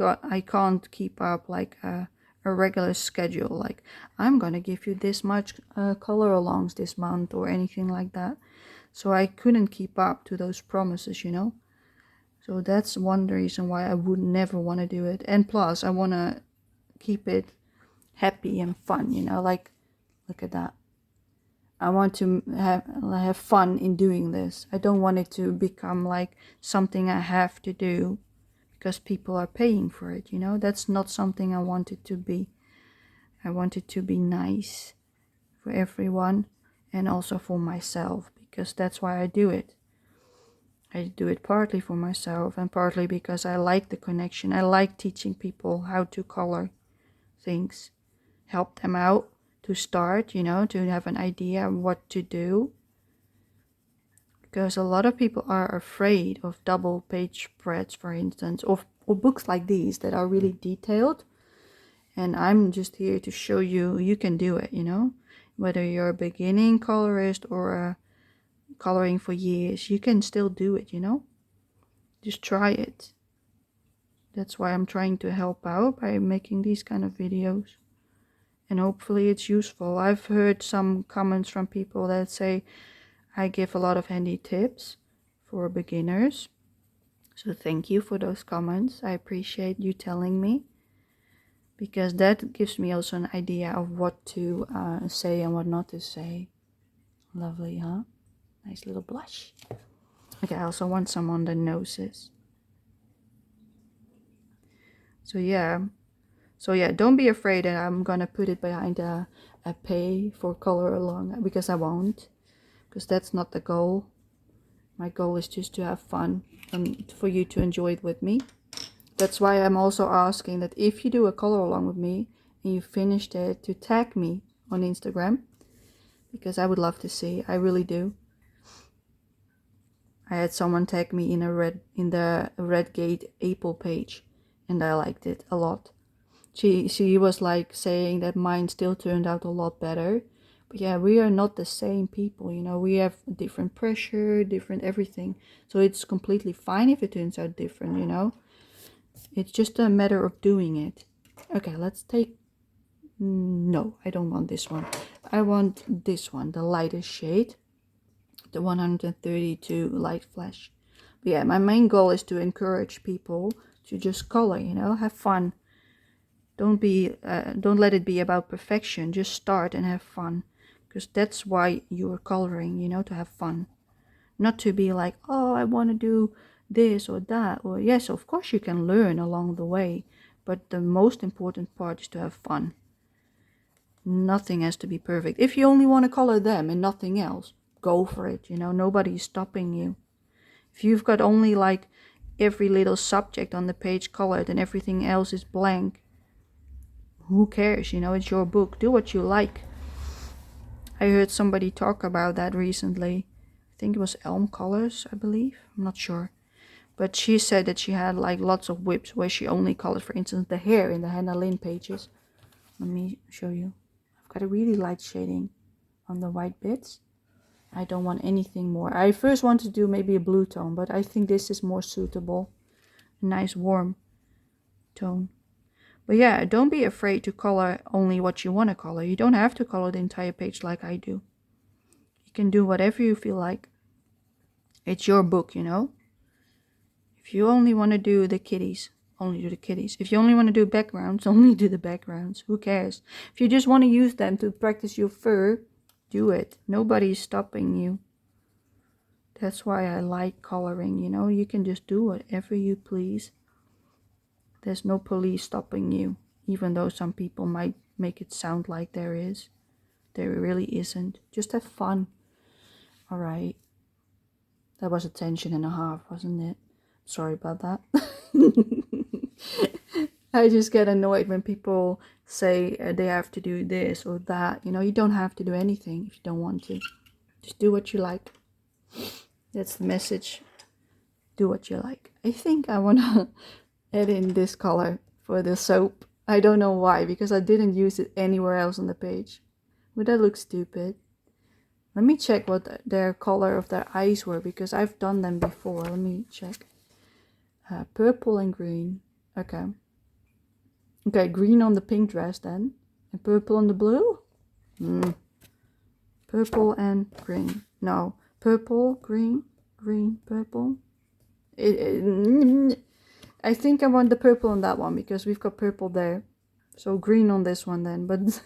can't keep up like a regular schedule, like I'm gonna give you this much color alongs this month or anything like that. So I couldn't keep up to those promises, you know. So that's one reason why I would never want to do it. And plus I want to keep it happy and fun, you know, like look at that. I want to have fun in doing this. I don't want it to become like something I have to do because people are paying for it, you know. That's not something I want it to be. I want it to be nice for everyone and also for myself, because that's why I do it. I do it partly for myself and partly because I like the connection. I like teaching people how to color things, help them out to start, you know, to have an idea of what to do. Because a lot of people are afraid of double page spreads, for instance, or books like these that are really detailed. And I'm just here to show you, you can do it, you know, whether you're a beginning colorist or coloring for years, you can still do it, you know. Just try it. That's why I'm trying to help out by making these kind of videos. And hopefully it's useful. I've heard some comments from people that say I give a lot of handy tips for beginners. So thank you for those comments. I appreciate you telling me, because that gives me also an idea of what to say and what not to say. Lovely, huh? Nice little blush. Okay, I also want some on the noses. So yeah, don't be afraid that I'm gonna put it behind a pay for color along, because I won't, because that's not the goal. My goal is just to have fun and for you to enjoy it with me. That's why I'm also asking that if you do a color along with me and you finished it, to tag me on Instagram, because I would love to see. I really do. I had someone tag me in the Redgate April page, and I liked it a lot. She was like saying that mine still turned out a lot better. But yeah, we are not the same people, you know. We have different pressure, different everything. So it's completely fine if it turns out different, you know. It's just a matter of doing it. Okay, let's take... No, I don't want this one. I want this one, the lightest shade. The 132 light flash. But yeah, my main goal is to encourage people to just color, you know, have fun. Don't let it be about perfection. Just start and have fun, because that's why you are coloring, you know, to have fun, not to be like, oh, I want to do this or that. Or yes, of course you can learn along the way, but the most important part is to have fun. Nothing has to be perfect. If you only want to color them and nothing else, go for it, you know. Nobody is stopping you. If you've got only like every little subject on the page colored and everything else is blank, who cares, you know. It's your book. Do what you like. I heard somebody talk about that recently. I think it was Elm Colors, I believe. I'm not sure. But she said that she had like lots of whips where she only colored, for instance, the hair in the Hannah Lynn pages. Let me show you. I've got a really light shading on the white bits. I don't want anything more. I first want to do maybe a blue tone, but I think this is more suitable. A nice warm tone. But yeah, don't be afraid to color only what you want to color. You don't have to color the entire page like I do. You can do whatever you feel like. It's your book, you know. If you only want to do the kitties, only do the kitties. If you only want to do backgrounds, only do the backgrounds. Who cares? If you just want to use them to practice your fur, do it. Nobody's stopping you. That's why I like coloring, you know. You can just do whatever you please. There's no police stopping you, even though some people might make it sound like there is. There really isn't. Just have fun. Alright. That was a tension and a half, wasn't it? Sorry about that. I just get annoyed when people say they have to do this or that. You know, you don't have to do anything if you don't want to. Just do what you like. That's the message. Do what you like. I think I want to add in this color for the soap. I don't know why, because I didn't use it anywhere else on the page. Would that look stupid? Let me check what their color of their eyes were, because I've done them before. Let me check. Purple and green. Okay. Okay, green on the pink dress then. And purple on the blue? Purple and green. No. Purple, green, green, purple. I think I want the purple on that one, because we've got purple there. So green on this one then. But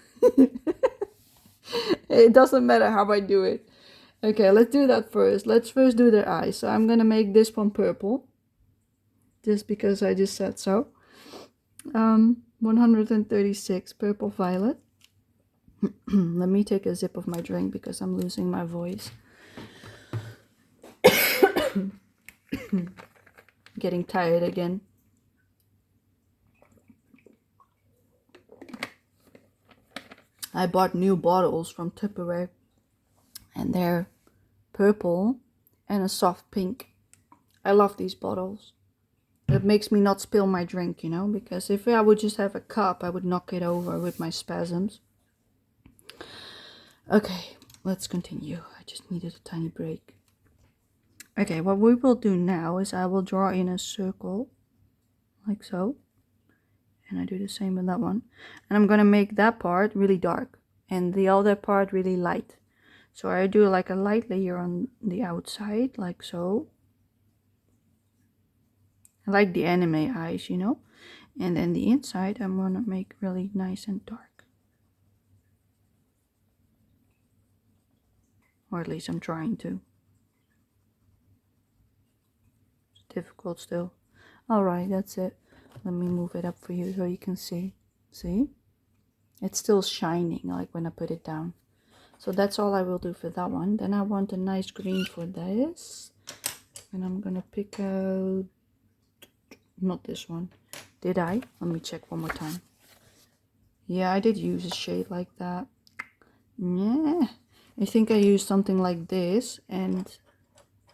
it doesn't matter how I do it. Okay, let's do that first. Let's first do their eyes. So I'm going to make this one purple. Just because I just said so. 136 purple violet. Let me take a sip of my drink because I'm losing my voice. Getting tired again. I bought new bottles from Tupperware and they're purple and a soft pink. I love these bottles. It makes me not spill my drink, you know, because if I would just have a cup, I would knock it over with my spasms. Okay, let's continue. I just needed a tiny break. Okay, what we will do now is I will draw in a circle, like so. And I do the same with that one. And I'm going to make that part really dark and the other part really light. So I do like a light layer on the outside, like so. I like the anime eyes, you know. And then the inside I'm going to make really nice and dark. Or at least I'm trying to. It's difficult still. Alright, that's it. Let me move it up for you so you can see. See? It's still shining like when I put it down. So that's all I will do for that one. Then I want a nice green for this. And I'm going to pick out... Not this one. Did I? Let me check one more time. Yeah, I did use a shade like that. Yeah. I think I used something like this and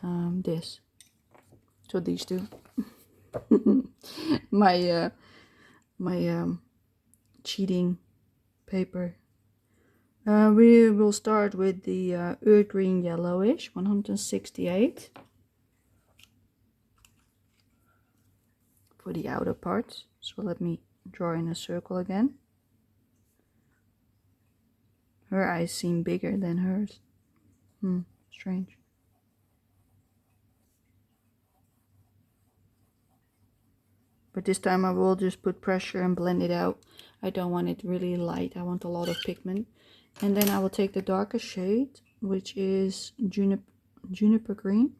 this. So these two. my cheating paper. We will start with the earth green yellowish, 168. For the outer parts. So let me draw in a circle again. Her eyes seem bigger than hers. Strange. But this time I will just put pressure and blend it out. I don't want it really light. I want a lot of pigment. And then I will take the darker shade, which is juniper green,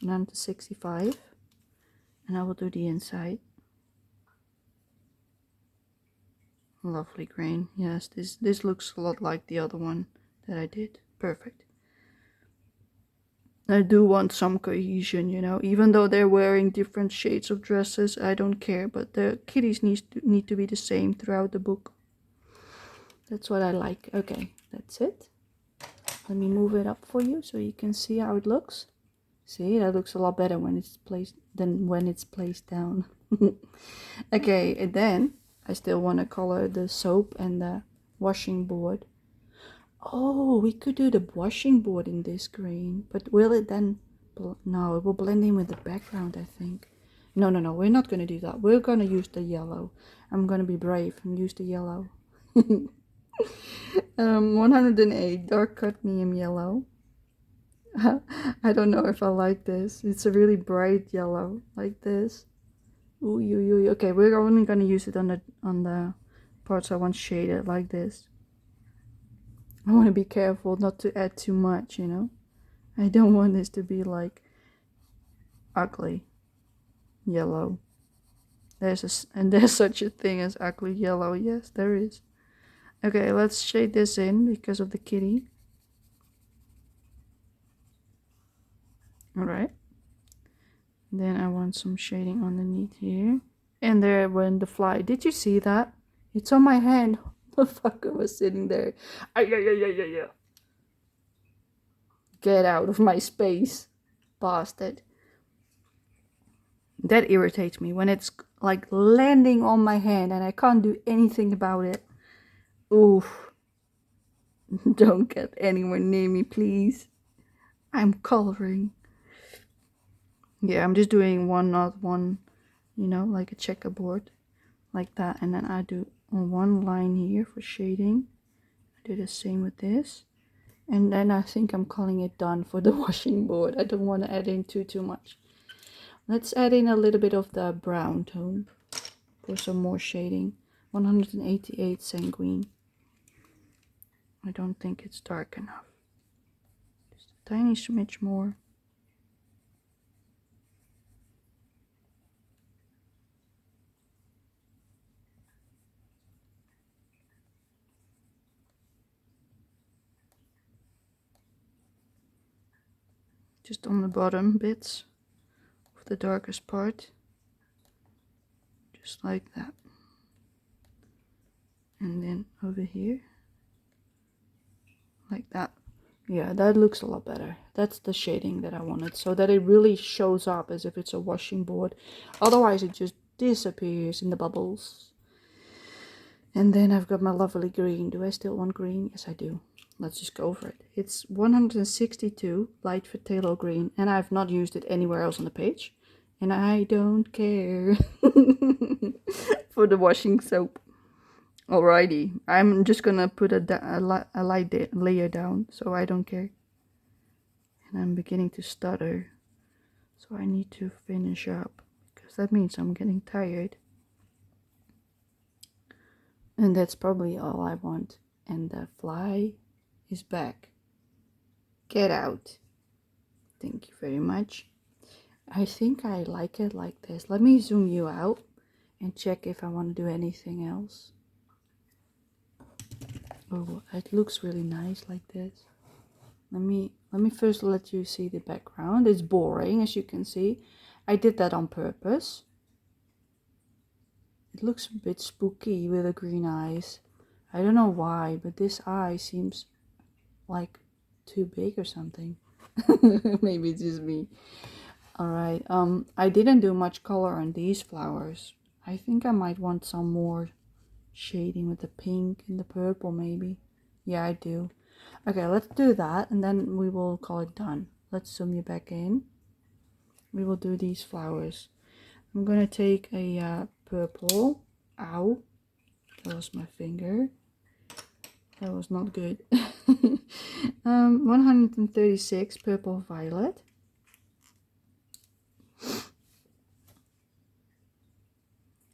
165. And I will do the inside. Lovely green. Yes, this looks a lot like the other one that I did. Perfect. I do want some cohesion, you know. Even though they're wearing different shades of dresses, I don't care. But the kitties need to be the same throughout the book. That's what I like. Okay, that's it. Let me move it up for you so you can see how it looks. See, that looks a lot better when it's placed than when it's placed down. Okay, and then I still want to color the soap and the washing board. Oh, we could do the washing board in this green, but will it then... No, it will blend in with the background, I think. No, we're not going to do that. We're going to use the yellow. I'm going to be brave and use the yellow. 108 dark cadmium yellow. I don't know if I like this. It's a really bright yellow, like this. Ooh. Okay, we're only going to use it on the parts I want shaded, like this. I want to be careful not to add too much, you know. I don't want this to be like ugly yellow. There's such a thing as ugly yellow. Yes, there is. Okay, let's shade this in because of the kitty. Alright. Then I want some shading underneath here. And there went the fly. Did you see that? It's on my hand. The fucker was sitting there. Yeah. Get out of my space, bastard. That irritates me when it's like landing on my hand and I can't do anything about it. Oof. Don't get anywhere near me, please. I'm coloring. Yeah, I'm just doing one, not one, you know, like a checkerboard. Like that. And then I do one line here for shading. I do the same with this. And then I think I'm calling it done for the washing board. I don't want to add in too much. Let's add in a little bit of the brown tone for some more shading. 188 sanguine. I don't think it's dark enough. Just a tiny smidge more. Just on the bottom bits of the darkest part. Just like that. And then over here. Like that. Yeah, that looks a lot better. That's the shading that I wanted, so that it really shows up as if it's a washing board. Otherwise it just disappears in the bubbles. And then I've got my lovely green. Do I still want green? Yes, I do. Let's just go for it. It's 162 light phthalo green, and I've not used it anywhere else on the page. And I don't care for the washing soap. Alrighty, I'm just gonna put a light layer down, so I don't care. And I'm beginning to stutter, so I need to finish up, because that means I'm getting tired. And that's probably all I want. And the fly is back. Get out. Thank you very much. I think I like it like this. Let me zoom you out and check if I want to do anything else. Oh, it looks really nice like this. Let me first let you see the background. It's boring, as you can see. I did that on purpose. It looks a bit spooky with the green eyes. I don't know why, but this eye seems like too big or something. Maybe it's just me. Alright, I didn't do much color on these flowers. I think I might want some more shading with the pink and the purple maybe. Yeah, I do. Okay, let's do that and then we will call it done. Let's zoom you back in. We will do these flowers. I'm gonna take a purple. Ow, that was my finger. That was not good. 136 purple violet.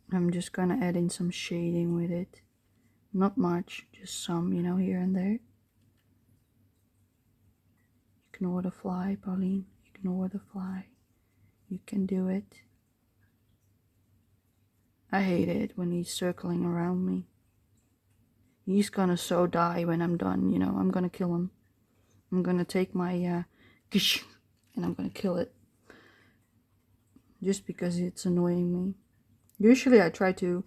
I'm just gonna add in some shading with it. Not much, just some, you know, here and there. Ignore the fly, Pauline. Ignore the fly. You can do it. I hate it when he's circling around me. He's gonna so die when I'm done, you know. I'm gonna kill him. I'm gonna take my kish and I'm gonna kill it. Just because it's annoying me. Usually I try to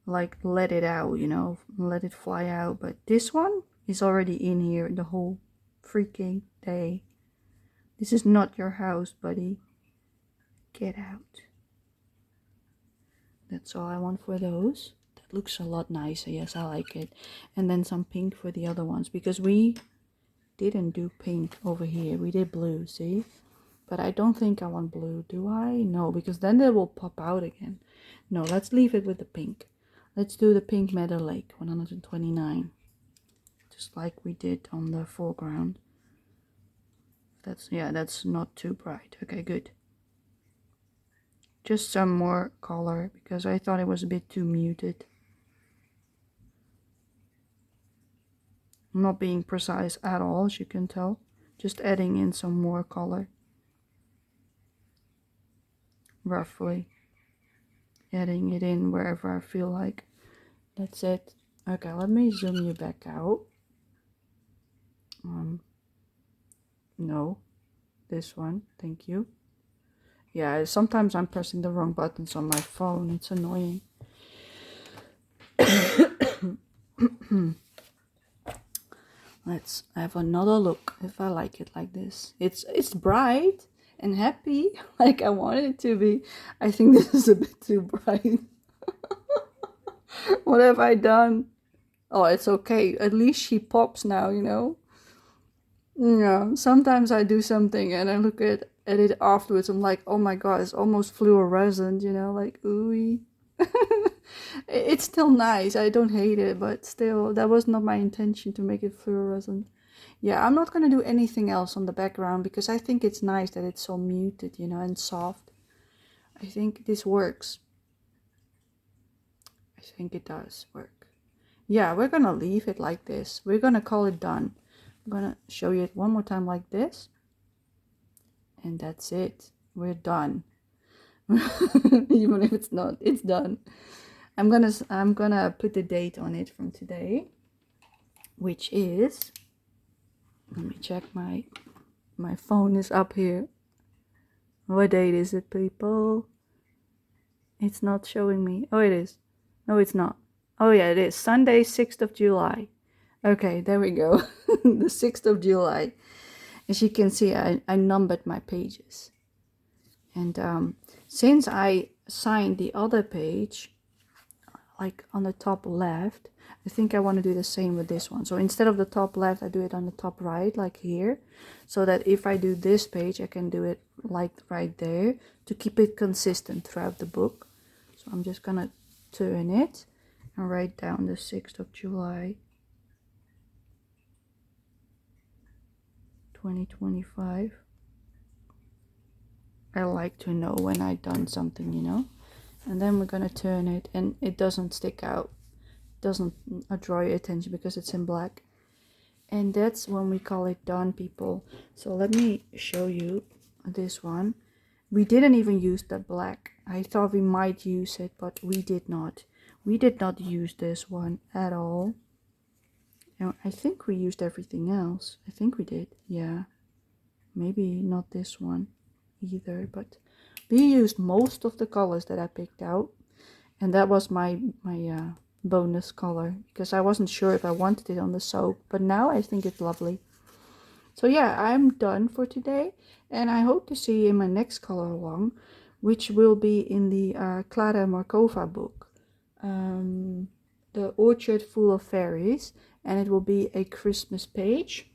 like let it out, you know, let it fly out, but this one is already in here the whole freaking day. This is not your house, buddy. Get out. That's all I want for those. That looks a lot nicer. Yes, I like it. And then some pink for the other ones, because we didn't do pink over here. We did blue, see? But I don't think I want blue, do I? No, because then they will pop out again. No, let's leave it with the pink. Let's do the pink Meadow Lake, 129. Just like we did on the foreground. That's not too bright. Okay, good. Just some more color, because I thought it was a bit too muted. I'm not being precise at all, as you can tell. just adding in some more color, roughly adding it in wherever I feel like. That's it. Okay, let me zoom you back out. No, this one, thank you. Yeah, sometimes I'm pressing the wrong buttons on my phone, it's annoying. Let's have another look if I like it like this. It's bright and happy like I want it to be. I think this is a bit too bright. What have I done? Oh, it's okay. At least she pops now, you know? Yeah, sometimes I do something and I look at it afterwards. I'm like, oh my god, it's almost fluorescent, you know? Like, ooey. It's still nice. I don't hate it, but still, that was not my intention to make it fluorescent. Yeah, I'm not gonna do anything else on the background because I think it's nice that it's so muted, you know, and soft. I think this works. I think it does work. Yeah, we're gonna leave it like this. We're gonna call it done. I'm gonna show you it one more time like this. And that's it. We're done. Even if it's not, it's done. I'm gonna put the date on it from today, which is, let me check, my phone is up here. What date is it, people? It's not showing me. Oh, it is. No, it's not. Oh yeah, it is Sunday, 6th of July. Okay, there we go. The 6th of July. As you can see, I numbered my pages. And since I signed the other page, like on the top left, I think I want to do the same with this one. So instead of the top left, I do it on the top right, like here, so that if I do this page, I can do it like right there to keep it consistent throughout the book. So I'm just gonna turn it and write down the 6th of July 2025. I like to know when I've done something, you know. And then we're gonna turn it and it doesn't stick out, doesn't draw your attention because it's in black. And that's when we call it done, people. So let me show you this one. We didn't even use the black. I thought we might use it, but we did not. We did not use this one at all. And I think we used everything else. I think we did, yeah. Maybe not this one either, but we used most of the colors that I picked out, and that was my bonus color because I wasn't sure if I wanted it on the soap, but now I think it's lovely. So yeah, I'm done for today, and I hope to see you in my next color along, which will be in the Clara Markova book, The Orchard Full of Fairies, and it will be a Christmas page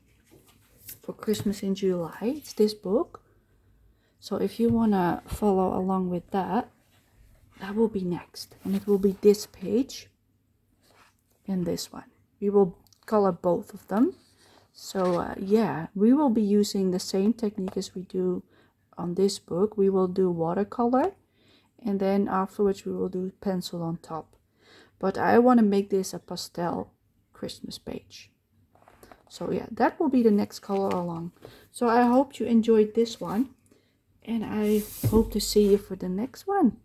for Christmas in July. It's this book. So if you want to follow along with that, that will be next. And it will be this page and this one. We will color both of them. So yeah, we will be using the same technique as we do on this book. We will do watercolor. And then afterwards we will do pencil on top. But I want to make this a pastel Christmas page. So yeah, that will be the next color along. So I hope you enjoyed this one. And I hope to see you for the next one.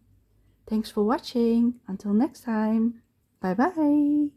Thanks for watching. Until next time. Bye bye.